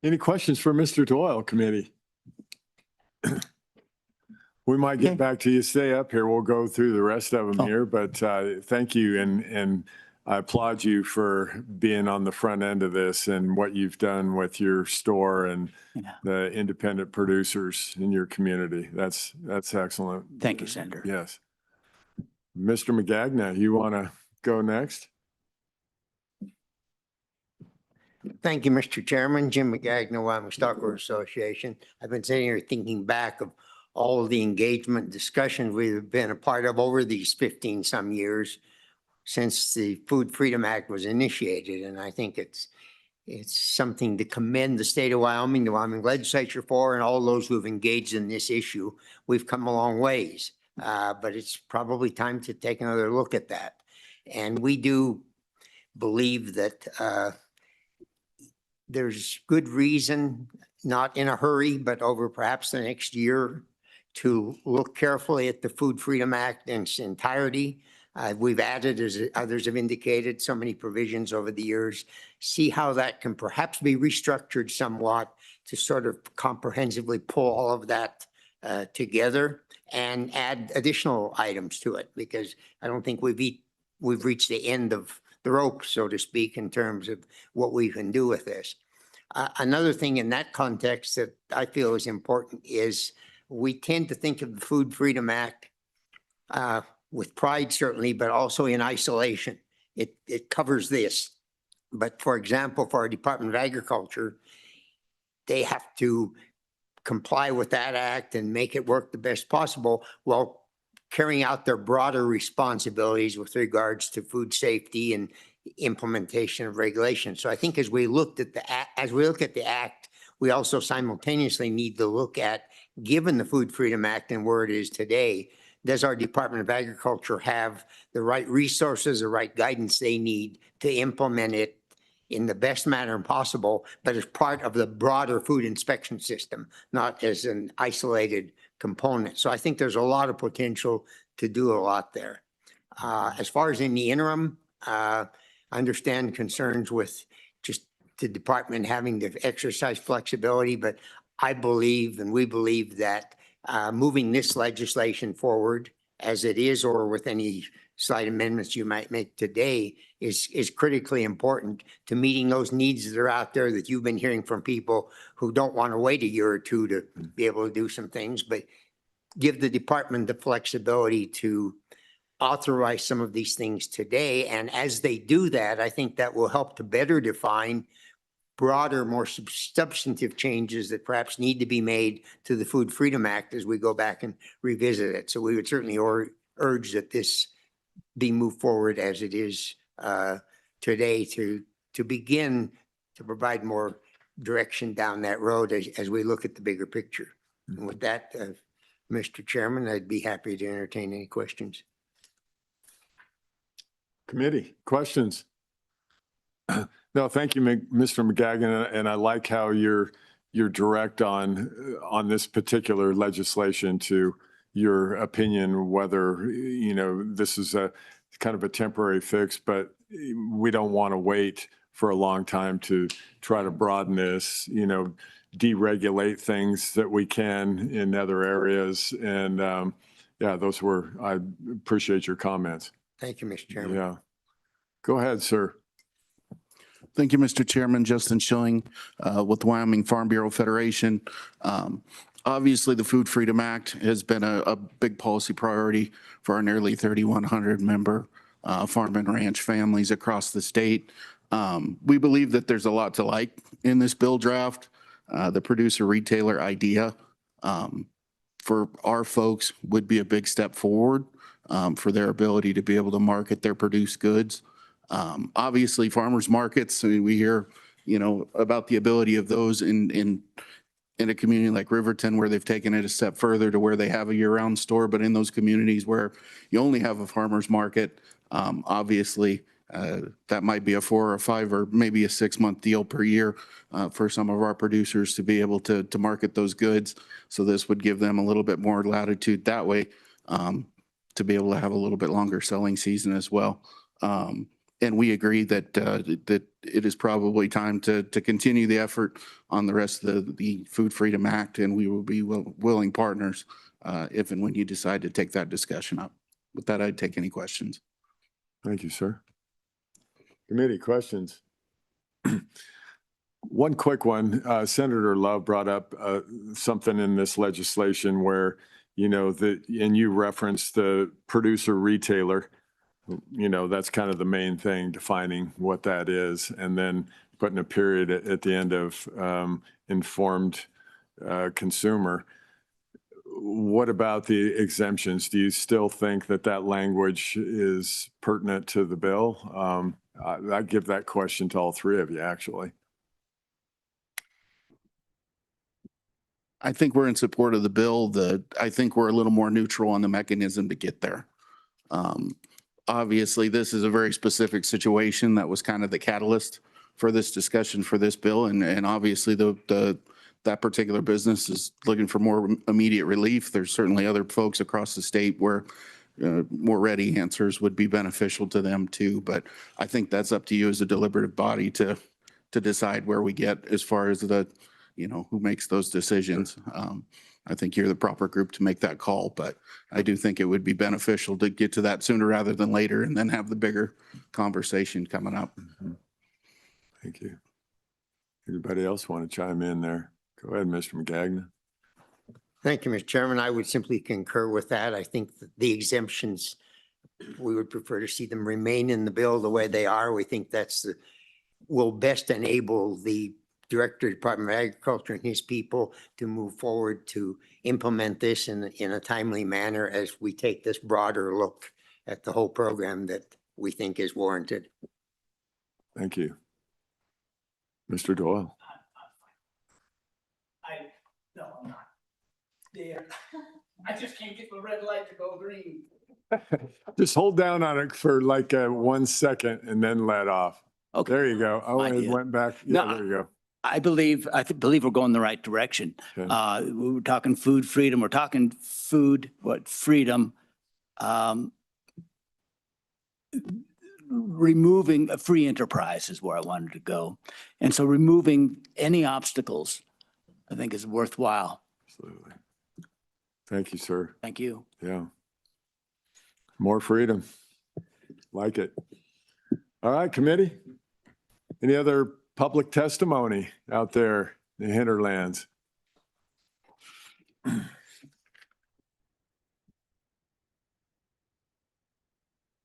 Any questions for Mr. Doyle, committee? We might get back to you. Stay up here. We'll go through the rest of them here, but thank you. And I applaud you for being on the front end of this and what you've done with your store and the independent producers in your community. That's excellent. Thank you, Senator. Yes. Mr. McGagna, you want to go next? Thank you, Mr. Chairman. Jim McGagna, Wyoming Stockholders Association. I've been sitting here thinking back of all of the engagement discussions we've been a part of over these 15 some years since the Food Freedom Act was initiated. And I think it's something to commend the state of Wyoming, the Wyoming Legislature for, and all those who have engaged in this issue. We've come a long ways, but it's probably time to take another look at that. And we do believe that there's good reason, not in a hurry, but over perhaps the next year, to look carefully at the Food Freedom Act in its entirety. We've added, as others have indicated, so many provisions over the years. See how that can perhaps be restructured somewhat to sort of comprehensively pull all of that together and add additional items to it, because I don't think we've reached the end of the rope, so to speak, in terms of what we can do with this. Another thing in that context that I feel is important is we tend to think of the Food Freedom Act with pride, certainly, but also in isolation. It covers this. But for example, for our Department of Agriculture, they have to comply with that act and make it work the best possible while carrying out their broader responsibilities with regards to food safety and implementation of regulations. So I think as we look at the act, we also simultaneously need to look at, given the Food Freedom Act and where it is today, does our Department of Agriculture have the right resources, the right guidance they need to implement it in the best manner possible, but as part of the broader food inspection system, not as an isolated component. So I think there's a lot of potential to do a lot there. As far as in the interim, I understand concerns with just the department having to exercise flexibility, but I believe and we believe that moving this legislation forward as it is, or with any slight amendments you might make today, is critically important to meeting those needs that are out there that you've been hearing from people who don't want to wait a year or two to be able to do some things, but give the department the flexibility to authorize some of these things today. And as they do that, I think that will help to better define broader, more substantive changes that perhaps need to be made to the Food Freedom Act as we go back and revisit it. So we would certainly urge that this be moved forward as it is today to begin to provide more direction down that road as we look at the bigger picture. And with that, Mr. Chairman, I'd be happy to entertain any questions. Committee, questions? No, thank you, Mr. McGagnon, and I like how you're direct on this particular legislation to your opinion, whether, this is a kind of a temporary fix, but we don't want to wait for a long time to try to broaden this, deregulate things that we can in other areas. And yeah, I appreciate your comments. Thank you, Mr. Chairman. Yeah. Go ahead, sir. Thank you, Mr. Chairman. Justin Schilling with the Wyoming Farm Bureau Federation. Obviously, the Food Freedom Act has been a big policy priority for our nearly 3,100 member farm and ranch families across the state. We believe that there's a lot to like in this bill draft. The producer retailer idea for our folks would be a big step forward for their ability to be able to market their produced goods. Obviously, farmers markets, I mean, we hear, about the ability of those in a community like Riverton, where they've taken it a step further to where they have a year-round store. But in those communities where you only have a farmer's market, obviously, that might be a 4 or 5 or maybe a 6-month deal per year for some of our producers to be able to market those goods. So this would give them a little bit more latitude that way to be able to have a little bit longer selling season as well. And we agree that that it is probably time to continue the effort on the rest of the Food Freedom Act, and we will be willing partners if and when you decide to take that discussion up. With that, I'd take any questions. Thank you, sir. Committee questions. One quick one. Senator Love brought up something in this legislation where, and you referenced the producer retailer. That's kind of the main thing, defining what that is, and then putting a period at the end of informed consumer. What about the exemptions? Do you still think that language is pertinent to the bill? I'd give that question to all three of you, actually. I think we're in support of the bill. I think we're a little more neutral on the mechanism to get there. Obviously, this is a very specific situation that was kind of the catalyst for this discussion for this bill. And obviously, that particular business is looking for more immediate relief. There's certainly other folks across the state where more ready answers would be beneficial to them too. But I think that's up to you as a deliberative body to decide where we get as far as who makes those decisions. I think you're the proper group to make that call, but I do think it would be beneficial to get to that sooner rather than later and then have the bigger conversation coming up. Thank you. Anybody else want to chime in there? Go ahead, Mr. McGagnon. Thank you, Mr. Chairman. I would simply concur with that. I think that the exemptions, we would prefer to see them remain in the bill the way they are. We think will best enable the Director of the Department of Agriculture and his people to move forward to implement this in a timely manner as we take this broader look at the whole program that we think is warranted. Thank you. Mr. Doyle. No, I'm not there. I just can't get the red light to go green. Just hold down on it for like 1 second and then let off. Okay. There you go. Oh, it went back. Yeah, there you go. I believe we're going the right direction. Okay. We're talking food freedom. We're talking freedom. Removing free enterprise is where I wanted to go. And so removing any obstacles, I think, is worthwhile. Absolutely. Thank you, sir. Thank you. Yeah. More freedom. Like it. All right, committee. Any other public testimony out there in the hinterlands?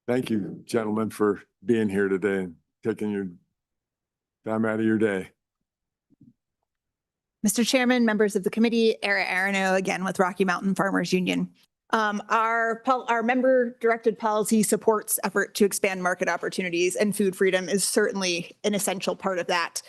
Thank you, gentlemen, for being here today and taking your time out of your day. Mr. Chairman, members of the committee, Era Arano again with Rocky Mountain Farmers Union. Our member-directed policy supports effort to expand market opportunities, and food freedom is certainly an essential part of that.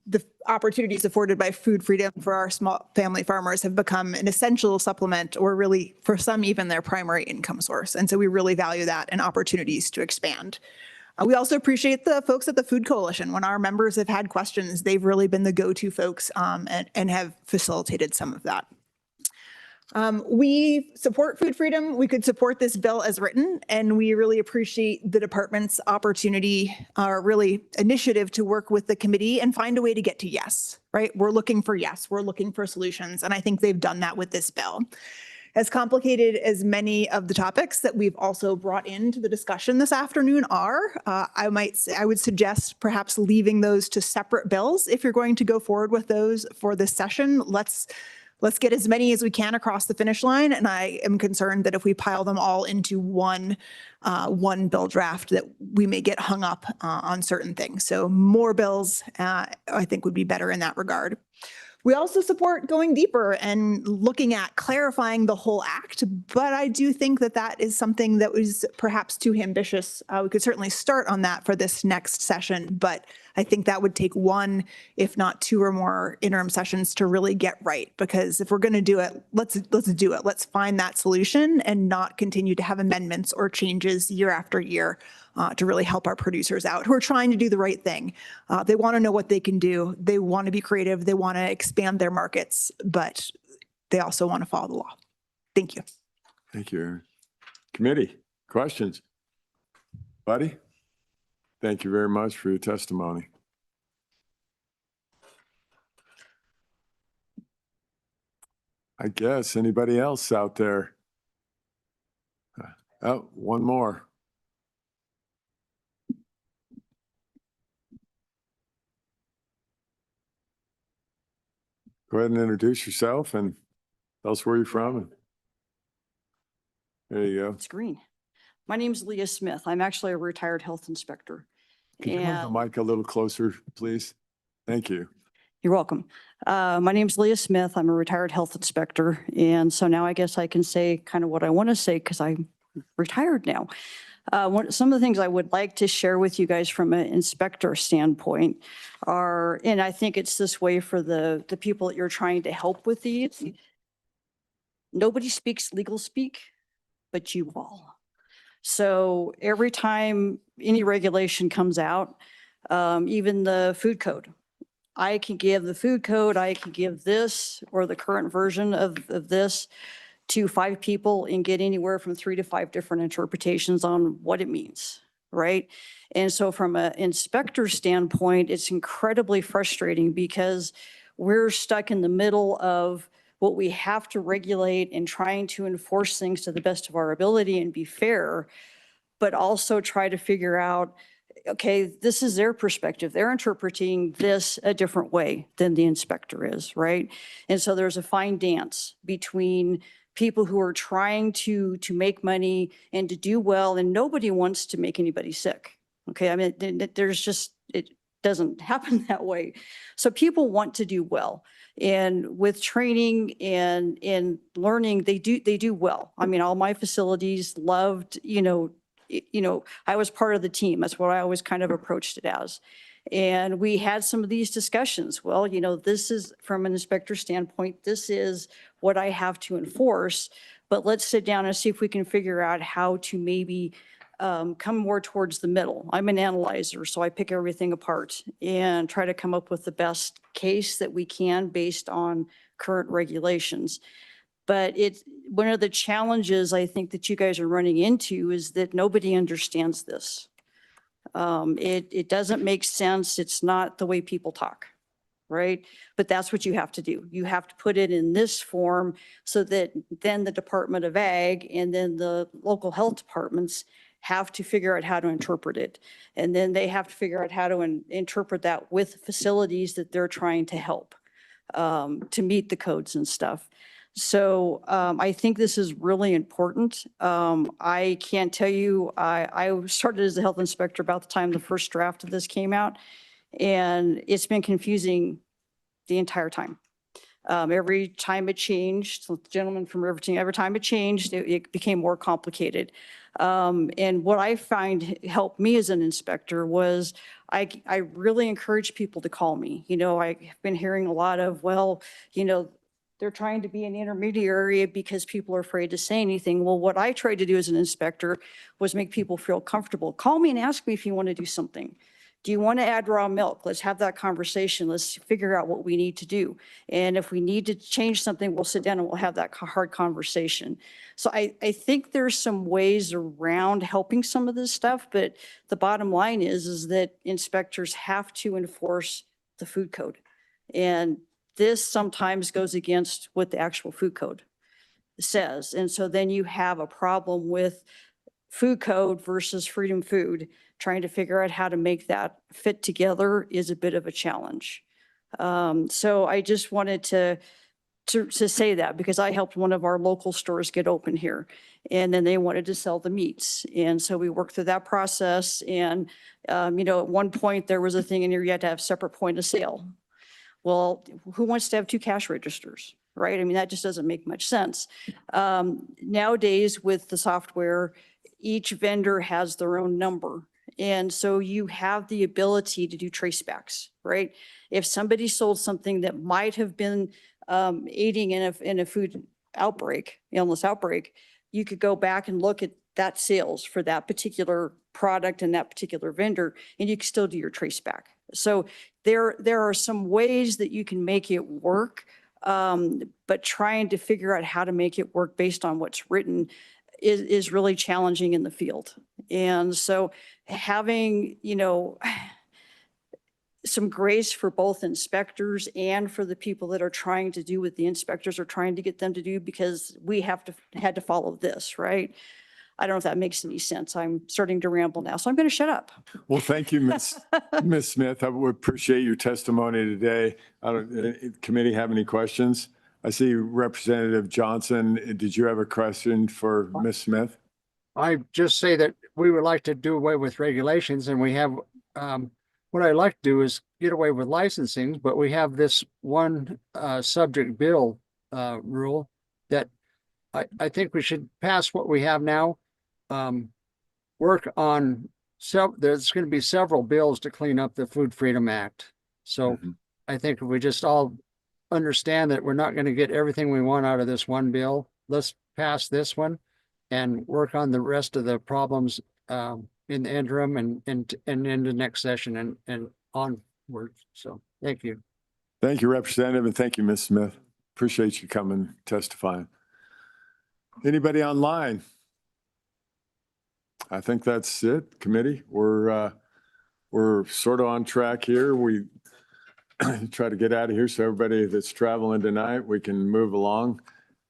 the opportunities afforded by food freedom for our small family farmers have become an essential supplement, or really for some even their primary income source. And so we really value that and opportunities to expand. We also appreciate the folks at the Food Coalition. When our members have had questions, they've really been the go-to folks and have facilitated some of that. We support food freedom. We could support this bill as written, and we really appreciate the department's opportunity, really initiative to work with the committee and find a way to get to yes, right? We're looking for yes, we're looking for solutions, and I think they've done that with this bill. As complicated as many of the topics that we've also brought into the discussion this afternoon are, I would suggest perhaps leaving those to separate bills. If you're going to go forward with those for this session, let's get as many as we can across the finish line. And I am concerned that if we pile them all into one bill draft, that we may get hung up on certain things. So more bills, I think, would be better in that regard. We also support going deeper and looking at clarifying the whole act, but I do think that that is something that was perhaps too ambitious. We could certainly start on that for this next session, but I think that would take one, if not two or more interim sessions to really get right. Because if we're going to do it, let's do it. Let's find that solution and not continue to have amendments or changes year after year to really help our producers out who are trying to do the right thing. They want to know what they can do. They want to be creative. They want to expand their markets, but they also want to follow the law. Thank you. Thank you, Aaron. Committee, questions? Buddy? Thank you very much for your testimony. I guess anybody else out there? Oh, one more. Go ahead and introduce yourself and tell us where you're from. There you go. It's green. My name is Leah Smith. I'm actually a retired health inspector. Can you move the mic a little closer, please? Thank you. You're welcome. My name is Leah Smith. I'm a retired health inspector. And so now I guess I can say kind of what I want to say because I'm retired now. Some of the things I would like to share with you guys from an inspector standpoint are, and I think it's this way for the people that you're trying to help with these. Nobody speaks legal speak, but you all. So every time any regulation comes out, even the food code, I can give the food code, I can give this or the current version of this to 5 people and get anywhere from 3 to 5 different interpretations on what it means, right? And so from an inspector standpoint, it's incredibly frustrating because we're stuck in the middle of what we have to regulate and trying to enforce things to the best of our ability and be fair, but also try to figure out, okay, this is their perspective. They're interpreting this a different way than the inspector is, right? And so there's a fine dance between people who are trying to make money and to do well, and nobody wants to make anybody sick. Okay, I mean, there's just, it doesn't happen that way. So people want to do well. And with training and learning, they do well. I mean, all my facilities loved, I was part of the team. That's what I always kind of approached it as. And we had some of these discussions. Well, this is from an inspector standpoint, this is what I have to enforce, but let's sit down and see if we can figure out how to maybe come more towards the middle. I'm an analyzer, so I pick everything apart and try to come up with the best case that we can based on current regulations. But it's one of the challenges I think that you guys are running into is that nobody understands this. It doesn't make sense. It's not the way people talk, right? But that's what you have to do. You have to put it in this form so that then the Department of Ag and then the local health departments have to figure out how to interpret it. And then they have to figure out how to interpret that with facilities that they're trying to help to meet the codes and stuff. So I think this is really important. I can't tell you, I started as a health inspector about the time the first draft of this came out, and it's been confusing the entire time. Every time it changed, the gentleman from Riverton, every time it changed, it became more complicated. And what I find helped me as an inspector was I really encourage people to call me. You know, I've been hearing a lot of, well, you know, they're trying to be an intermediary because people are afraid to say anything. Well, what I tried to do as an inspector was make people feel comfortable. Call me and ask me if you want to do something. Do you want to add raw milk? Let's have that conversation. Let's figure out what we need to do. And if we need to change something, we'll sit down and we'll have that hard conversation. So I think there's some ways around helping some of this stuff, but the bottom line is that inspectors have to enforce the food code. And this sometimes goes against what the actual food code says. And so then you have a problem with food code versus Freedom Food. Trying to figure out how to make that fit together is a bit of a challenge. So I just wanted to say that because I helped one of our local stores get open here, and then they wanted to sell the meats. And so we worked through that process. And, you know, at one point there was a thing in here, you had to have separate point of sale. Well, who wants to have 2 cash registers, right? I mean, that just doesn't make much sense. Nowadays with the software, each vendor has their own number. And so you have the ability to do tracebacks, right? If somebody sold something that might have been aiding in a food outbreak, illness outbreak, you could go back and look at that sales for that particular product and that particular vendor, and you can still do your traceback. So there are some ways that you can make it work, but trying to figure out how to make it work based on what's written is really challenging in the field. And so having, you know, some grace for both inspectors and for the people that are trying to do what the inspectors are trying to get them to do, because we had to follow this, right? I don't know if that makes any sense. I'm starting to ramble now, so I'm going to shut up. Well, thank you, Ms. Smith. I would appreciate your testimony today. Committee have any questions? I see Representative Johnson. Did you have a question for Ms. Smith? I just say that we would like to do away with regulations, and we have, what I'd like to do is get away with licensing, but we have this one subject bill rule that I think we should pass what we have now. Work on there's going to be several bills to clean up the Food Freedom Act. So I think if we just all understand that we're not going to get everything we want out of this one bill, let's pass this one and work on the rest of the problems in the interim and in the next session and onward. So thank you. Thank you, Representative, and thank you, Ms. Smith. Appreciate you coming testifying. Anybody online? I think that's it, committee. We're sort of on track here. We try to get out of here so everybody that's traveling tonight, we can move along.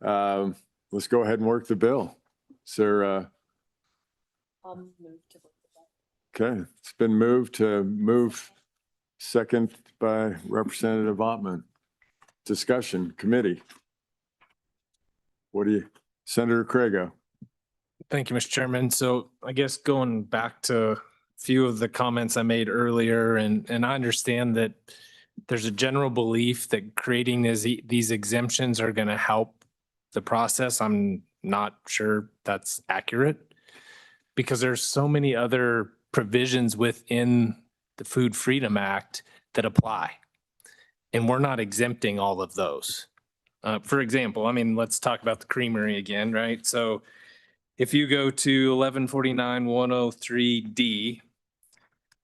Let's go ahead and work the bill. Sir, okay, it's been moved to move second by Representative Ottman. Discussion, committee. What do you, Senator Crago? Thank you, Mr. Chairman. So I guess going back to a few of the comments I made earlier, and I understand that there's a general belief that creating these exemptions are going to help the process. I'm not sure that's accurate because there's so many other provisions within the Food Freedom Act that apply, and we're not exempting all of those. For example, I mean, let's talk about the creamery again, right? So if you go to 1149-103D,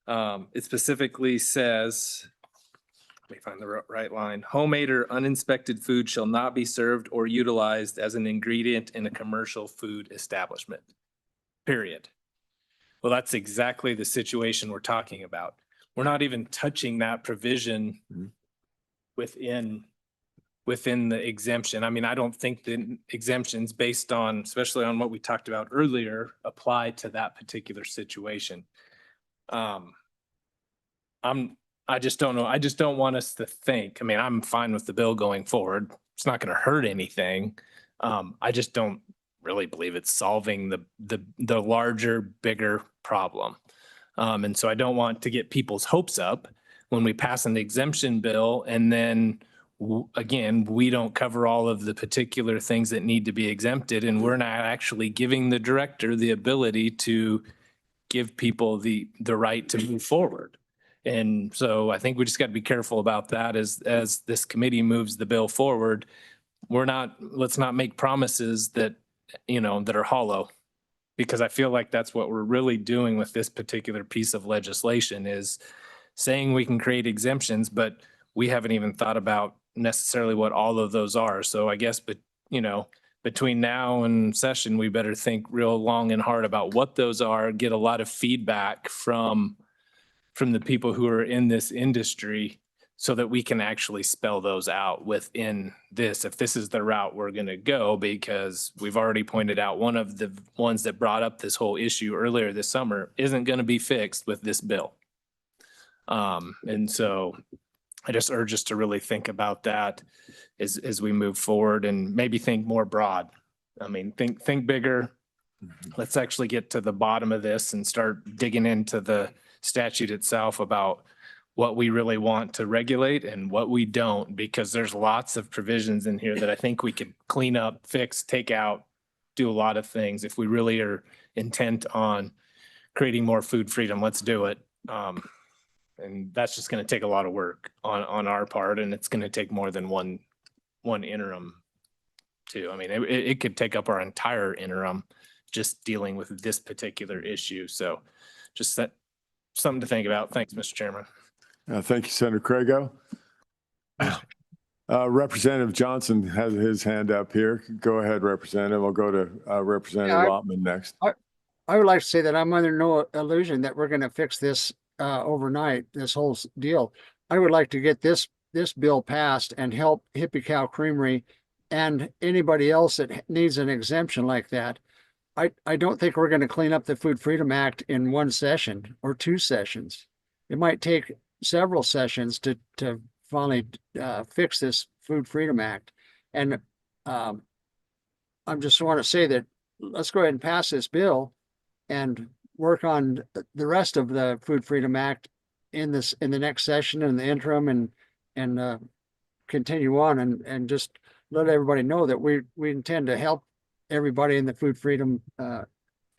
it specifically says, let me find the right line, homemade or uninspected food shall not be served or utilized as an ingredient in a commercial food establishment, period. Well, that's exactly the situation we're talking about. We're not even touching that provision within the exemption. I mean, I don't think the exemptions based on, especially on what we talked about earlier, apply to that particular situation. I just don't know. I just don't want us to think, I mean, I'm fine with the bill going forward. It's not going to hurt anything. I just don't really believe it's solving the larger, bigger problem. And so I don't want to get people's hopes up when we pass an exemption bill and then again, we don't cover all of the particular things that need to be exempted, and we're not actually giving the director the ability to give people the right to move forward. And so I think we just got to be careful about that as this committee moves the bill forward. Let's not make promises that, that are hollow, because I feel like that's what we're really doing with this particular piece of legislation, is saying we can create exemptions, but we haven't even thought about necessarily what all of those are. So I guess, between now and session, we better think real long and hard about what those are, get a lot of feedback from the people who are in this industry, so that we can actually spell those out within this, if this is the route we're going to go, because we've already pointed out one of the ones that brought up this whole issue earlier this summer isn't going to be fixed with this bill. And so I just urge us to really think about that as we move forward, and maybe think more broad. I mean, think bigger. Let's actually get to the bottom of this and start digging into the statute itself about what we really want to regulate and what we don't, because there's lots of provisions in here that I think we could clean up, fix, take out, do a lot of things. If we really are intent on creating more food freedom, let's do it. And that's just going to take a lot of work on our part, and it's going to take more than one interim too. I mean, it could take up our entire interim just dealing with this particular issue. So just something to think about. Thanks, Mr. Chairman. Thank you, Senator Crago. Representative Johnson has his hand up here. Go ahead, Representative. I'll go to Representative Ottman next. I would like to say that I'm under no illusion that we're going to fix this overnight, this whole deal. I would like to get this bill passed and help Hippie Cow Creamery and anybody else that needs an exemption like that. I don't think we're going to clean up the Food Freedom Act in one session or two sessions. It might take several sessions to finally fix this Food Freedom Act. And I just want to say that let's go ahead and pass this bill and work on the rest of the Food Freedom Act in the next session, in the interim, and continue on and just let everybody know that we intend to help everybody in the food freedom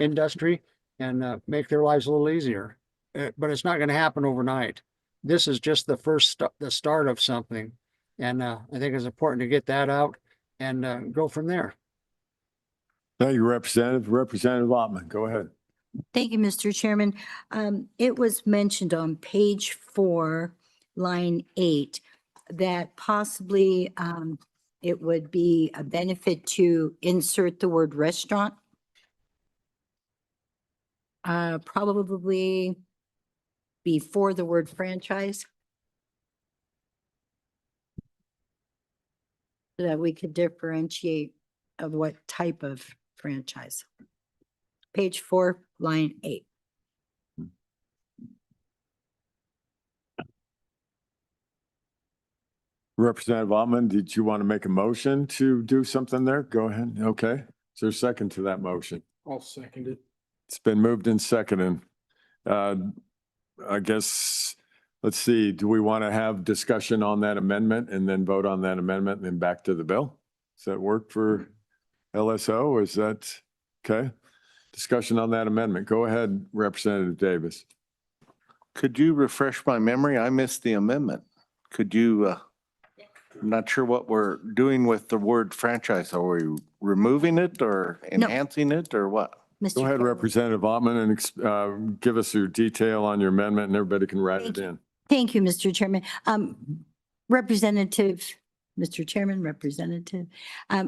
industry and make their lives a little easier. But it's not going to happen overnight. This is just the start of something. And I think it's important to get that out and go from there. Thank you, Representative. Representative Ottman, go ahead. Thank you, Mr. Chairman. It was mentioned on page 4, line 8, that possibly it would be a benefit to insert the word restaurant. Probably before the word franchise, so that we could differentiate of what type of franchise. Page 4, line 8. Representative Ottman, did you want to make a motion to do something there? Go ahead. Okay. Is there a second to that motion? I'll second it. It's been moved and seconded. I guess, let's see, do we want to have discussion on that amendment and then vote on that amendment and then back to the bill? Does that work for LSO? Is that okay? Discussion on that amendment. Go ahead, Representative Davis. Could you refresh my memory? I missed the amendment. Could you, I'm not sure what we're doing with the word franchise. Are we removing it or enhancing it or what? Go ahead, Representative Ottman, and give us your detail on your amendment, and everybody can write it in. Thank you, Mr. Chairman. Mr. Chairman, Representative,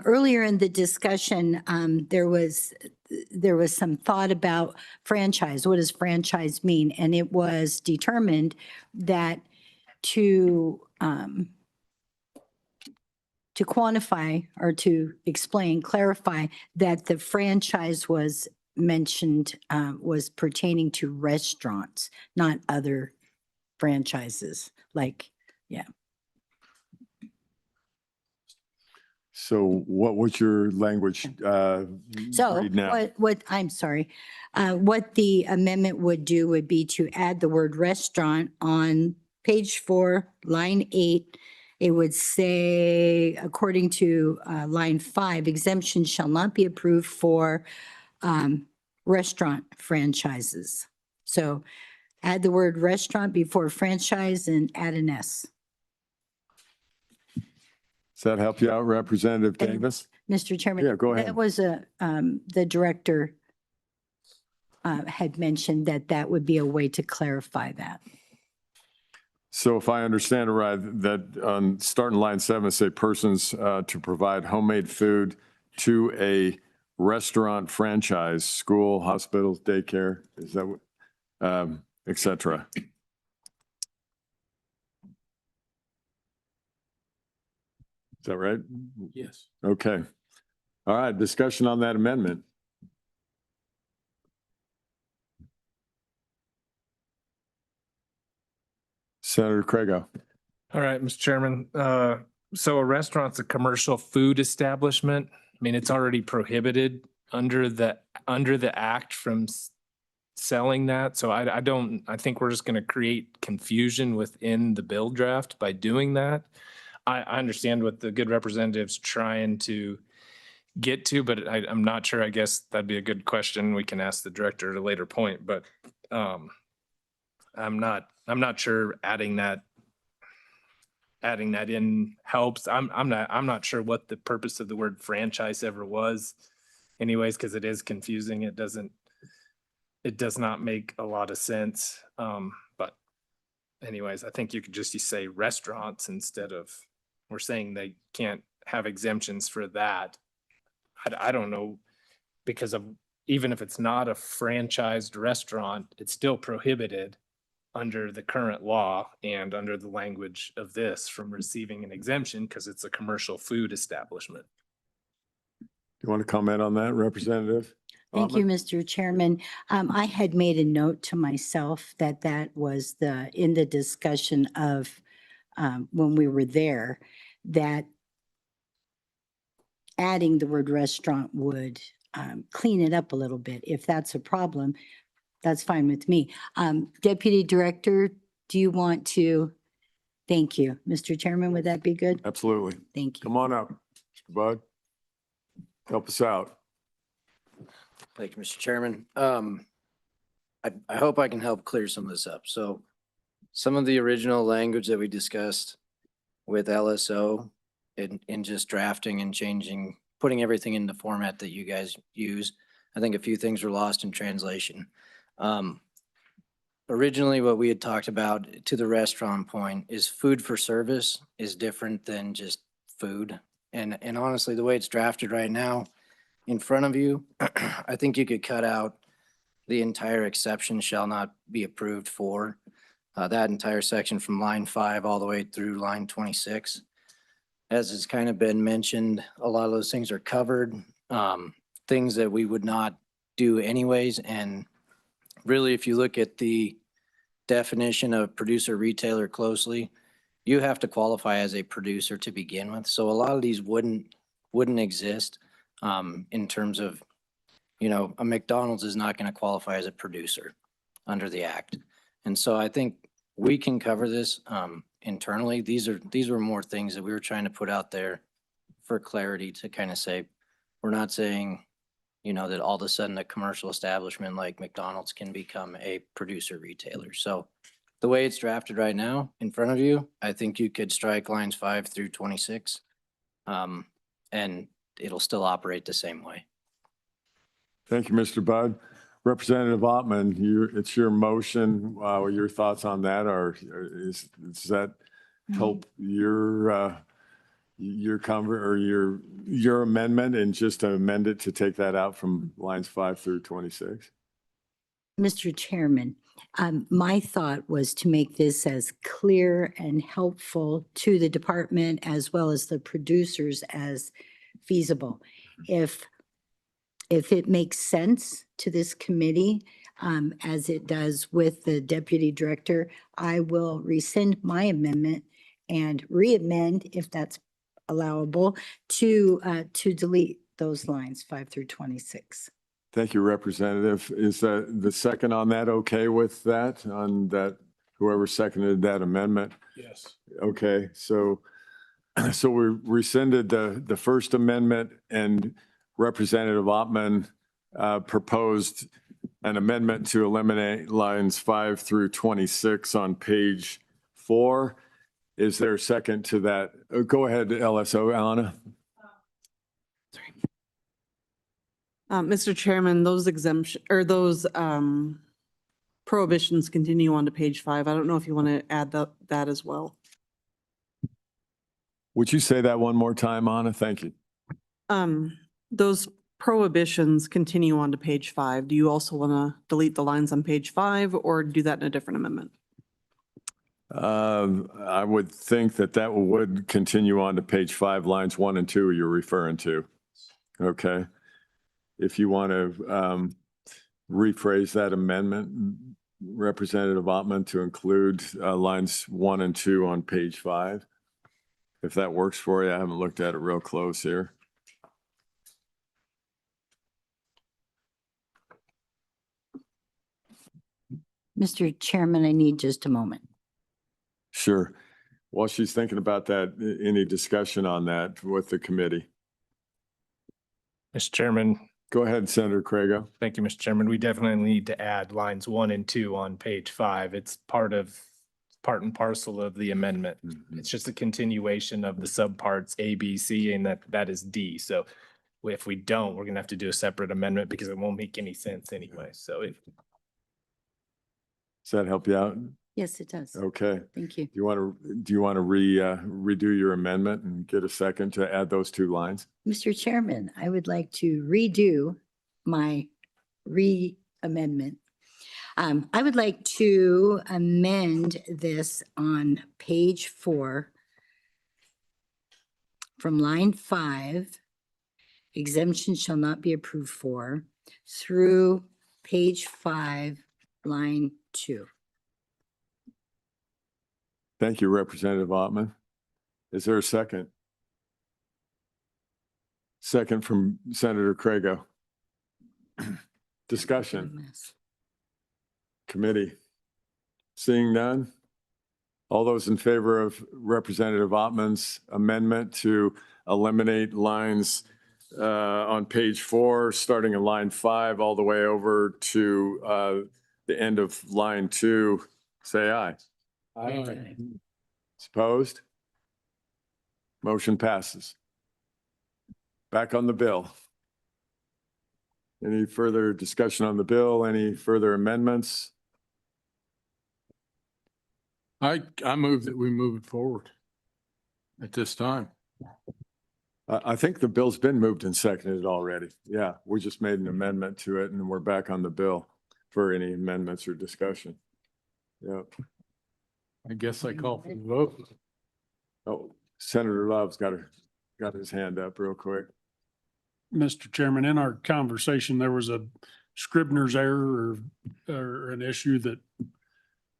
earlier in the discussion, there was some thought about franchise. What does franchise mean? And it was determined that to quantify or to explain, clarify that the franchise was mentioned, was pertaining to restaurants, not other franchises. So what was your language So read now? I'm sorry. What the amendment would do would be to add the word restaurant on page 4, line 8, it would say, according to line 5, exemptions shall not be approved for restaurant franchises. So add the word restaurant before franchise and add an S. Does that help you out, Representative And- Davis? Mr. Chairman. Yeah, go ahead. That was the director had mentioned that that would be a way to clarify that. So if I understand it right, that on starting line 7, say persons to provide homemade food to a restaurant franchise, school, hospital, daycare, is that what, et cetera? Is that right? Yes. Okay. All right, discussion on that amendment. Senator Craigo. All right, Mr. Chairman. So a restaurant's a commercial food establishment. I mean, it's already prohibited under the act from selling that. So I think we're just going to create confusion within the bill draft by doing that. I understand what the good representative's trying to get to, but I'm not sure. I guess that'd be a good question. We can ask the director at a later point, but I'm not sure adding that in helps. I'm not sure what the purpose of the word franchise ever was anyways, because it is confusing. It does not make a lot of sense. But anyways, I think you could just say restaurants instead of, we're saying they can't have exemptions for that. I don't know, because of, even if it's not a franchised restaurant, it's still prohibited under the current law and under the language of this from receiving an exemption because it's a commercial food establishment. You want to comment on that, Representative? Thank you, Mr. Chairman. I had made a note to myself that that was in the discussion of when we were there, that adding the word restaurant would clean it up a little bit. If that's a problem, that's fine with me. Deputy Director, do you want to? Thank you. Mr. Chairman, would that be good? Absolutely. Thank you. Come on up, Mr. Bud. Help us out. Thank you, Mr. Chairman. I hope I can help clear some of this up. So some of the original language that we discussed with LSO in just drafting and changing, putting everything in the format that you guys use, I think a few things were lost in translation. Originally, what we had talked about to the restaurant point is food for service is different than just food. And honestly, the way it's drafted right now in front of you, I think you could cut out the entire exception shall not be approved for that entire section from line 5 all the way through line 26. As has kind of been mentioned, a lot of those things are covered, things that we would not do anyways. And really, if you look at the definition of producer retailer closely, you have to qualify as a producer to begin with. So a lot of these wouldn't exist in terms of, a McDonald's is not going to qualify as a producer under the act. And so I think we can cover this internally. These were more things that we were trying to put out there for clarity to kind of say, we're not saying, that all of a sudden a commercial establishment like McDonald's can become a producer retailer. So the way it's drafted right now in front of you, I think you could strike lines 5 through 26 and it'll still operate the same way. Thank you, Mr. Bud. Representative Ottman, it's your motion. Your thoughts on that, or does that help your amendment and just amend it to take that out from lines 5 through 26? Mr. Chairman, my thought was to make this as clear and helpful to the department as well as the producers as feasible. If it makes sense to this committee, as it does with the deputy director, I will rescind my amendment and re-amend, if that's allowable, to delete those lines 5 through 26. Thank you, Representative. Is the second on that okay with that, on that, whoever seconded that amendment? Yes. Okay, so So we rescinded the First Amendment, and Representative Ottman proposed an amendment to eliminate lines 5 through 26 on page 4. Is there a second to that? Go ahead, LSO, Alana. Mr. Chairman, those exemption, or those prohibitions continue on to page 5. I don't know if you want to add that as well. Would you say that one more time, Anna? Thank you. Those prohibitions continue on to page 5. Do you also want to delete the lines on page 5 or do that in a different amendment? I would think that would continue on to page 5, lines 1 and 2 you're referring to. Okay. If you want to rephrase that amendment, Representative Ottman, to include lines 1 and 2 on page 5. If that works for you, I haven't looked at it real close here. Mr. Chairman, I need just a moment. Sure. While she's thinking about that, any discussion on that with the committee? Mr. Chairman. Go ahead, Senator Crago. Thank you, Mr. Chairman. We definitely need to add lines 1 and 2 on page 5. It's part and parcel of the amendment. It's just a continuation of the subparts A, B, C, and that is D. So if we don't, we're gonna have to do a separate amendment because it won't make any sense anyway. So does that help you out? Yes, it does. Okay. Thank you. Do you want to redo your amendment and get a second to add those 2 lines? Mr. Chairman, I would like to redo my amendment. I would like to amend this on page 4 from line 5, exemption shall not be approved for, through page 5, line 2. Thank you, Representative Ottman. Is there a second? Second from Senator Crago. Discussion. Committee. Seeing none. All those in favor of Representative Ottman's amendment to eliminate lines on page 4, starting in line 5, all the way over to the end of line 2, say aye. Aye. Opposed? Motion passes. Back on the bill. Any further discussion on the bill? Any further amendments? I move that we move it forward at this time. I think the bill's been moved and seconded already. Yeah, we just made an amendment to it and we're back on the bill for any amendments or discussion. Yep. I guess I call for the vote. Oh, Senator Love's got his hand up real quick. Mr. Chairman, in our conversation, there was a Scribner's error or an issue that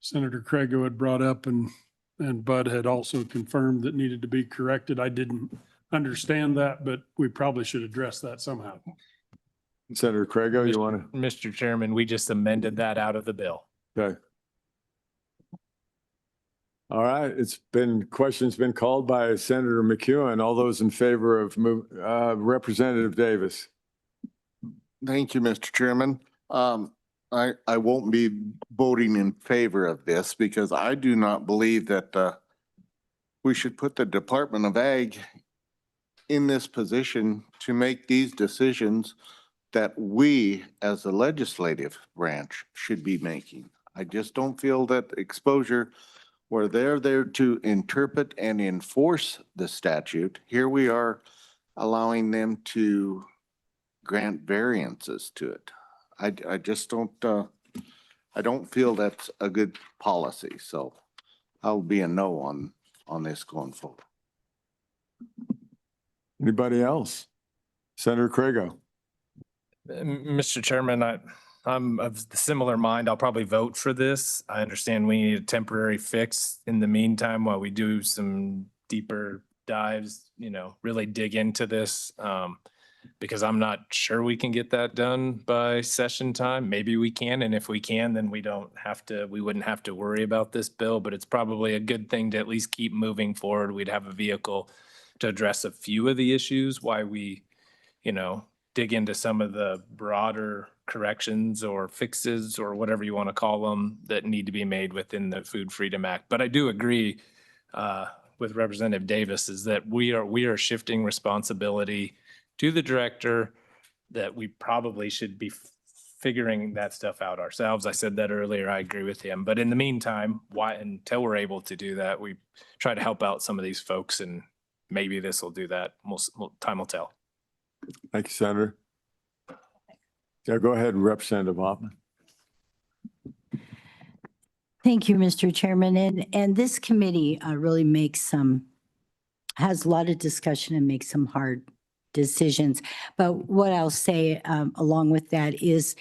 Senator Crago had brought up and Bud had also confirmed that needed to be corrected. I didn't understand that, but we probably should address that somehow. Senator Crago, you want to? Mr. Chairman, we just amended that out of the bill. Okay. All right, questions been called by Senator McEwen. All those in favor of Representative Davis? Thank you, Mr. Chairman. I won't be voting in favor of this because I do not believe that we should put the Department of Ag in this position to make these decisions that we as the legislative branch should be making. I just don't feel that exposure, where they're there to interpret and enforce the statute, here we are allowing them to grant variances to it. I just don't, I don't feel that's a good policy. So I'll be a no on this going forward. Anybody else? Senator Crago. Mr. Chairman, I'm of the similar mind. I'll probably vote for this. I understand we need a temporary fix in the meantime while we do some deeper dives, really dig into this. because I'm not sure we can get that done by session time. Maybe we can, and if we can, then we wouldn't have to worry about this bill, but it's probably a good thing to at least keep moving forward. We'd have a vehicle to address a few of the issues, why we, dig into some of the broader corrections or fixes or whatever you want to call them that need to be made within the Food Freedom Act. But I do agree with Representative Davis is that we are shifting responsibility to the director, that we probably should be figuring that stuff out ourselves. I said that earlier. I agree with him. But in the meantime, until we're able to do that, we try to help out some of these folks, and maybe this will do that. Time will tell. Thank you, Senator. Yeah, go ahead, Representative Hoffman. Thank you, Mr. Chairman. And this committee really has a lot of discussion and makes some hard decisions. But what I'll say along with that is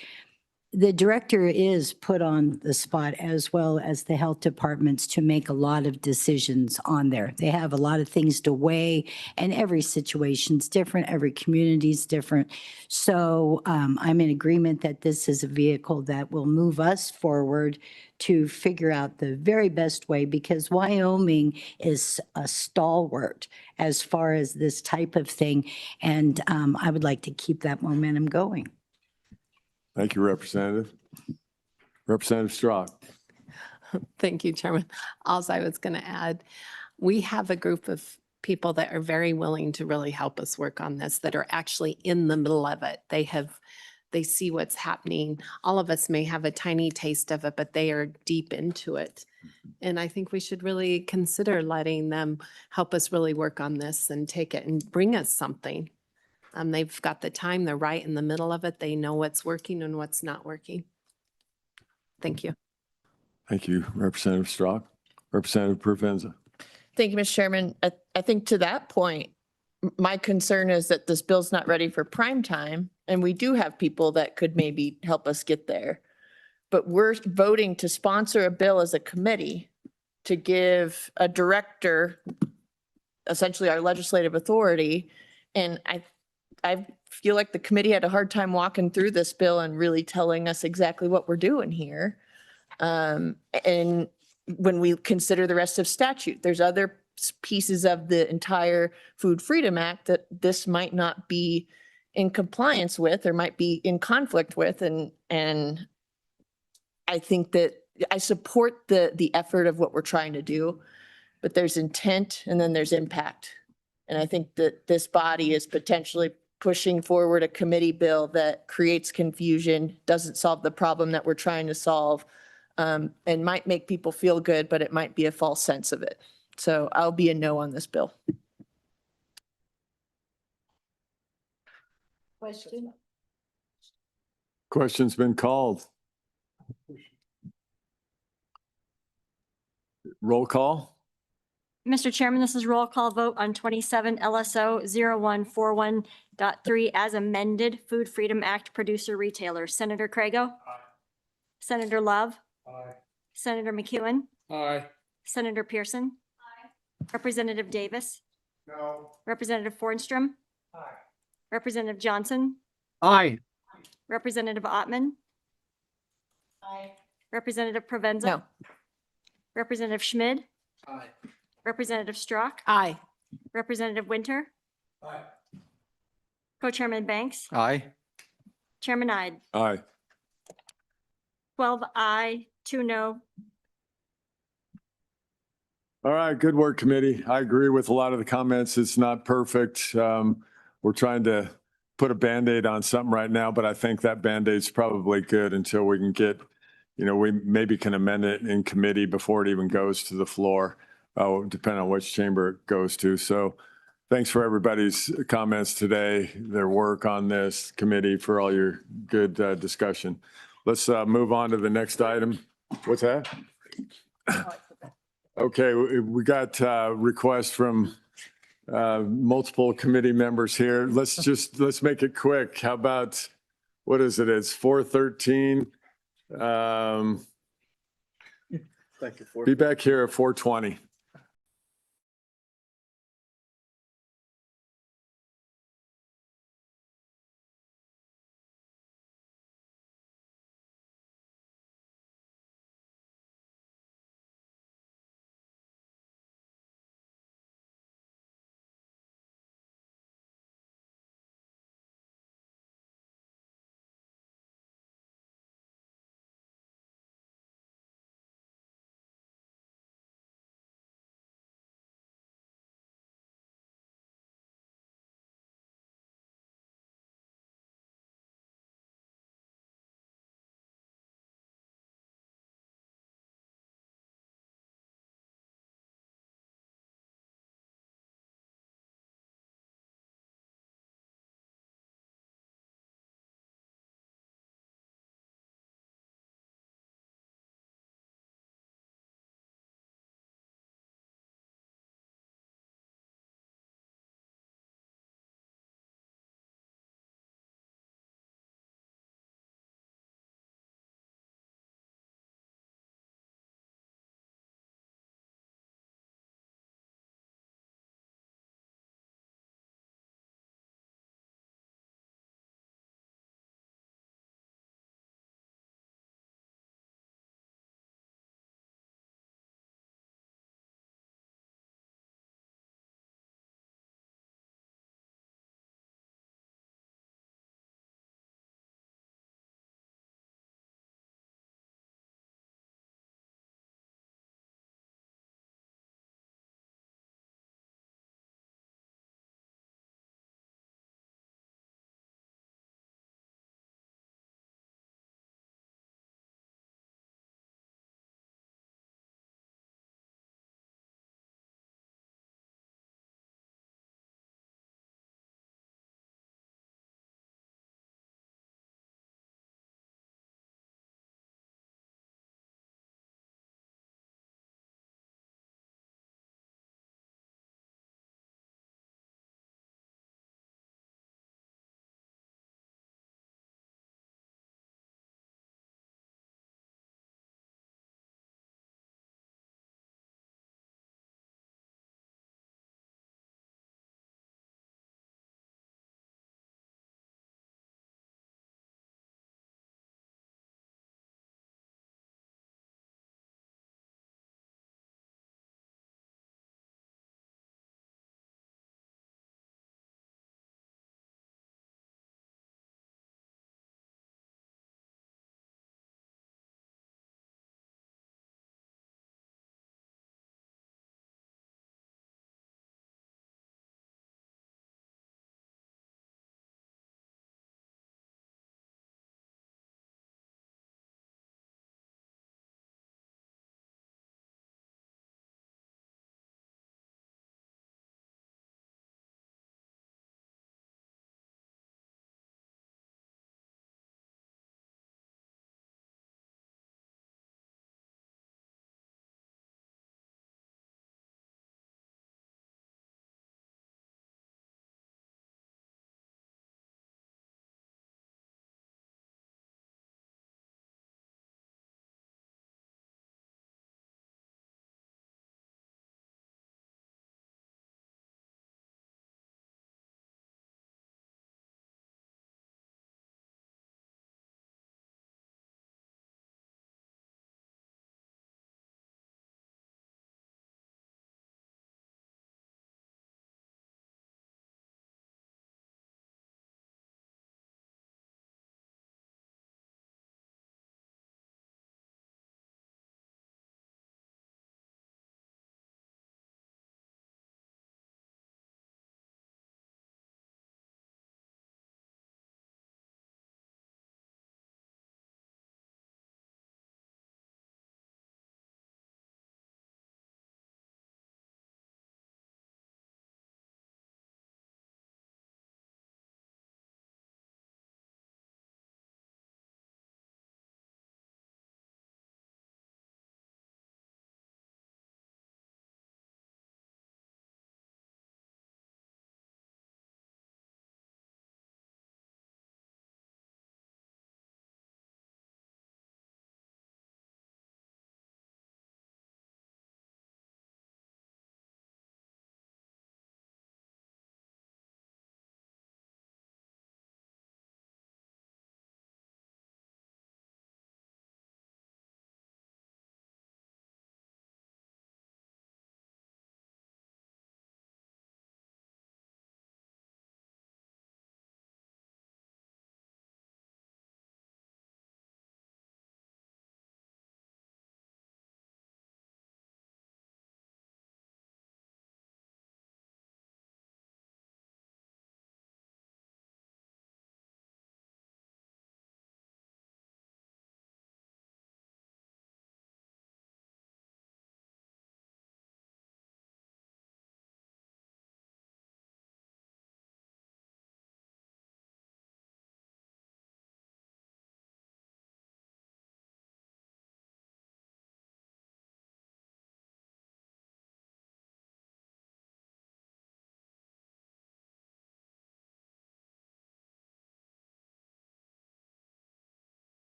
the director is put on the spot, as well as the health departments, to make a lot of decisions on there. They have a lot of things to weigh, and every situation's different, every community's different. So I'm in agreement that this is a vehicle that will move us forward to figure out the very best way, because Wyoming is a stalwart as far as this type of thing. And I would like to keep that momentum going. Thank you, Representative. Representative Strzok. Thank you, Chairman. Also, I was going to add, we have a group of people that are very willing to really help us work on this, that are actually in the middle of it. They see what's happening. All of us may have a tiny taste of it, but they are deep into it. And I think we should really consider letting them help us really work on this and take it and bring us something. They've got the time, they're right in the middle of it. They know what's working and what's not working. Thank you. Thank you, Representative Strzok. Representative Provenza. Thank you, Mr. Chairman. I think to that point, my concern is that this bill's not ready for prime time, and we do have people that could maybe help us get there. But we're voting to sponsor a bill as a committee to give a director essentially our legislative authority. And I feel like the committee had a hard time walking through this bill and really telling us exactly what we're doing here. And when we consider the rest of statute, there's other pieces of the entire Food Freedom Act that this might not be in compliance with or might be in conflict with. And I think that I support the effort of what we're trying to do, but there's intent and then there's impact. And I think that this body is potentially pushing forward a committee bill that creates confusion, doesn't solve the problem that we're trying to solve, and might make people feel good, but it might be a false sense of it. So I'll be a no on this bill. Question? Question's been called. Roll call. Mr. Chairman, this is roll call vote on 27 LSO 0141.3 as amended Food Freedom Act producer retailer. Senator Crago? Aye. Senator Love? Aye. Senator McEwen? Aye. Senator Pearson? Aye. Representative Davis? No. Representative Fornstrom? Aye. Representative Johnson? Aye. Representative Ottman? Aye. Representative Provenza? No. Representative Schmid? Aye. Representative Strzok? Aye. Representative Winter? Aye. Co-Chairman Banks? Aye. Chairman Ide? Aye. 12 aye, 2 no. All right, good work, committee. I agree with a lot of the comments. It's not perfect. We're trying to put a Band-Aid on something right now, but I think that Band-Aid's probably good until we can get, we maybe can amend it in committee before it even goes to the floor, depending on which chamber it goes to. So thanks for everybody's comments today, their work on this committee, for all your good discussion. Let's move on to the next item. What's that? Okay, we got requests from multiple committee members here. Let's make it quick. How about, what is it? It's 4:13. Be back here at 4:20.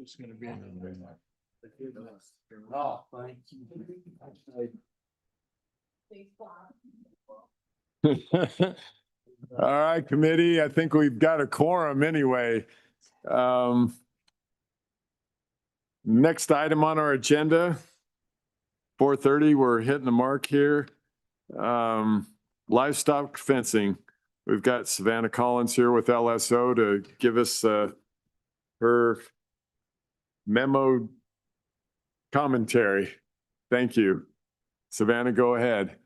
It's gonna be. Oh, thank All right, committee, I think we've got a quorum anyway. Next item on our agenda, 4:30, we're hitting the mark here. Livestock fencing. We've got Savannah Collins here with LSO to give us her memo commentary. Thank you. Savannah, go ahead.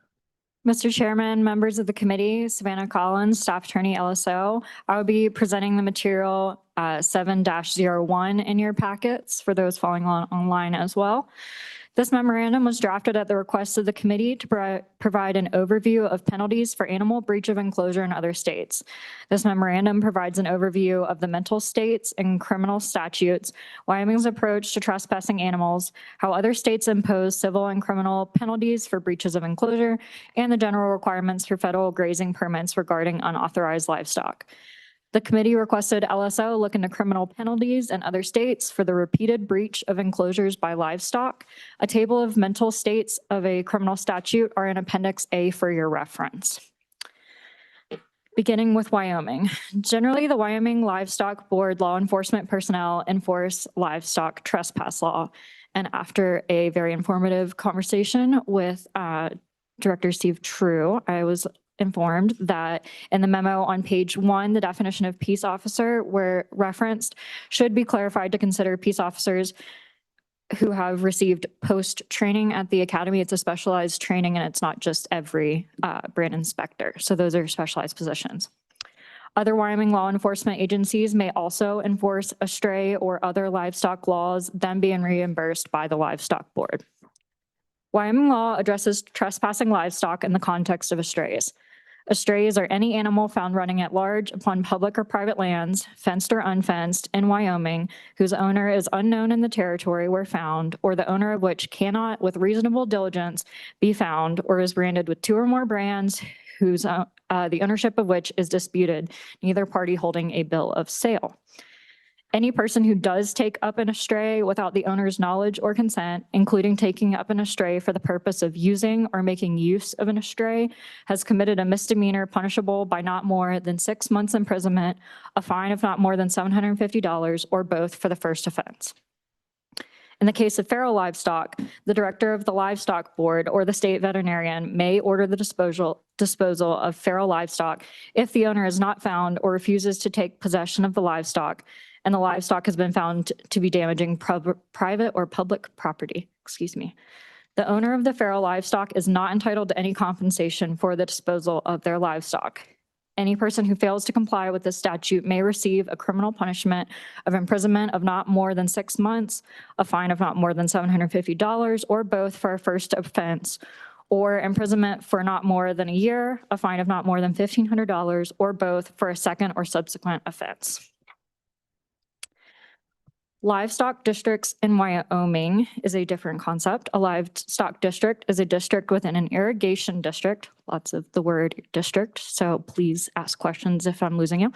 Mr. Chairman, members of the committee, Savannah Collins, Staff Attorney, LSO. I will be presenting the material 7-01 in your packets for those following online as well. This memorandum was drafted at the request of the committee to provide an overview of penalties for animal breach of enclosure in other states. This memorandum provides an overview of the mental states and criminal statutes, Wyoming's approach to trespassing animals, how other states impose civil and criminal penalties for breaches of enclosure, and the general requirements for federal grazing permits regarding unauthorized livestock. The committee requested LSO look into criminal penalties in other states for the repeated breach of enclosures by livestock. A table of mental states of a criminal statute are in Appendix A for your reference. Beginning with Wyoming. Generally, the Wyoming Livestock Board law enforcement personnel enforce livestock trespass law. And after a very informative conversation with Director Steve True, I was informed that in the memo on page 1, the definition of peace officer where referenced should be clarified to consider peace officers who have received post training at the academy. It's a specialized training and it's not just every brand inspector. So those are specialized positions. Other Wyoming law enforcement agencies may also enforce a stray or other livestock laws, then being reimbursed by the Livestock Board. Wyoming law addresses trespassing livestock in the context of estrays. Estrays are any animal found running at large upon public or private lands, fenced or unfenced, in Wyoming, whose owner is unknown in the territory where found, or the owner of which cannot, with reasonable diligence, be found, or is branded with 2 or more brands, whose the ownership of which is disputed, neither party holding a bill of sale. Any person who does take up an estray without the owner's knowledge or consent, including taking up an estray for the purpose of using or making use of an estray, has committed a misdemeanor punishable by not more than 6 months imprisonment, a fine of not more than $750, or both for the first offense. In the case of feral livestock, the director of the Livestock Board or the state veterinarian may order the disposal of feral livestock if the owner is not found or refuses to take possession of the livestock and the livestock has been found to be damaging private or public property. The owner of the feral livestock is not entitled to any compensation for the disposal of their livestock. Any person who fails to comply with this statute may receive a criminal punishment of imprisonment of not more than 6 months, a fine of not more than $750, or both for a first offense, or imprisonment for not more than a year, a fine of not more than $1,500, or both for a second or subsequent offense. Livestock districts in Wyoming is a different concept. A livestock district is a district within an irrigation district. Lots of the word district, so please ask questions if I'm losing you.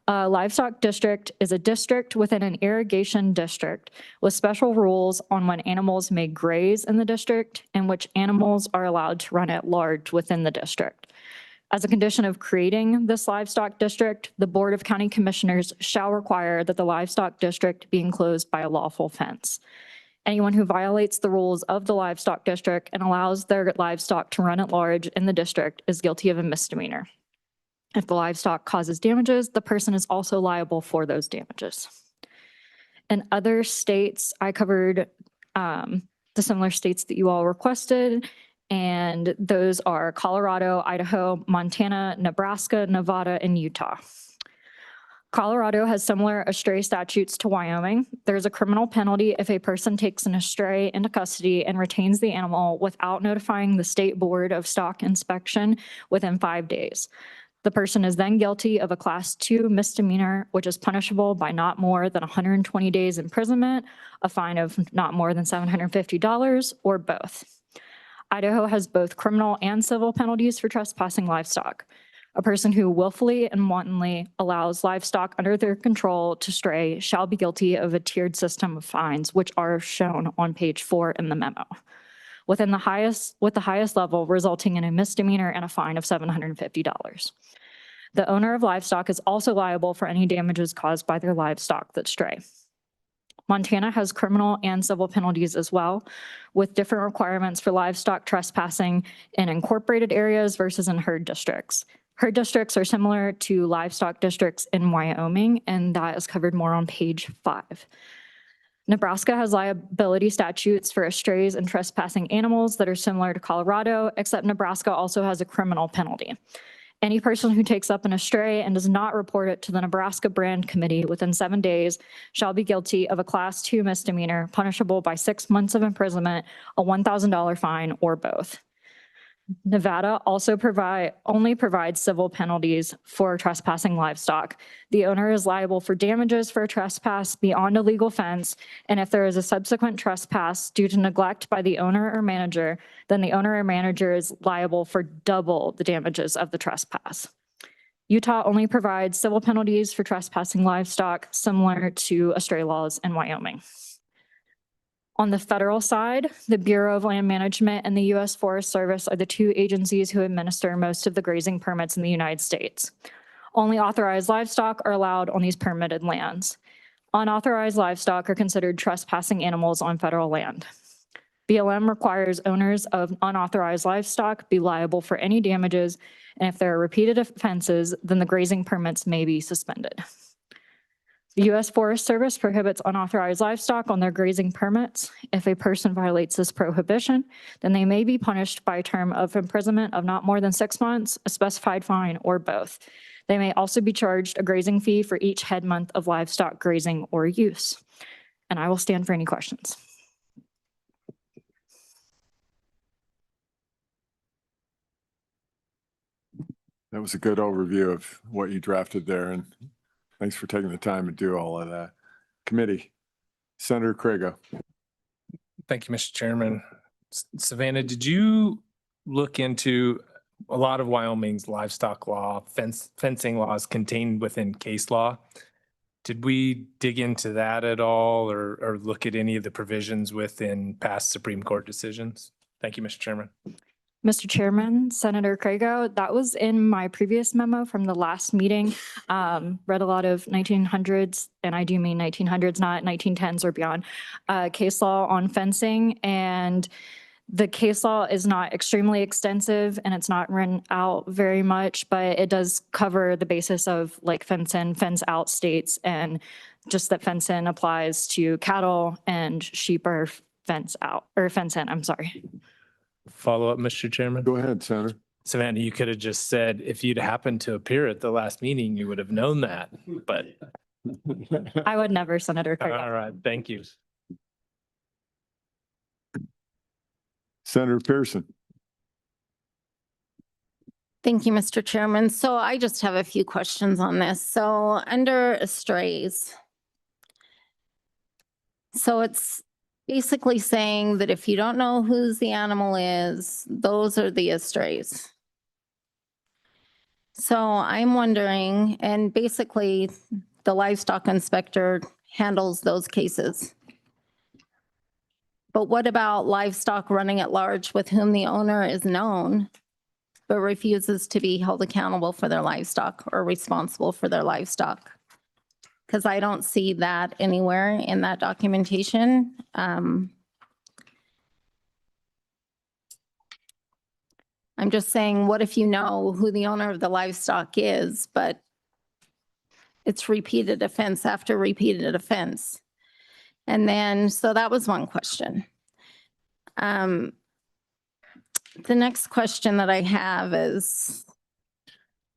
A livestock district is a district within an irrigation district with special rules on when animals may graze in the district and which animals are allowed to run at large within the district. As a condition of creating this livestock district, the Board of County Commissioners shall require that the livestock district be enclosed by a lawful fence. Anyone who violates the rules of the livestock district and allows their livestock to run at large in the district is guilty of a misdemeanor. If the livestock causes damages, the person is also liable for those damages. In other states, I covered the similar states that you all requested, and those are Colorado, Idaho, Montana, Nebraska, Nevada, and Utah. Colorado has similar estray statutes to Wyoming. There's a criminal penalty if a person takes an estray into custody and retains the animal without notifying the State Board of Stock Inspection within 5 days. The person is then guilty of a Class 2 misdemeanor, which is punishable by not more than 120 days imprisonment, a fine of not more than $750, or both. Idaho has both criminal and civil penalties for trespassing livestock. A person who willfully and wantonly allows livestock under their control to stray shall be guilty of a tiered system of fines, which are shown on page 4 in the memo, with the highest level resulting in a misdemeanor and a fine of $750. The owner of livestock is also liable for any damages caused by their livestock that stray. Montana has criminal and civil penalties as well, with different requirements for livestock trespassing in incorporated areas versus in herd districts. Herd districts are similar to livestock districts in Wyoming, and that is covered more on page 5. Nebraska has liability statutes for strays and trespassing animals that are similar to Colorado, except Nebraska also has a criminal penalty. Any person who takes up an estray and does not report it to the Nebraska Brand Committee within 7 days shall be guilty of a Class 2 misdemeanor, punishable by 6 months of imprisonment, a $1,000 fine, or both. Nevada also only provides civil penalties for trespassing livestock. The owner is liable for damages for a trespass beyond a legal fence, and if there is a subsequent trespass due to neglect by the owner or manager, then the owner or manager is liable for double the damages of the trespass. Utah only provides civil penalties for trespassing livestock, similar to estray laws in Wyoming. On the federal side, the Bureau of Land Management and the U.S. Forest Service are the two agencies who administer most of the grazing permits in the United States. Only authorized livestock are allowed on these permitted lands. Unauthorized livestock are considered trespassing animals on federal land. BLM requires owners of unauthorized livestock be liable for any damages, and if there are repeated offenses, then the grazing permits may be suspended. The U.S. Forest Service prohibits unauthorized livestock on their grazing permits. If a person violates this prohibition, then they may be punished by a term of imprisonment of not more than 6 months, a specified fine, or both. They may also be charged a grazing fee for each head month of livestock grazing or use. And I will stand for any questions. That was a good overview of what you drafted there, and thanks for taking the time to do all of that. Committee, Senator Crago. Thank you, Mr. Chairman. Savannah, did you look into a lot of Wyoming's livestock law, fencing laws contained within case law? Did we dig into that at all or look at any of the provisions within past Supreme Court decisions? Thank you, Mr. Chairman. Mr. Chairman, Senator Crago, that was in my previous memo from the last meeting. Read a lot of 1900s, and I do mean 1900s, not 1910s or beyond, case law on fencing. And the case law is not extremely extensive and it's not written out very much, but it does cover the basis of like fence in, fence out states, and just that fence in applies to cattle and sheep are fence out or fence in, I'm sorry. Follow up, Mr. Chairman. Go ahead, Senator. Savannah, you could have just said, if you'd happened to appear at the last meeting, you would have known that, but. I would never, Senator Crago. All right, thank you. Senator Pearson. Thank you, Mr. Chairman. So I just have a few questions on this. So under estrays, so it's basically saying that if you don't know whose the animal is, those are the estrays. So I'm wondering, and basically the livestock inspector handles those cases. But what about livestock running at large with whom the owner is known, but refuses to be held accountable for their livestock or responsible for their livestock? Because I don't see that anywhere in that documentation. I'm just saying, what if you know who the owner of the livestock is, but it's repeated offense after repeated offense? And then, so that was one question. The next question that I have is.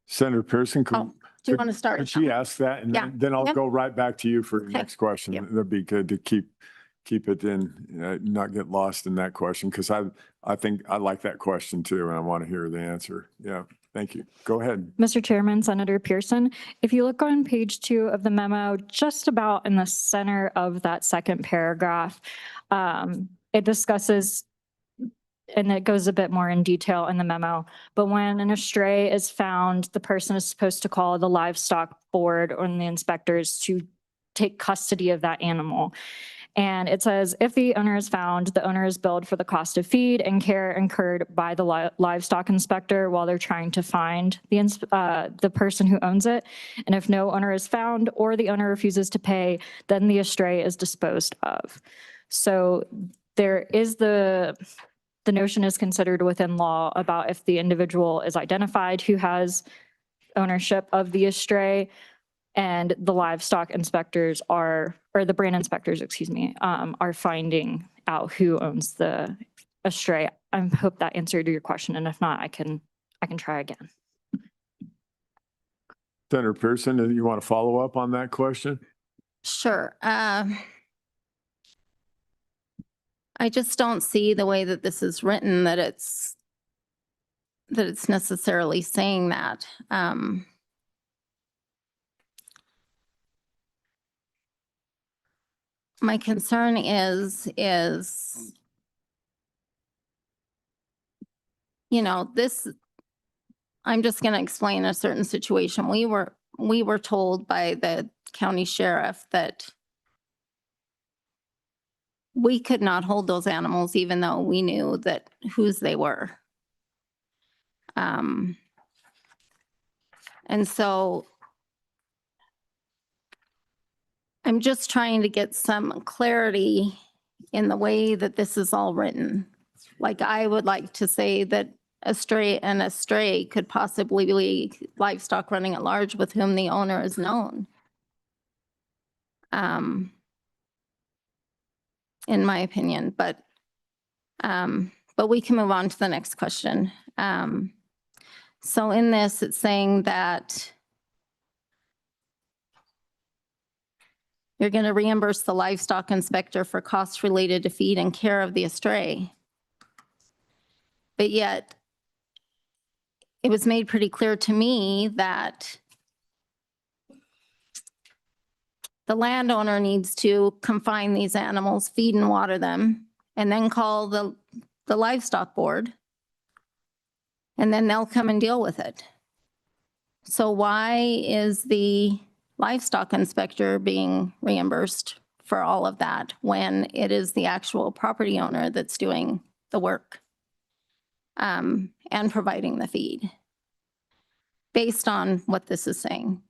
Senator Pearson, Do you want to start? Could she ask that? And Yeah. then I'll Yep. go right back to you for the Okay. next question. Yep. That'd be good to keep it in, not get lost in that question, because I think I like that question too, and I want to hear the answer. Yeah, thank you. Go ahead. Mr. Chairman, Senator Pearson, if you look on page 2 of the memo, just about in the center of that second paragraph, it discusses and it goes a bit more in detail in the memo, but when an estray is found, the person is supposed to call the livestock board or the inspectors to take custody of that animal. And it says, if the owner is found, the owner is billed for the cost of feed and care incurred by the livestock inspector while they're trying to find the person who owns it. And if no owner is found or the owner refuses to pay, then the estray is disposed of. So there is the notion is considered within law about if the individual is identified who has ownership of the estray, and the livestock inspectors or the brand inspectors, excuse me, are finding out who owns the estray. I hope that answered your question, and if not, I can try again. Senator Pearson, do you want to follow up on that question? Sure. I just don't see the way that this is written that it's necessarily saying that. My concern is, you know, this, I'm just going to explain a certain situation. We were told by the county sheriff that we could not hold those animals even though we knew that whose they were. And so I'm just trying to get some clarity in the way that this is all written. Like, I would like to say that an estray could possibly be livestock running at large with whom the owner is known. In my opinion, but we can move on to the next question. So in this, it's saying that you're going to reimburse the livestock inspector for costs related to feed and care of the estray. But yet, it was made pretty clear to me that the landowner needs to confine these animals, feed and water them, and then call the livestock board, and then they'll come and deal with it. So why is the livestock inspector being reimbursed for all of that when it is the actual property owner that's doing the work and providing the feed based on what this is saying?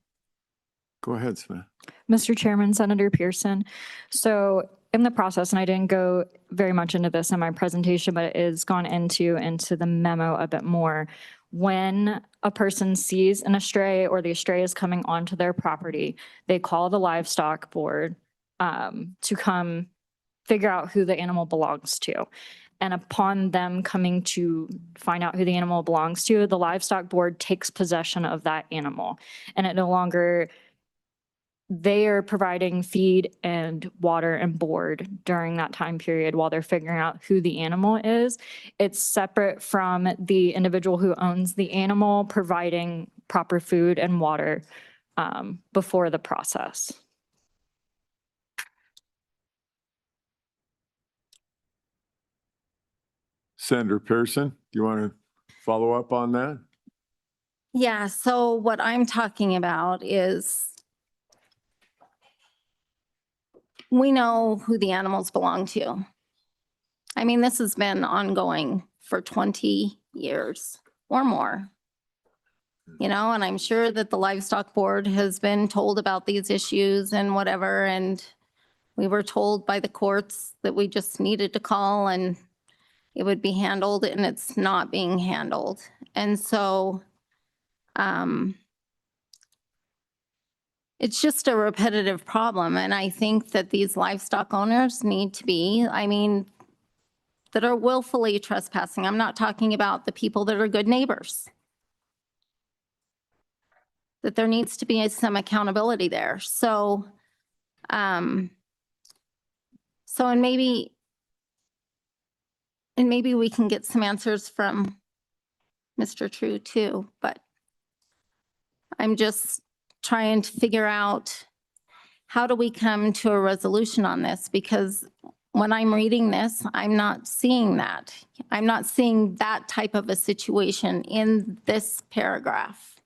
Go ahead, Smith. Mr. Chairman, Senator Pearson. So in the process, and I didn't go very much into this in my presentation, but it is gone into the memo a bit more. When a person sees an estray or the estray is coming onto their property, they call the livestock board to come figure out who the animal belongs to. And upon them coming to find out who the animal belongs to, the livestock board takes possession of that animal. And it no longer, they are providing feed and water and board during that time period while they're figuring out who the animal is. It's separate from the individual who owns the animal providing proper food and water before the process. Senator Pearson, do you want to follow up on that? Yeah, so what I'm talking about is we know who the animals belong to. I mean, this has been ongoing for 20 years or more. You know, and I'm sure that the livestock board has been told about these issues and whatever, and we were told by the courts that we just needed to call and it would be handled, and it's not being handled. And so it's just a repetitive problem. And I think that these livestock owners need to be, I mean, that are willfully trespassing. I'm not talking about the people that are good neighbors. That there needs to be some accountability there. So, and maybe we can get some answers from Mr. True too, but I'm just trying to figure out how do we come to a resolution on this? Because when I'm reading this, I'm not seeing that. I'm not seeing that type of a situation in this paragraph.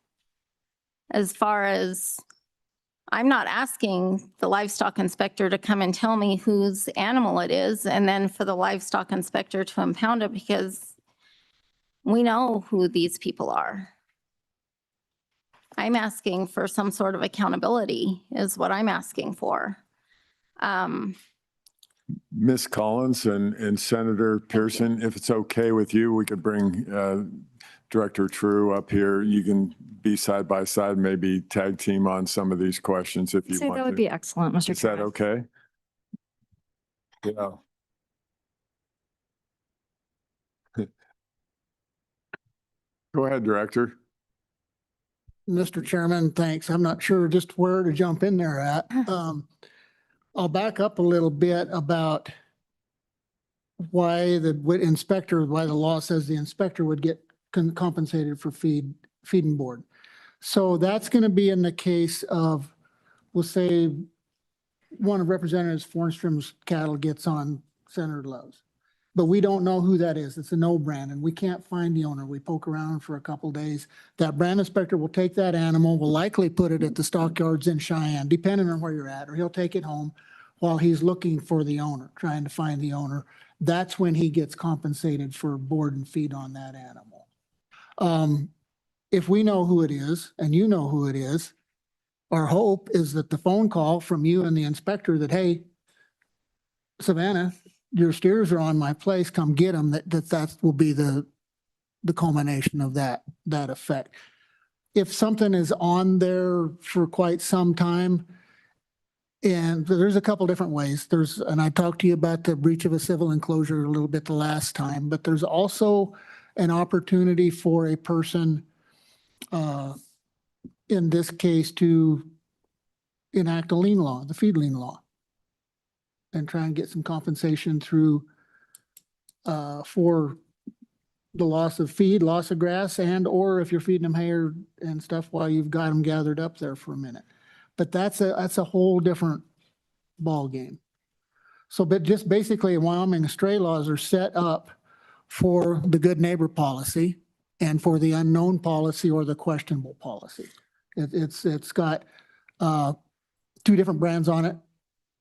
As far as, I'm not asking the livestock inspector to come and tell me whose animal it is and then for the livestock inspector to impound it, because we know who these people are. I'm asking for some sort of accountability is what I'm asking for. Ms. Collins and Senator Pearson, if it's okay with you, we could bring Director True up here. You can be side by side, maybe tag team on some of these questions if you So want to. that would be excellent, Mr. Is that Chairman. okay? Yeah. Go ahead, Director. Mr. Chairman, thanks. I'm not sure just where to jump in there at. I'll back up a little bit about why the law says the inspector would get compensated for feeding board. So that's going to be in the case of, we'll say, one of Representative Fornstrom's cattle gets on Senator Love's. But we don't know who that is. It's a no brand, and we can't find the owner. We poke around for a couple days. That brand inspector will take that animal, will likely put it at the stockyards in Cheyenne, depending on where you're at, or he'll take it home while he's looking for the owner, trying to find the owner. That's when he gets compensated for board and feed on that animal. If we know who it is, and you know who it is, our hope is that the phone call from you and the inspector that, hey, Savannah, your steers are on my place, come get them, that will be the culmination of that effect. If something is on there for quite some time, and there's a couple different ways. And I talked to you about the breach of a civil enclosure a little bit the last time, but there's also an opportunity for a person, in this case, to enact a lien law, the feed lien law, and try and get some compensation through for the loss of feed, loss of grass, and or if you're feeding them hay and stuff while you've got them gathered up there for a minute. But that's a whole different ball game. So, but just basically, Wyoming stray laws are set up for the good neighbor policy and for the unknown policy or the questionable policy. It's got two different brands on it.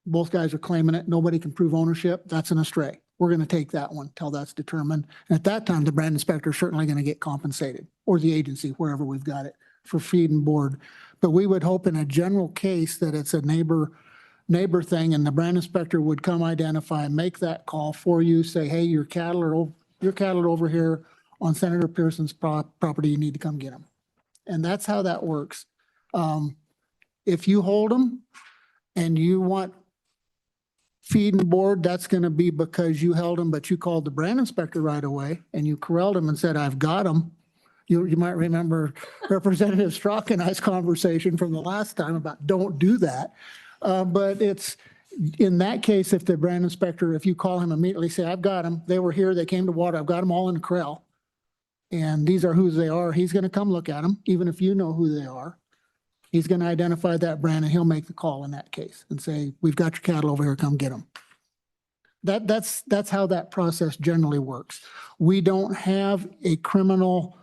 Both guys are claiming it. Nobody can prove ownership. That's an astray. We're going to take that one till that's determined. And at that time, the brand inspector is certainly going to get compensated, or the agency, wherever we've got it, for feed and board. But we would hope in a general case that it's a neighbor thing, and the brand inspector would come identify and make that call for you, say, hey, your cattle are over here on Senator Pearson's property. You need to come get them. And that's how that works. If you hold them and you want feed and board, that's going to be because you held them, but you called the brand inspector right away and you corralled them and said, I've got them. You might remember Representative Strzok and I's conversation from the last time about don't do that. But it's in that case, if the brand inspector, if you call him immediately, say, I've got them. They were here. They came to water. I've got them all in the corral. And these are who they are. He's going to come look at them, even if you know who they are. He's going to identify that brand and he'll make the call in that case and say, we've got your cattle over here, come get them. That's how that process generally works. We don't have a criminal,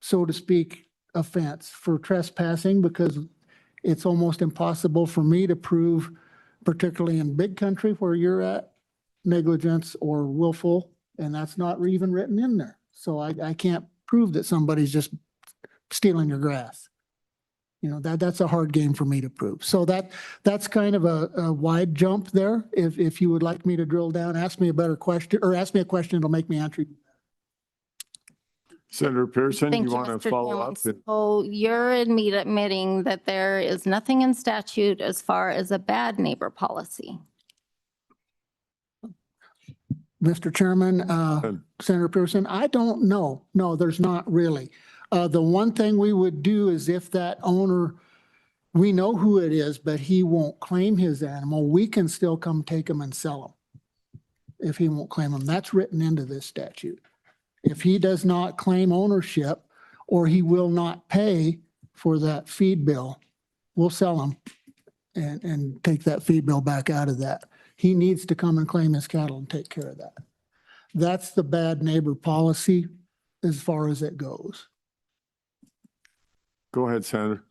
so to speak, offense for trespassing because it's almost impossible for me to prove, particularly in big country where you're at, negligence or willful, and that's not even written in there. So I can't prove that somebody's just stealing your grass. You know, that's a hard game for me to prove. So that's kind of a wide jump there. If you would like me to drill down, ask me a better question, or ask me a question that'll make me answer. Senator Pearson, Thank you want to Mr. follow Chairman. up? So you're admitting that there is nothing in statute as far as a bad neighbor policy. Mr. Chairman, Senator Pearson, I don't know. No, there's not really. The one thing we would do is if that owner, we know who it is, but he won't claim his animal, we can still come take him and sell him if he won't claim them. That's written into this statute. If he does not claim ownership or he will not pay for that feed bill, we'll sell him and take that feed bill back out of that. he needs to come and claim his cattle and take care of that. That's the bad neighbor policy as far as it goes. Go ahead, Senator.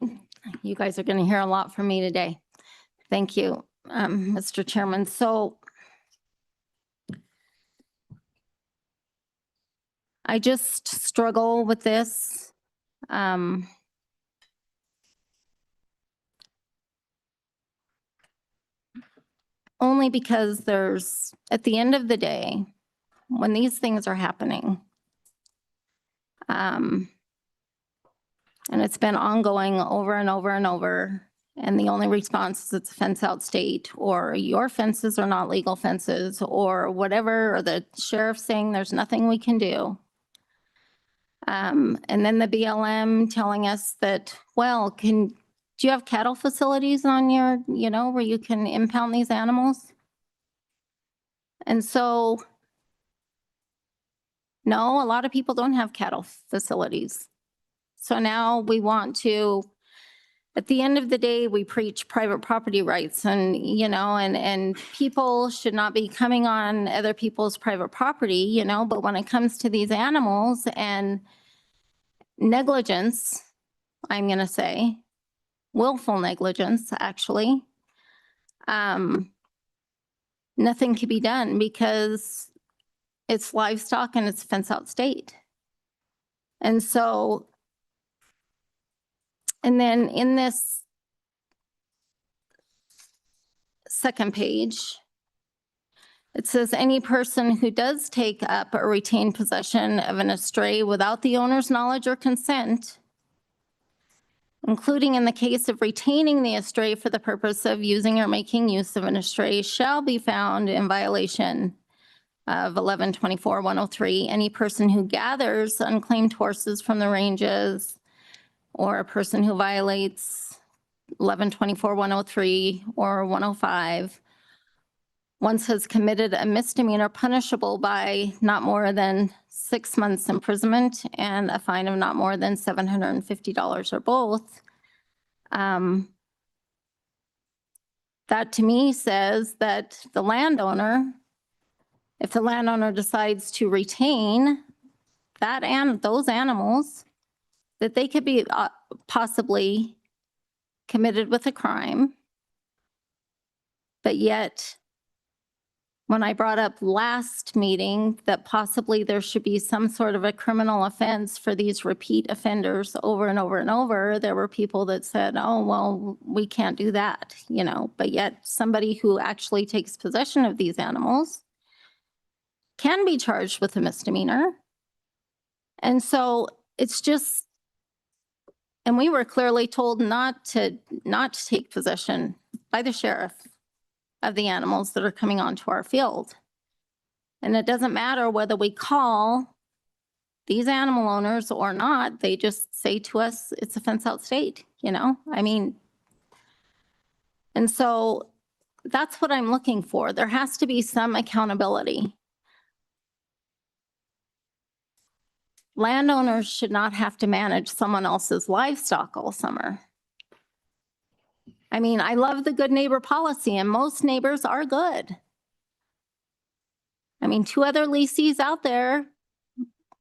You guys are going to hear a lot from me today. Thank you, Mr. Chairman. So I just struggle with this. Only because there's, at the end of the day, when these things are happening, and it's been ongoing over and over and over, and the only response is it's a fence out state, or your fences are not legal fences, or whatever, or the sheriff saying there's nothing we can do. And then the BLM telling us that, well, do you have cattle facilities on your, where you can impound these animals? And so, no, a lot of people don't have cattle facilities. So now we want to, at the end of the day, we preach private property rights and, and people should not be coming on other people's private property, but when it comes to these animals and negligence, I'm going to say, willful negligence, actually, nothing can be done because it's livestock and it's fence out state. And so, and then in this second page, it says any person who does take up or retain possession of an estray without the owner's knowledge or consent, including in the case of retaining the estray for the purpose of using or making use of an estray, shall be found in violation of 1124-103. Any person who gathers unclaimed horses from the ranges, or a person who violates 1124-103 or 105, once has committed a misdemeanor punishable by not more than 6 months imprisonment and a fine of not more than $750 or both. That to me says that the landowner, if the landowner decides to retain that and those animals, that they could be possibly committed with a crime. But yet, when I brought up last meeting that possibly there should be some sort of a criminal offense for these repeat offenders over and over and over, there were people that said, oh, well, we can't do that, but yet somebody who actually takes possession of these animals can be charged with a misdemeanor. And so it's just, and we were clearly told not to take possession by the sheriff of the animals that are coming onto our field. And it doesn't matter whether we call these animal owners or not, they just say to us, it's a fence out state, and so that's what I'm looking for. There has to be some accountability. Landowners should not have to manage someone else's livestock all summer. I love the good neighbor policy, and most neighbors are good. 2 other leases out there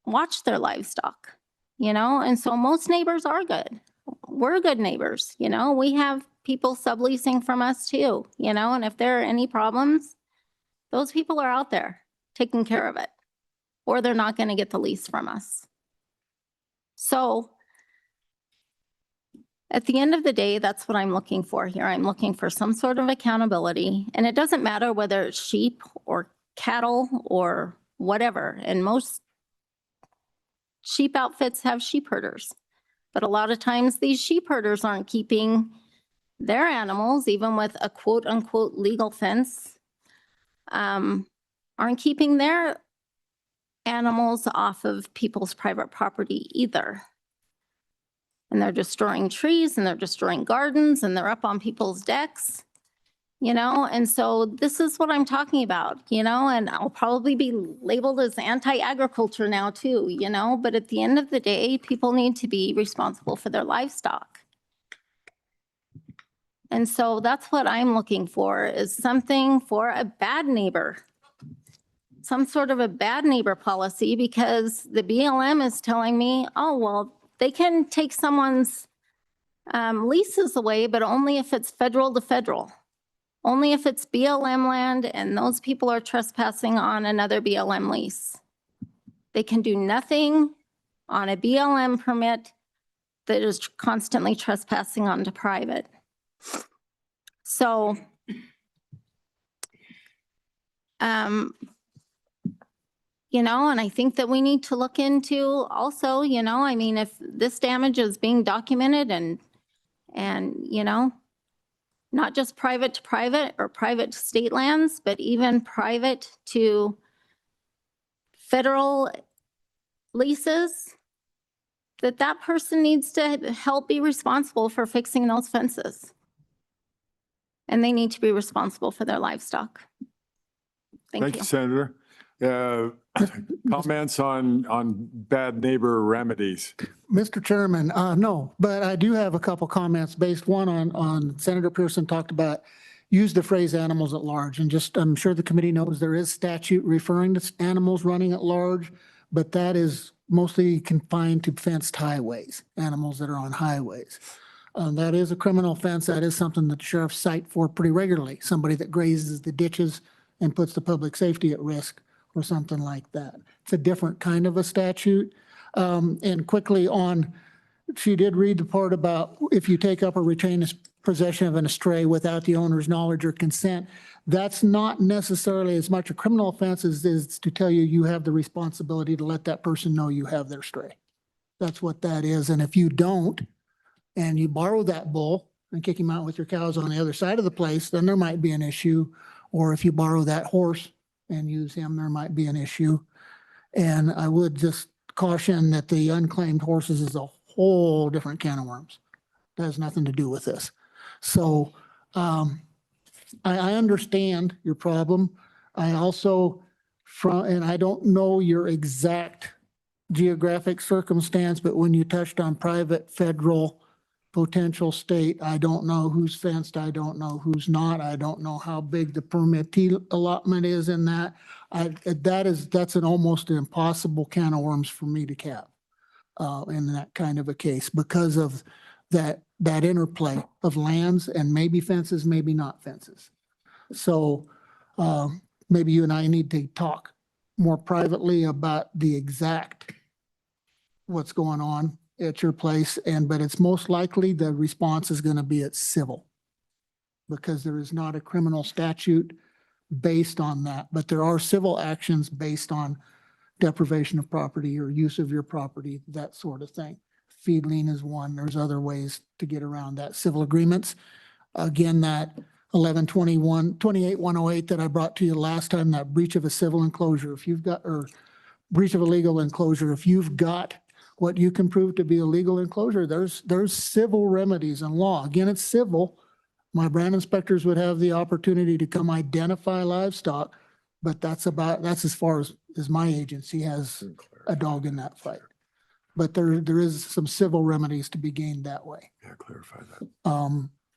watch their livestock, and so most neighbors are good. We're good neighbors, we have people subleasing from us too, and if there are any problems, those people are out there taking care of it, or they're not going to get the lease from us. So at the end of the day, that's what I'm looking for here. I'm looking for some sort of accountability, and it doesn't matter whether it's sheep or cattle or whatever. And most sheep outfits have sheep herders, but a lot of times these sheep herders aren't keeping their animals, even with a quote unquote legal fence, aren't keeping their animals off of people's private property either. And they're destroying trees and they're destroying gardens and they're up on people's decks, and so this is what I'm talking about, and I'll probably be labeled as anti-agriculture now too, but at the end of the day, people need to be responsible for their livestock. And so that's what I'm looking for, is something for a bad neighbor. Some sort of a bad neighbor policy, because the BLM is telling me, oh, well, they can take someone's leases away, but only if it's federal to federal. Only if it's BLM land and those people are trespassing on another BLM lease. They can do nothing on a BLM permit that is constantly trespassing onto private. So, you know, and I think that we need to look into also, you know, I mean, if this damage is being documented and, you know, not just private to private or private to state lands, but even private to federal leases, that person needs to help be responsible for fixing those fences. And they need to be responsible for their livestock. Thank you. Senator. Comments on bad neighbor remedies? Mr. Chairman, no, but I do have a couple comments based one on Senator Pearson talked about, use the phrase animals at large, and just, I'm sure the committee knows there is statute referring to animals running at large, but that is mostly confined to fenced highways, animals that are on highways. That is a criminal offense. That is something that the sheriffs cite for pretty regularly. Somebody that grazes the ditches and puts the public safety at risk or something like that. It's a different kind of a statute. And quickly on, she did read the part about if you take up or retain possession of an estray without the owner's knowledge or consent, that's not necessarily as much a criminal offense as is to tell you you have the responsibility to let that person know you have their stray. That's what that is. And if you don't, and you borrow that bull and kick him out with your cows on the other side of the place, then there might be an issue. Or if you borrow that horse and use him, there might be an issue. And I would just caution that the unclaimed horses is a whole different can of worms. That has nothing to do with this. So I understand your problem. I also, and I don't know your exact geographic circumstance, but when you touched on private, federal, potential state, I don't know who's fenced, I don't know who's not, I don't know how big the permittee allotment is in that. That's an almost impossible can of worms for me to cap in that kind of a case because of that interplay of lands and maybe fences, maybe not fences. So maybe you and I need to talk more privately about the exact what's going on at your place, but it's most likely the response is going to be it's civil because there is not a criminal statute based on that, but there are civil actions based on deprivation of property or use of your property, that sort of thing. Feed lien is one. There's other ways to get around that. Civil agreements, again, that 28108 that I brought to you last time, that breach of a civil enclosure, if you've got, or breach of a legal enclosure, if you've got what you can prove to be a legal enclosure, there's civil remedies in law. Again, it's civil. My brand inspectors would have the opportunity to come identify livestock, but that's as far as my agency has a dog in that fight. But there is some civil remedies to be gained that way. Yeah, clarify that.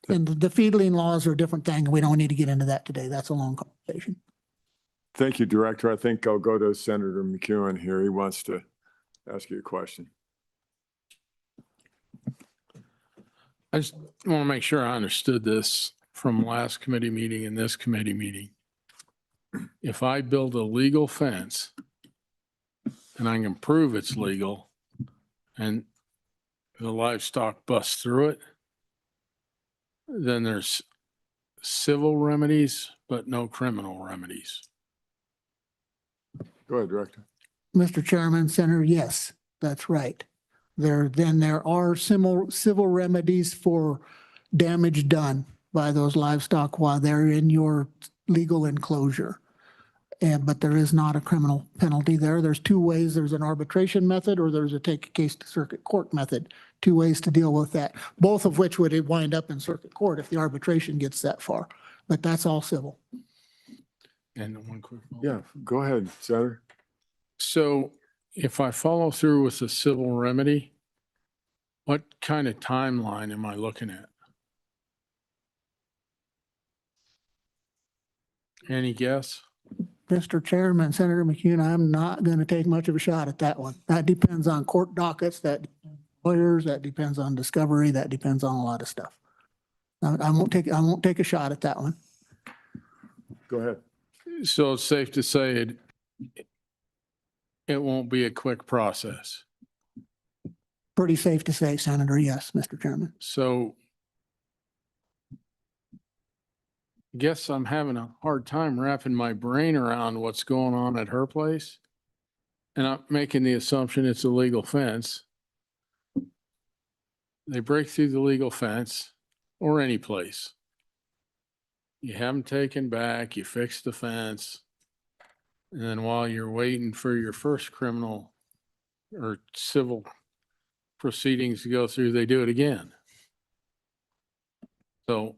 And the feed lien laws are a different thing. We don't need to get into that today. That's a long conversation. Thank you, Director. I think I'll go to Senator McEwen here. He wants to ask you a question. I just want to make sure I understood this from last committee meeting and this committee meeting. If I build a legal fence and I can prove it's legal and the livestock busts through it, then there's civil remedies, but no criminal remedies. Go ahead, Director. Mr. Chairman, Senator, yes, that's right. There are civil remedies for damage done by those livestock while they're in your legal enclosure. But there is not a criminal penalty there. There's two ways. There's an arbitration method or there's a take a case to circuit court method. Two ways to deal with that, both of which would wind up in circuit court if the arbitration gets that far. But that's all civil. And one quick. Yeah, go ahead, Senator. So if I follow through with the civil remedy, what kind of timeline am I looking at? Any guess? Mr. Chairman, Senator McCune, I'm not going to take much of a shot at that one. That depends on court dockets, that lawyers, that depends on discovery, that depends on a lot of stuff. I won't take a shot at that one. Go ahead. So it's safe to say it won't be a quick process. Pretty safe to say, Senator, yes, Mr. Chairman. So guess I'm having a hard time wrapping my brain around what's going on at her place. And I'm making the assumption it's a legal fence. They break through the legal fence or any place. You have them taken back, you fix the fence. And then while you're waiting for your first criminal or civil proceedings to go through, they do it again. So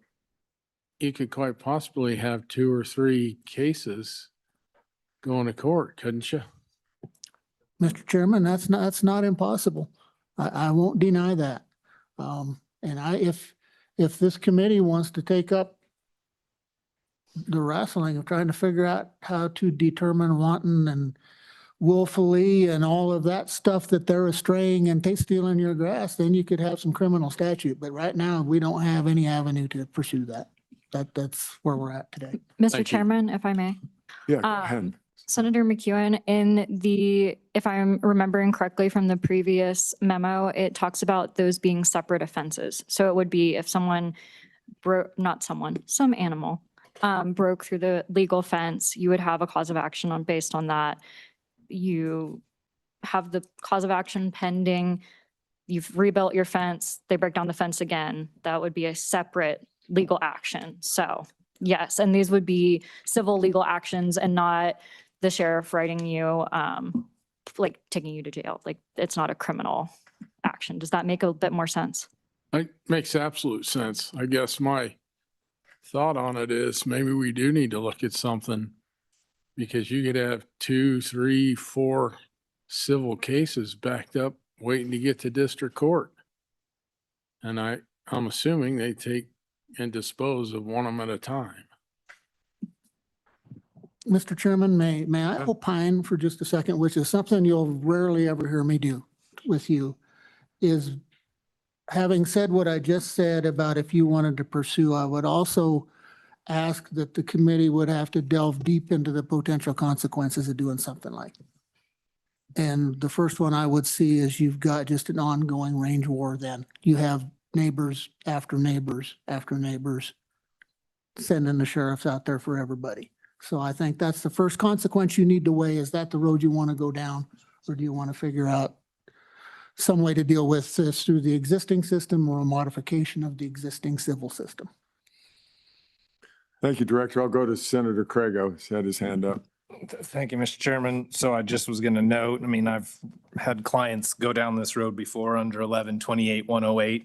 you could quite possibly have 2 or 3 cases going to court, couldn't you? Mr. Chairman, that's not impossible. I won't deny that. If this committee wants to take up the wrestling of trying to figure out how to determine wanton and willfully and all of that stuff that they're straying and stealing your grass, then you could have some criminal statute. But right now, we don't have any avenue to pursue that. That's where we're at today. Mr. Chairman, if I may. Yeah, go ahead. Senator McEwen, if I'm remembering correctly from the previous memo, it talks about those being separate offenses. So it would be if some animal broke through the legal fence, you would have a cause of action based on that. You have the cause of action pending, you've rebuilt your fence, they break down the fence again. That would be a separate legal action. So yes, and these would be civil legal actions and not the sheriff writing you, like taking you to jail. Like it's not a criminal action. Does that make a bit more sense? It makes absolute sense. I guess my thought on it is maybe we do need to look at something because you could have 2, 3, 4 civil cases backed up waiting to get to district court. And I'm assuming they take and dispose of one of them at a time. Mr. Chairman, may I opine for just a second, which is something you'll rarely ever hear me do with you, is having said what I just said about if you wanted to pursue, I would also ask that the committee would have to delve deep into the potential consequences of doing something like it. And the first one I would see is you've got just an ongoing range war then. You have neighbors after neighbors after neighbors sending the sheriffs out there for everybody. So I think that's the first consequence you need to weigh. Is that the road you want to go down? Or do you want to figure out some way to deal with this through the existing system or a modification of the existing civil system? Thank you, Director. I'll go to Senator Crago. He's had his hand up. Thank you, Mr. Chairman. So I just was going to note, I mean, I've had clients go down this road before under 1128-108.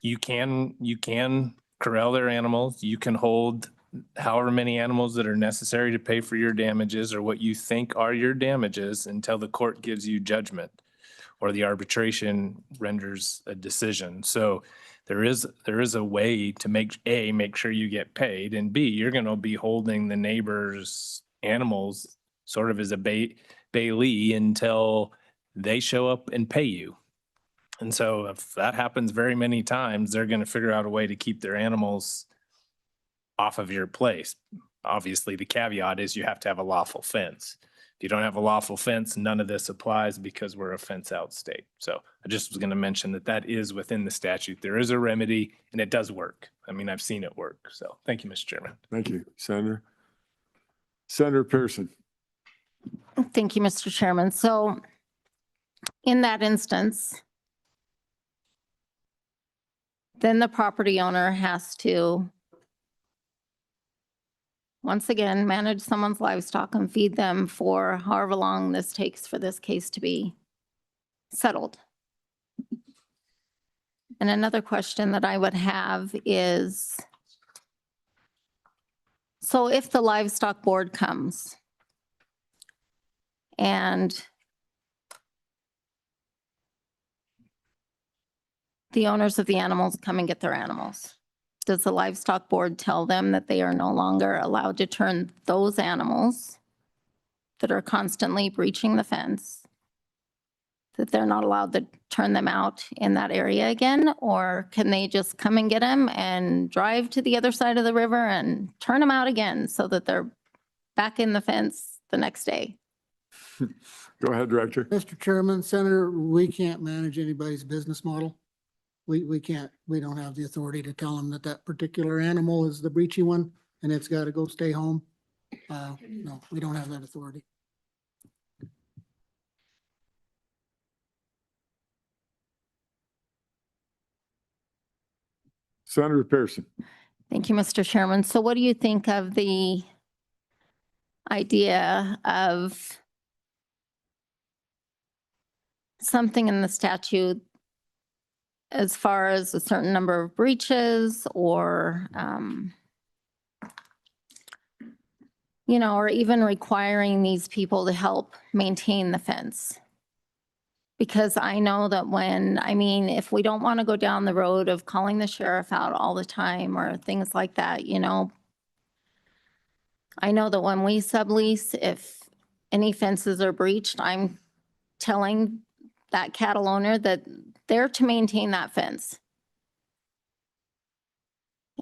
You can corral their animals. You can hold however many animals that are necessary to pay for your damages or what you think are your damages until the court gives you judgment or the arbitration renders a decision. So there is a way to make sure you get paid, and B, you're going to be holding the neighbor's animals sort of as a bailee until they show up and pay you. And so if that happens very many times, they're going to figure out a way to keep their animals off of your place. Obviously, the caveat is you have to have a lawful fence. If you don't have a lawful fence, none of this applies because we're a fence out state. So I just was going to mention that is within the statute. There is a remedy and it does work. I mean, I've seen it work. So thank you, Mr. Chairman. Thank you, Senator. Senator Pearson. Thank you, Mr. Chairman. So in that instance, then the property owner has to, once again, manage someone's livestock and feed them for however long this takes for this case to be settled. And another question that I would have is, so if the livestock board comes and the owners of the animals come and get their animals, does the livestock board tell them that they are no longer allowed to turn those animals that are constantly breaching the fence, that they're not allowed to turn them out in that area again? Or can they just come and get them and drive to the other side of the river and turn them out again so that they're back in the fence the next day? Go ahead, Director. Mr. Chairman, Senator, we can't manage anybody's business model. We can't, we don't have the authority to tell them that that particular animal is the breachy one and it's got to go stay home. No, we don't have that authority. Senator Pearson. Thank you, Mr. Chairman. So what do you think of the idea of something in the statute as far as a certain number of breaches or, you know, or even requiring these people to help maintain the fence? Because I know that when, I mean, if we don't want to go down the road of calling the sheriff out all the time or things like that, you know, I know that when we sublease, if any fences are breached, I'm telling that cattle owner that they're to maintain that fence.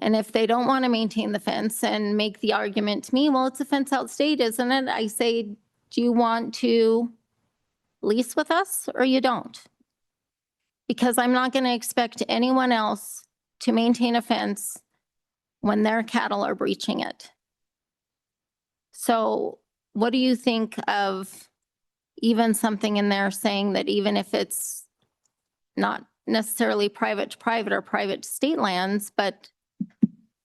And if they don't want to maintain the fence and make the argument to me, well, it's a fence out state, isn't it? I say, do you want to lease with us or you don't? Because I'm not going to expect anyone else to maintain a fence when their cattle are breaching it. So what do you think of even something in there saying that even if it's not necessarily private to private or private to state lands, but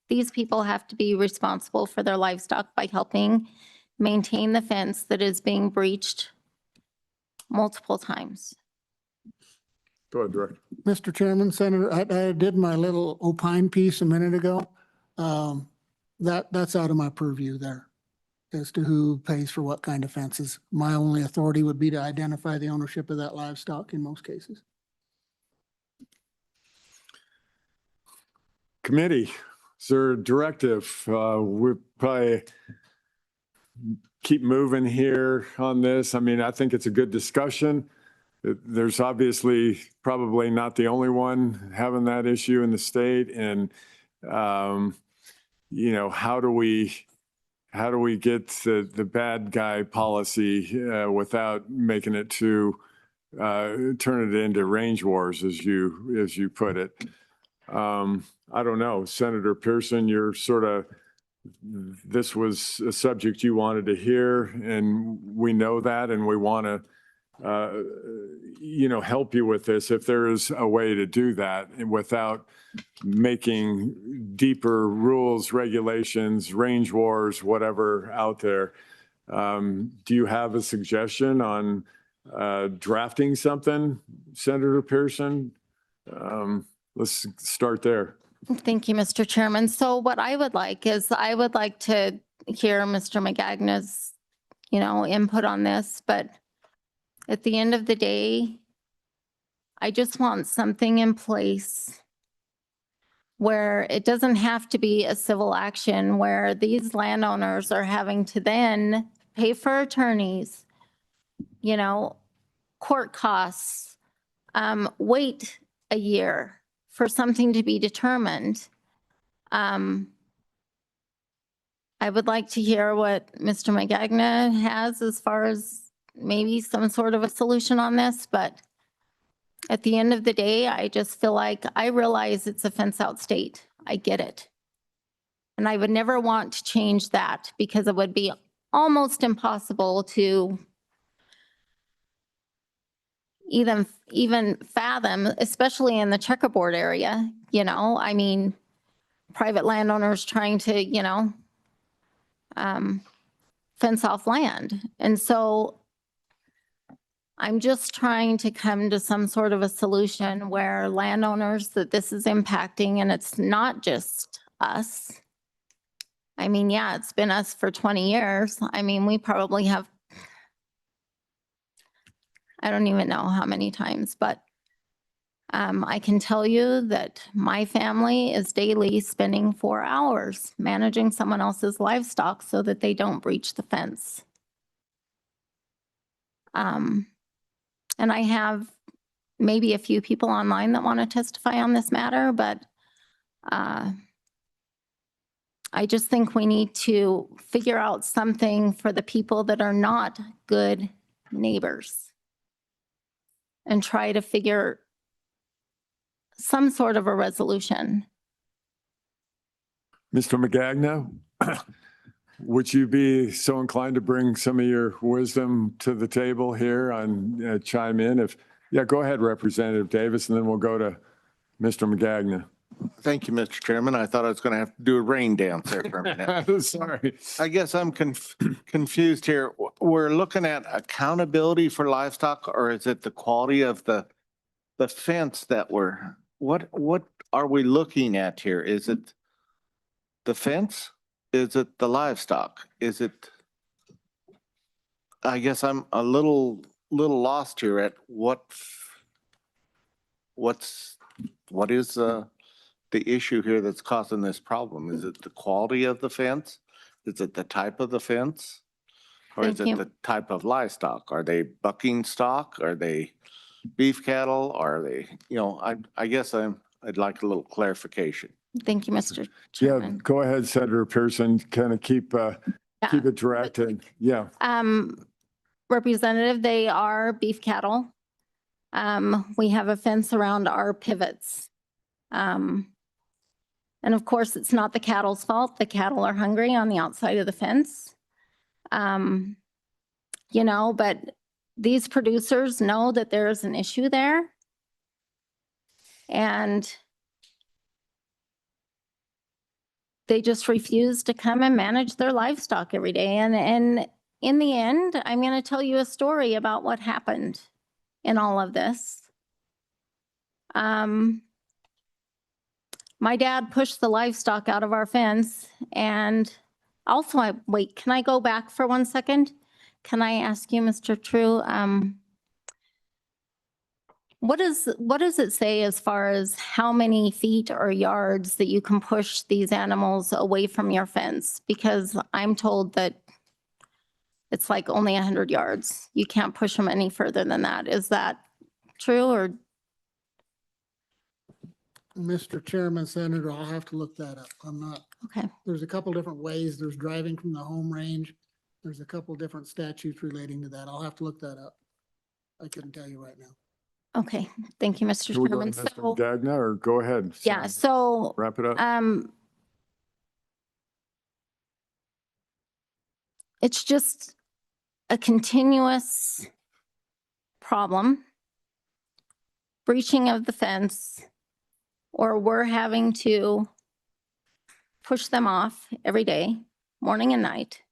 these people have to be responsible for their livestock by helping maintain the fence that is being breached multiple times? Go ahead, Director. Mr. Chairman, Senator, I did my little opine piece a minute ago. That's out of my purview there as to who pays for what kind of fences. My only authority would be to identify the ownership of that livestock in most cases. Committee, is there a directive? We probably keep moving here on this. I mean, I think it's a good discussion. There's obviously probably not the only one having that issue in the state. And, you know, how do we get the bad guy policy without making it to turn it into range wars, as you put it? I don't know. Senator Pearson, you're sort of, this was a subject you wanted to hear, and we know that, and we want to, you know, help you with this if there is a way to do that and without making deeper rules, regulations, range wars, whatever out there. Do you have a suggestion on drafting something, Senator Pearson? Let's start there. Thank you, Mr. Chairman. So what I would like is I would like to hear Mr. McGagna's, you know, input on this, but at the end of the day, I just want something in place where it doesn't have to be a civil action where these landowners are having to then pay for attorneys, you know, court costs, wait a year for something to be determined. I would like to hear what Mr. McGagna has as far as maybe some sort of a solution on this, but at the end of the day, I just feel like I realize it's a fence out state. I get it. And I would never want to change that because it would be almost impossible to even fathom, especially in the checkerboard area, you know, I mean, private landowners trying to, you know, fence off land. And so I'm just trying to come to some sort of a solution where landowners that this is impacting, and it's not just us. I mean, yeah, it's been us for 20 years. I mean, we probably have, I don't even know how many times, but I can tell you that my family is daily spending 4 hours managing someone else's livestock so that they don't breach the fence. And I have maybe a few people online that want to testify on this matter, but I just think we need to figure out something for the people that are not good neighbors and try to figure some sort of a resolution. Mr. Magagno, would you be so inclined to bring some of your wisdom to the table here and chime in? Yeah, go ahead, Representative Davis, and then we'll go to Mr. Magagno. Thank you, Mr. Chairman. I thought I was going to have to do a rain dance there for a minute. Sorry. I guess I'm confused here. We're looking at accountability for livestock, or is it the quality of the fence that what are we looking at here? Is it the fence? Is it the livestock? Is it, I guess I'm a little lost here at what is the issue here that's causing this problem? Is it the quality of the fence? Is it the type of the fence? Or is Thank it you. the type of livestock? Are they bucking stock? Are they beef cattle? Are they, I guess I'd like a little clarification. Thank you, Mr. Yeah, Chairman. go ahead, Senator Pearson, kind of keep it direct and, yeah. Representative, they are beef cattle. We have a fence around our pivots. And of course, it's not the cattle's fault. The cattle are hungry on the outside of the fence. But these producers know that there is an issue there. And they just refuse to come and manage their livestock every day. And in the end, I'm going to tell you a story about what happened in all of this. My dad pushed the livestock out of our fence, and also, wait, can I go back for 1 second? Can I ask you, Mr. True, what does it say as far as how many feet or yards that you can push these animals away from your fence? Because I'm told that it's like only 100 yards. You can't push them any further than that. Is that true, or? Mr. Chairman, Senator, I'll have to look that up. I'm not. Okay. There's a couple different ways. There's driving from the home range. There's a couple different statutes relating to that. I'll have to look that up. I couldn't tell you right now. Okay, thank you, Mr. Can we go Chairman. to Mr. Magagno, or go ahead? Yeah, so. Wrap it up. It's just a continuous problem, breaching of the fence, or we're having to push them off every day, morning and night,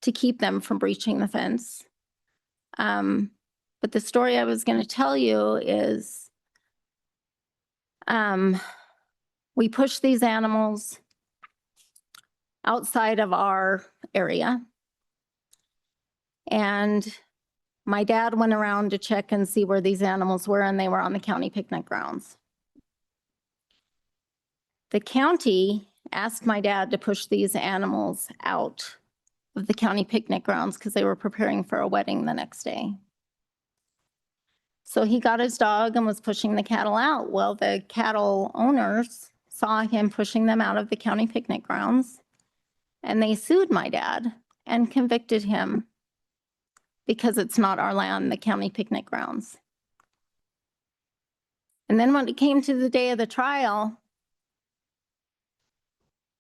to keep them from breaching the fence. But the story I was going to tell you is we push these animals outside of our area. And my dad went around to check and see where these animals were, and they were on the county picnic grounds. The county asked my dad to push these animals out of the county picnic grounds because they were preparing for a wedding the next day. So he got his dog and was pushing the cattle out. Well, the cattle owners saw him pushing them out of the county picnic grounds, and they sued my dad and convicted him because it's not our land, the county picnic grounds. And then when it came to the day of the trial,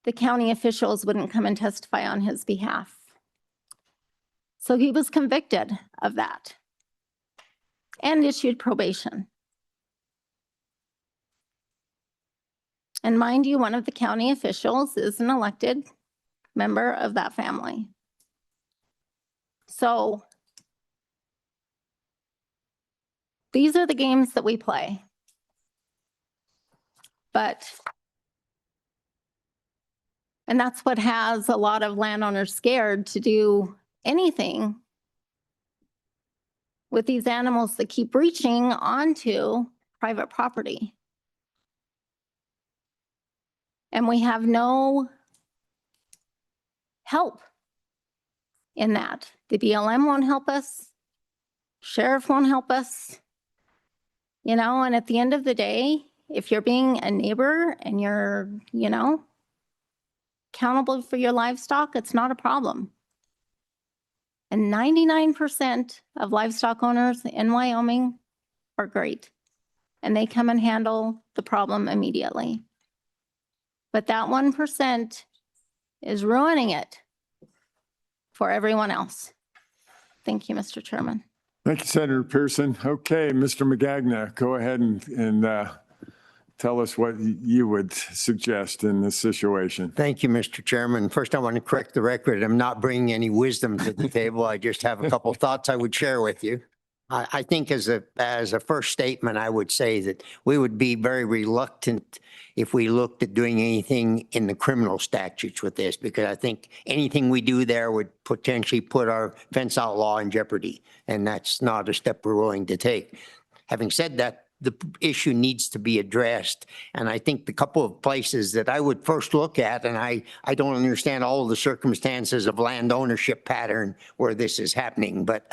the county officials wouldn't come and testify on his behalf. So he was convicted of that and issued probation. And mind you, one of the county officials is an elected member of that family. So these are the games that we play. And that's what has a lot of landowners scared to do anything with these animals that keep breaching onto private property. And we have no help in that. The BLM won't help us. Sheriff won't help us. You know, and at the end of the day, if you're being a neighbor and you're, you know, accountable for your livestock, it's not a problem. And 99% of livestock owners in Wyoming are great. And they come and handle the problem immediately. But that 1% is ruining it for everyone else. Thank you, Mr. Chairman. Thank you, Senator Pearson. Okay, Mr. Magagna, go ahead and tell us what you would suggest in this situation. Thank you, Mr. Chairman. First, I want to correct the record. I'm not bringing any wisdom to the table. I just have a couple thoughts I would share with you. I think as a first statement, I would say that we would be very reluctant if we looked at doing anything in the criminal statutes with this, because I think anything we do there would potentially put our fence outlaw in jeopardy, and that's not a step we're willing to take. Having said that, the issue needs to be addressed. And I think the couple of places that I would first look at, and I don't understand all of the circumstances of land ownership pattern where this is happening, but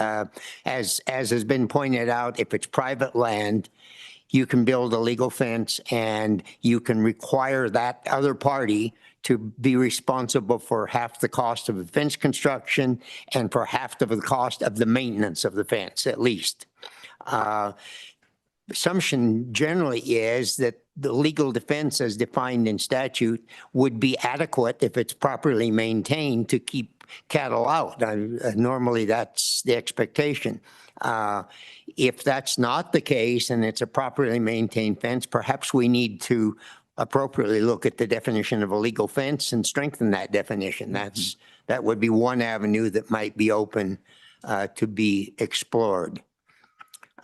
as has been pointed out, if it's private land, you can build a legal fence and you can require that other party to be responsible for half the cost of the fence construction and for half of the cost of the maintenance of the fence, at least. Assumption generally is that the legal defense as defined in statute would be adequate if it's properly maintained to keep cattle out. Normally, that's the expectation. If that's not the case and it's a properly maintained fence, perhaps we need to appropriately look at the definition of a legal fence and strengthen that definition. That would be one avenue that might be open to be explored.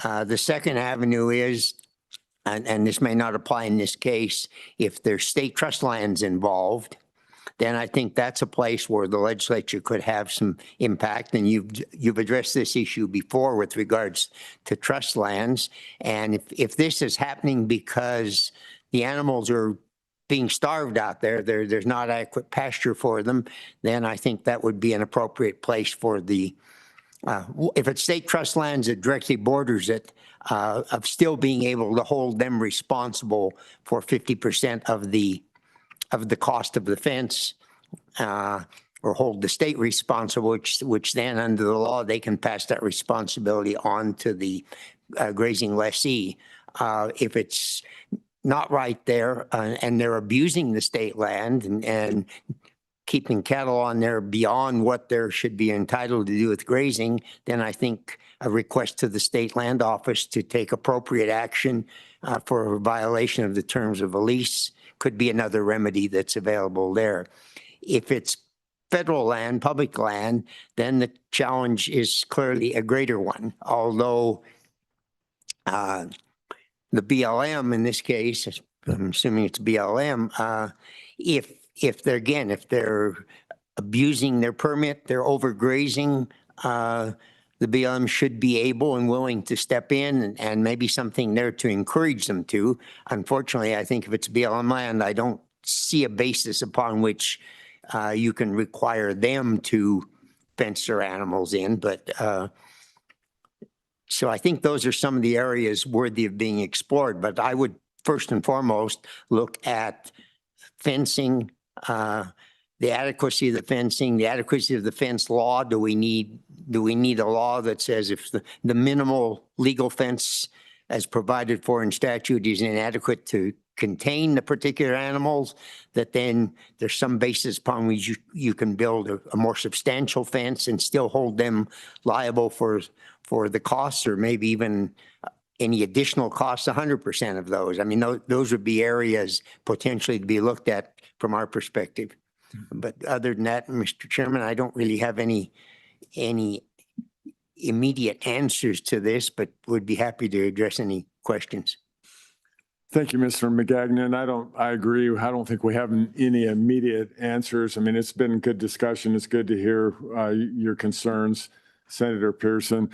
The second avenue is, and this may not apply in this case, if there's state trust lands involved, then I think that's a place where the legislature could have some impact. And you've addressed this issue before with regards to trust lands. And if this is happening because the animals are being starved out there, there's not adequate pasture for them, then I think that would be an appropriate place for the if it's state trust lands that directly borders it, of still being able to hold them responsible for 50% of the cost of the fence, or hold the state responsible, which then under the law, they can pass that responsibility on to the grazing lessee. If it's not right there and they're abusing the state land and keeping cattle on there beyond what there should be entitled to do with grazing, then I think a request to the state land office to take appropriate action for a violation of the terms of a lease could be another remedy that's available there. If it's federal land, public land, then the challenge is clearly a greater one, although the BLM in this case, I'm assuming it's BLM, if they're abusing their permit, they're overgrazing, the BLM should be able and willing to step in and maybe something there to encourage them to. Unfortunately, I think if it's BLM land, I don't see a basis upon which you can require them to fence their animals in. But so I think those are some of the areas worthy of being explored. But I would first and foremost look at fencing, the adequacy of the fencing, the adequacy of the fence law. Do we need a law that says if the minimal legal fence as provided for in statute is inadequate to contain the particular animals, that then there's some basis upon which you can build a more substantial fence and still hold them liable for the costs, or maybe even any additional costs, 100% of those. I mean, those would be areas potentially to be looked at from our perspective. But other than that, Mr. Chairman, I don't really have any immediate answers to this, but would be happy to address any questions. Thank you, Mr. Magagna. And I agree. I don't think we have any immediate answers. I mean, it's been good discussion. It's good to hear your concerns, Senator Pearson.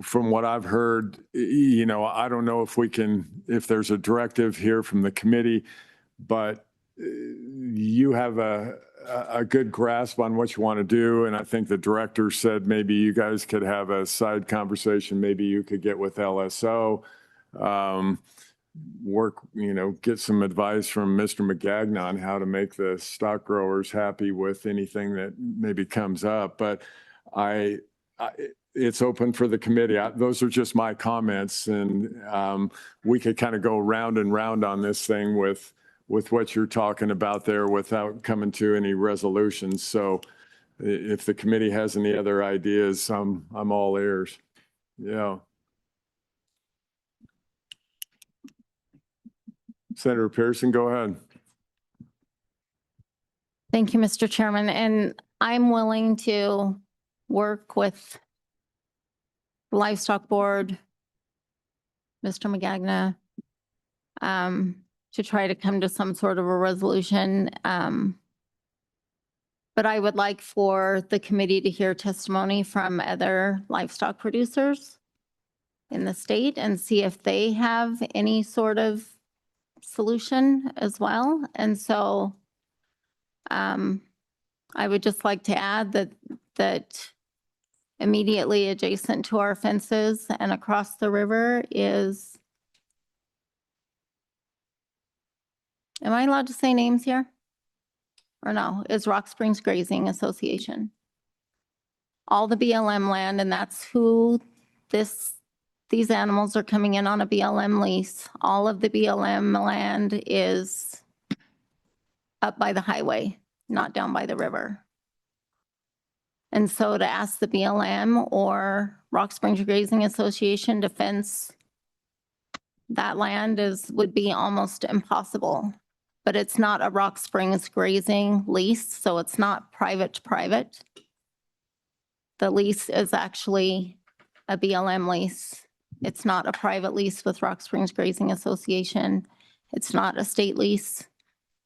from what I've heard, I don't know if there's a directive here from the committee, but you have a good grasp on what you want to do. And I think the director said maybe you guys could have a side conversation. Maybe you could get with LSO, get some advice from Mr. McGagnon on how to make the stock growers happy with anything that maybe comes up. But it's open for the committee. Those are just my comments. And we could kind of go round and round on this thing with what you're talking about there without coming to any resolutions. So if the committee has any other ideas, I'm all ears. Yeah. Senator Pearson, go ahead. Thank you, Mr. Chairman. And I'm willing to work with the Livestock Board, Mr. McGagna, to try to come to some sort of a resolution. But I would like for the committee to hear testimony from other livestock producers in the state and see if they have any sort of solution as well. And so I would just like to add that immediately adjacent to our fences and across the river is, am I allowed to say names here? Or no, is Rock Springs Grazing Association. All the BLM land, and that's who these animals are coming in on a BLM lease. All of the BLM land is up by the highway, not down by the river. And so to ask the BLM or Rock Springs Grazing Association to fence that land would be almost impossible. But it's not a Rock Springs grazing lease, so it's not private to private. The lease is actually a BLM lease. It's not a private lease with Rock Springs Grazing Association. It's not a state lease.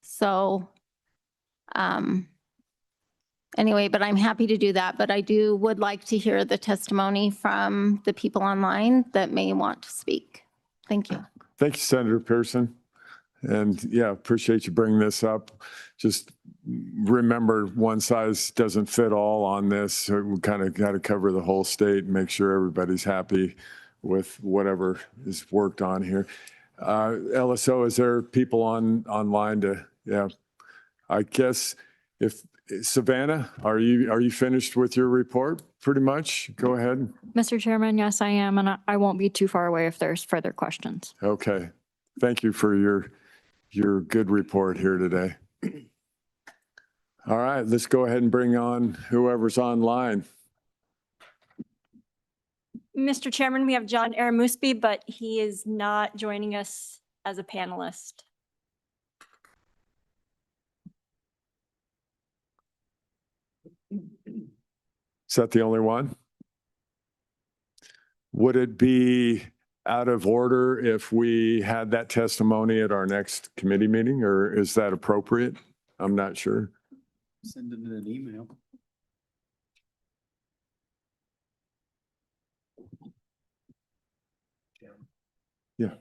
So anyway, but I'm happy to do that. But I would like to hear the testimony from the people online that may want to speak. Thank you. Thank you, Senator Pearson. And yeah, appreciate you bringing this up. Just remember, one size doesn't fit all on this. So we kind of got to cover the whole state and make sure everybody's happy with whatever is worked on here. LSO, is there people online to, yeah, I guess if Savannah, are you finished with your report pretty much? Go ahead. Mr. Chairman, yes, I am, and I won't be too far away if there's further questions. Okay. Thank you for your good report here today. All right, let's go ahead and bring on whoever's online. Mr. Chairman, we have John Aramusbi, but he is not joining us as a panelist. Is that the only one? Would it be out of order if we had that testimony at our next committee meeting, or is that appropriate? I'm not sure. Send it in an email. Yeah.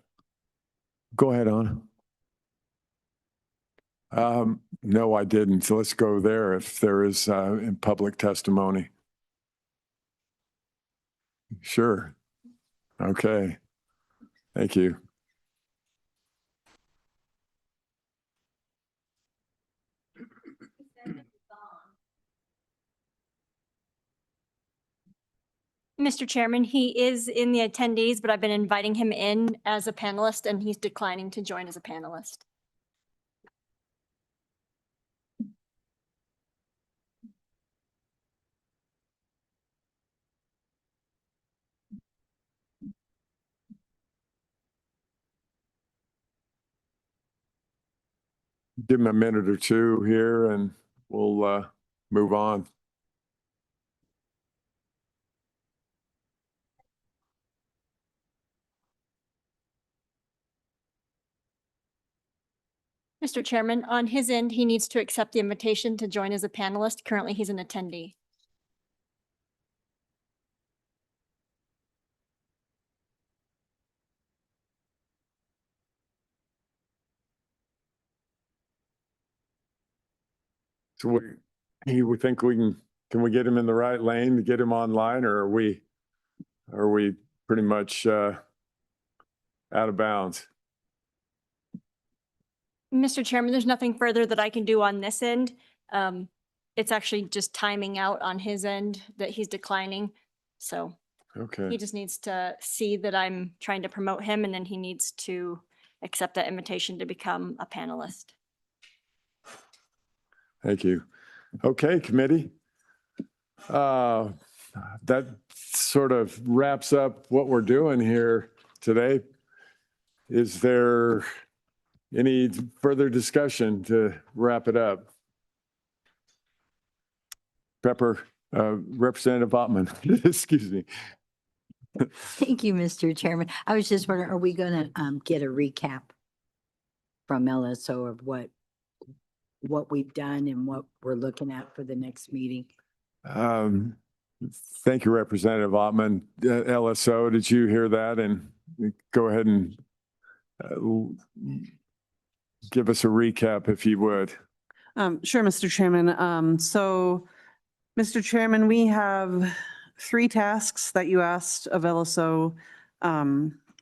Go ahead, Anna. No, I didn't. So let's go there if there is in public testimony. Sure. Okay. Thank you. Mr. Chairman, he is in the attendees, but I've been inviting him in as a panelist and he's declining to join as a panelist. Give him a minute or two here and we'll move on. Mr. Chairman, on his end, he needs to accept the invitation to join as a panelist. Currently, he's an attendee. So we think can we get him in the right lane to get him online, or are we pretty much out of bounds? Mr. Chairman, there's nothing further that I can do on this end. It's actually just timing out on his end that he's declining. So Okay. he just needs to see that I'm trying to promote him, and then he needs to accept that invitation to become a panelist. Thank you. Okay, committee. That sort of wraps up what we're doing here today. Is there any further discussion to wrap it up? Representative Ottman, excuse me. Thank you, Mr. Chairman. I was just wondering, are we going to get a recap from LSO of what we've done and what we're looking at for the next meeting? Thank you, Representative Ottman. LSO, did you hear that? And go ahead and give us a recap if you would. Sure, Mr. Chairman. So, Mr. Chairman, we have 3 tasks that you asked of LSO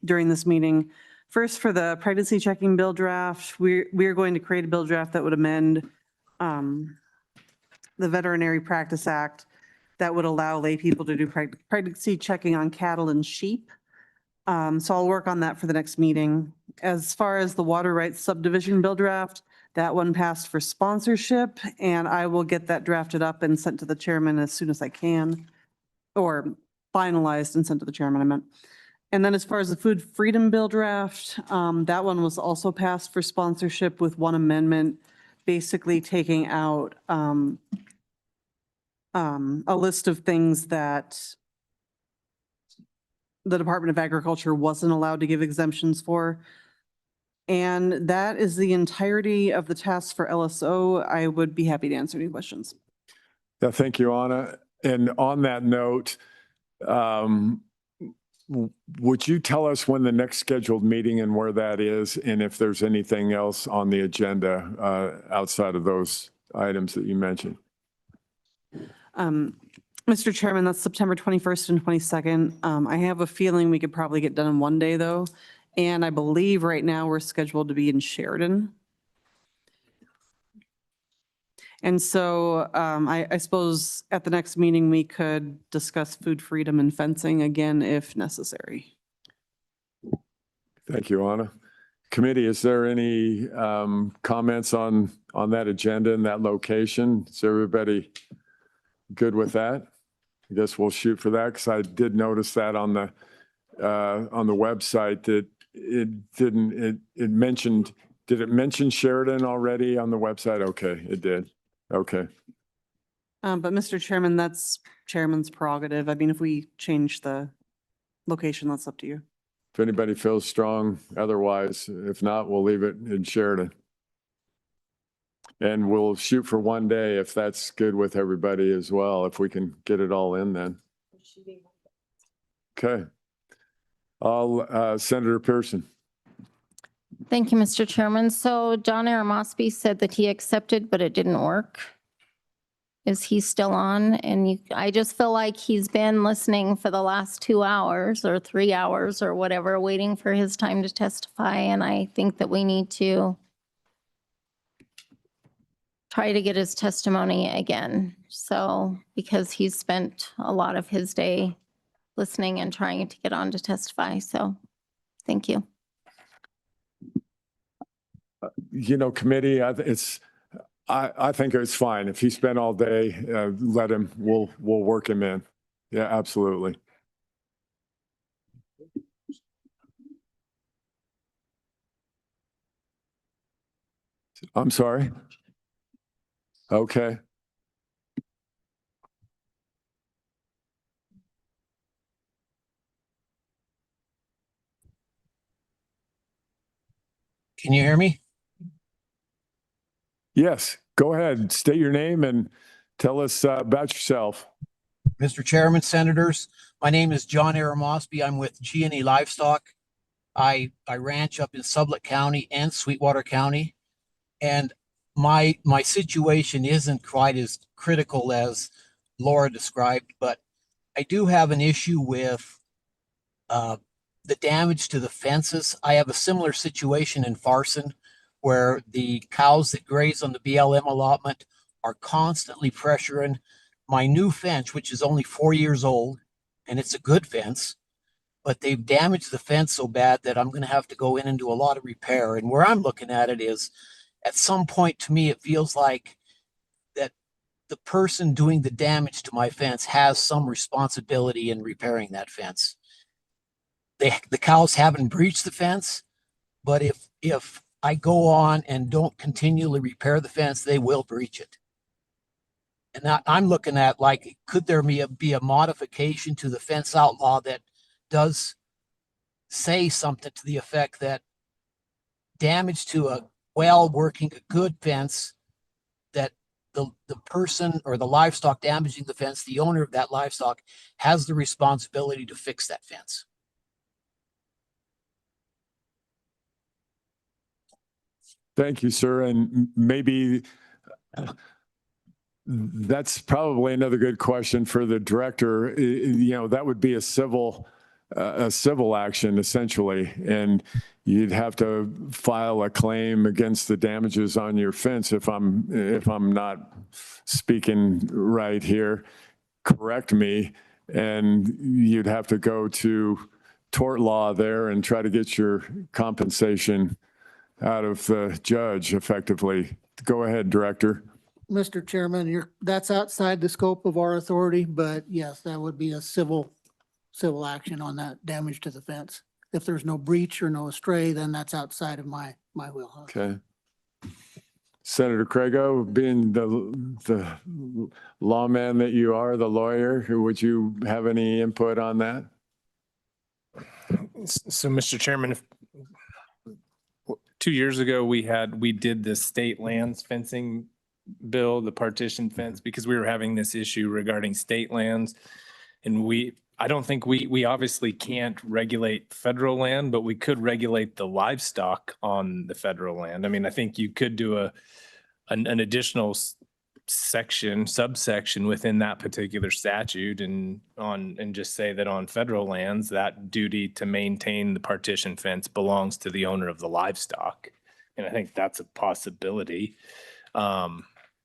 during this meeting. First, for the pregnancy checking bill draft, we're going to create a bill draft that would amend the Veterinary Practice Act that would allow lay people to do pregnancy checking on cattle and sheep. So I'll work on that for the next meeting. As far as the water rights subdivision bill draft, that one passed for sponsorship, and I will get that drafted up and sent to the chairman as soon as I can, or finalized and sent to the chairman, I meant. And then as far as the food freedom bill draft, that one was also passed for sponsorship with one amendment, basically taking out a list of things that the Department of Agriculture wasn't allowed to give exemptions for. And that is the entirety of the tasks for LSO. I would be happy to answer any questions. Yeah, thank you, Anna. And on that note, would you tell us when the next scheduled meeting and where that is, and if there's anything else on the agenda outside of those items that you mentioned? Mr. Chairman, that's September 21st and 22nd. I have a feeling we could probably get done in one day, though. And I believe right now we're scheduled to be in Sheridan. And so I suppose at the next meeting, we could discuss food freedom and fencing again if necessary. Thank you, Anna. Committee, is there any comments on that agenda and that location? Is everybody good with that? I guess we'll shoot for that, because I did notice that on the website that it mentioned, did it mention Sheridan already on the website? Okay, it did. Okay. But Mr. Chairman, that's chairman's prerogative. I mean, if we change the location, that's up to you. If anybody feels strong otherwise, if not, we'll leave it in Sheridan. And we'll shoot for one day if that's good with everybody as well, if we can get it all in then. Okay. Senator Pearson. Thank you, Mr. Chairman. So John Aramosby said that he accepted, but it didn't work. Is he still on? And I just feel like he's been listening for the last 2 hours or 3 hours or whatever, waiting for his time to testify. And I think that we need to try to get his testimony again. So, because he's spent a lot of his day listening and trying to get on to testify. So, thank you. Committee, I think it's fine. If he spent all day, let him, we'll work him in. Yeah, absolutely. I'm sorry. Okay. Can you hear me? Yes, go ahead. State your name and tell us about yourself. Mr. Chairman, Senators, my name is John Aramosby. I'm with G&E Livestock. I ranch up in Sublette County and Sweetwater County. And my situation isn't quite as critical as Laura described, but I do have an issue with the damage to the fences. I have a similar situation in Farson where the cows that graze on the BLM allotment are constantly pressuring my new fence, which is only 4 years old, and it's a good fence, but they've damaged the fence so bad that I'm going to have to go in and do a lot of repair. And where I'm looking at it is, at some point to me, it feels like that the person doing the damage to my fence has some responsibility in repairing that fence. The cows haven't breached the fence, but if I go on and don't continually repair the fence, they will breach it. And I'm looking at, like, could there be a modification to the fence outlaw that does say something to the effect that damage to a well-working, a good fence, that the person or the livestock damaging the fence, the owner of that livestock, has the responsibility to fix that fence. Thank you, sir. And maybe that's probably another good question for the director. You know, that would be a civil action essentially, and you'd have to file a claim against the damages on your fence. If I'm not speaking right here, correct me, and you'd have to go to tort law there and try to get your compensation out of the judge effectively. Go ahead, Director. Mr. Chairman, that's outside the scope of our authority, but yes, that would be a civil action on that damage to the fence. If there's no breach or no astray, then that's outside of my wheelhouse. Okay. Senator Crago, being the lawman that you are, the lawyer, would you have any input on that? So, Mr. Chairman, 2 years ago, we did the state lands fencing bill, the partition fence, because we were having this issue regarding state lands. And I don't think we obviously can't regulate federal land, but we could regulate the livestock on the federal land. I mean, I think you could do an additional subsection within that particular statute and just say that on federal lands, that duty to maintain the partition fence belongs to the owner of the livestock. And I think that's a possibility.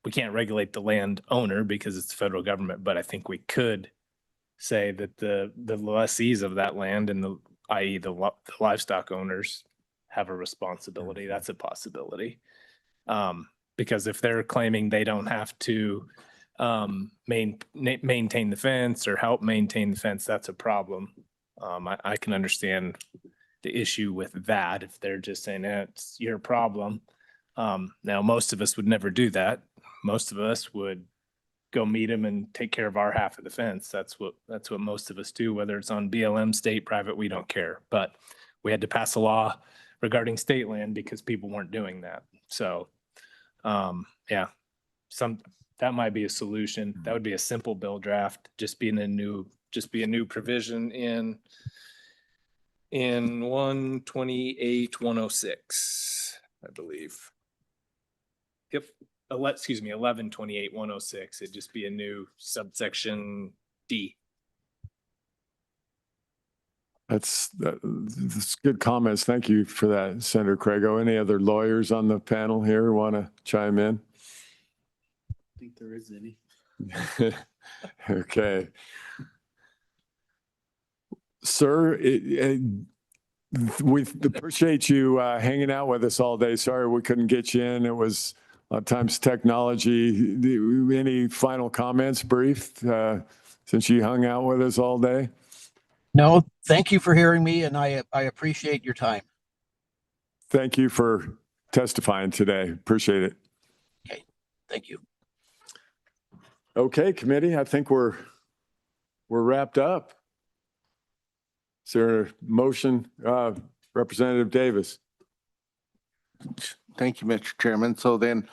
We can't regulate the land owner because it's the federal government, but I think we could say that the lessees of that land and i.e. the livestock owners have a responsibility. That's a possibility. Because if they're claiming they don't have to maintain the fence or help maintain the fence, that's a problem. I can understand the issue with that if they're just saying it's your problem. Now, most of us would never do that. Most of us would go meet them and take care of our half of the fence. That's what most of us do, whether it's on BLM, state, private, we don't care. But we had to pass a law regarding state land because people weren't doing that. So yeah, that might be a solution. That would be a simple bill draft, just be a new provision in 128-106, I believe. Yep. Excuse me, 1128-106. It'd just be a new subsection D. That's good comments. Thank you for that, Senator Crago. Any other lawyers on the panel here want to chime in? I think there is any. Okay. Sir, we appreciate you hanging out with us all day. Sorry we couldn't get you in. It was a lot of times technology. Any final comments, brief, since you hung out with us all day? No, thank you for hearing me, and I appreciate your time. Thank you for testifying today. Appreciate it. Okay, thank you. Okay, committee, I think we're wrapped up. Is there a motion, Representative Davis? Thank you, Mr. Chairman. So then,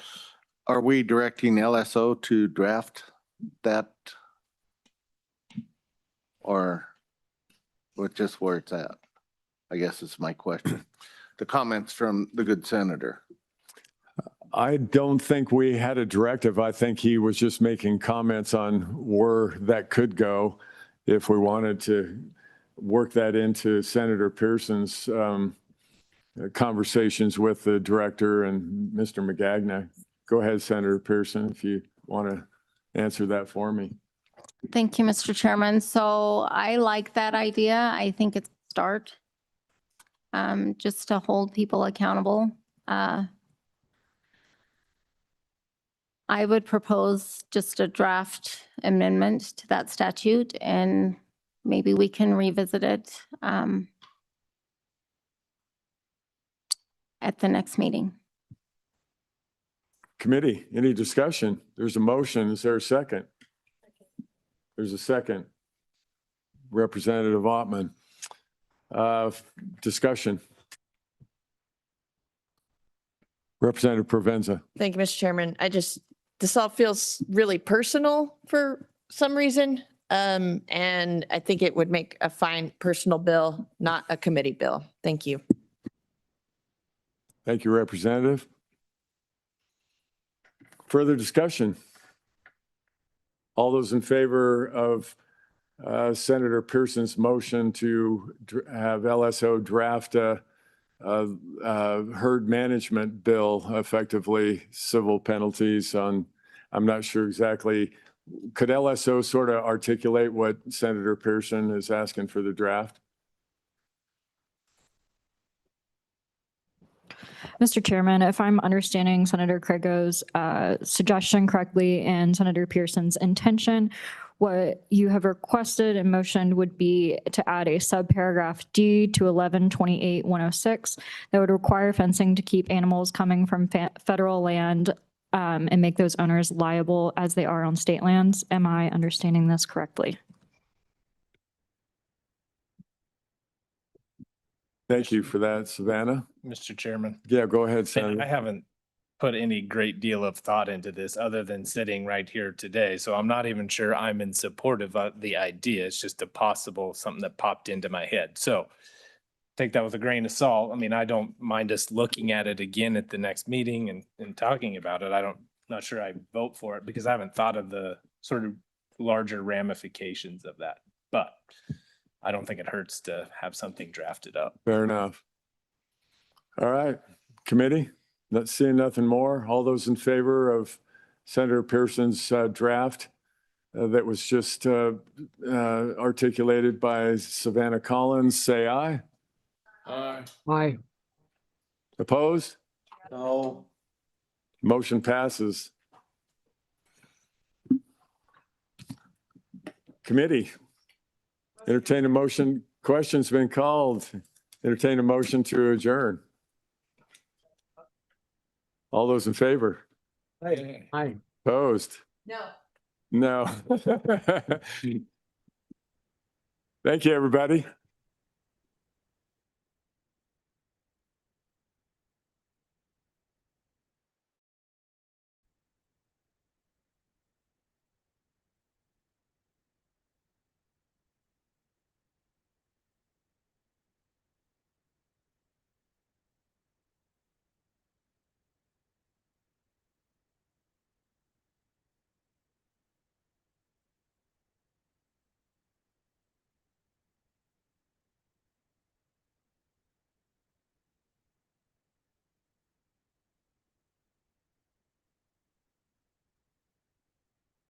are we directing LSO to draft that? Or with just where it's at? I guess is my question. The comments from the good senator. I don't think we had a directive. I think he was just making comments on where that could go if we wanted to work that into Senator Pearson's conversations with the director and Mr. McGagna. Go ahead, Senator Pearson, if you want to answer that for me. Thank you, Mr. Chairman. So I like that idea. I think it's a start. Just to hold people accountable. I would propose just a draft amendment to that statute and maybe we can revisit it at the next meeting. Committee, any discussion? There's a motion. Is there a second? There's a second. Representative Ottman. Discussion. Representative Provenza. Thank you, Mr. Chairman. This all feels really personal for some reason. And I think it would make a fine personal bill, not a committee bill. Thank you. Thank you, Representative. Further discussion? All those in favor of Senator Pearson's motion to have LSO draft a herd management bill, effectively civil penalties on, I'm not sure exactly, could LSO sort of articulate what Senator Pearson is asking for the draft? Mr. Chairman, if I'm understanding Senator Crago's suggestion correctly and Senator Pearson's intention, what you have requested and motioned would be to add a subparagraph D to 1128-106 that would require fencing to keep animals coming from federal land and make those owners liable as they are on state lands. Am I understanding this correctly? Thank you for that, Savannah. Mr. Chairman. Yeah, go ahead, And Senator. I haven't put any great deal of thought into this other than sitting right here today. So I'm not even sure I'm in support of the idea. It's just a possible something that popped into my head. So take that with a grain of salt. I mean, I don't mind us looking at it again at the next meeting and talking about it. Not sure I vote for it because I haven't thought of the sort of larger ramifications of that. But I don't think it hurts to have something drafted up. Fair enough. All right, committee, not seeing nothing more. All those in favor of Senator Pearson's draft that was just articulated by Savannah Collins, say aye. Aye. Aye. Opposed? No. Motion passes. Committee, entertain a motion. Question's been called. Entertain a motion to adjourn. All those in favor? Aye. Aye. Opposed? No. No. Thank you, everybody.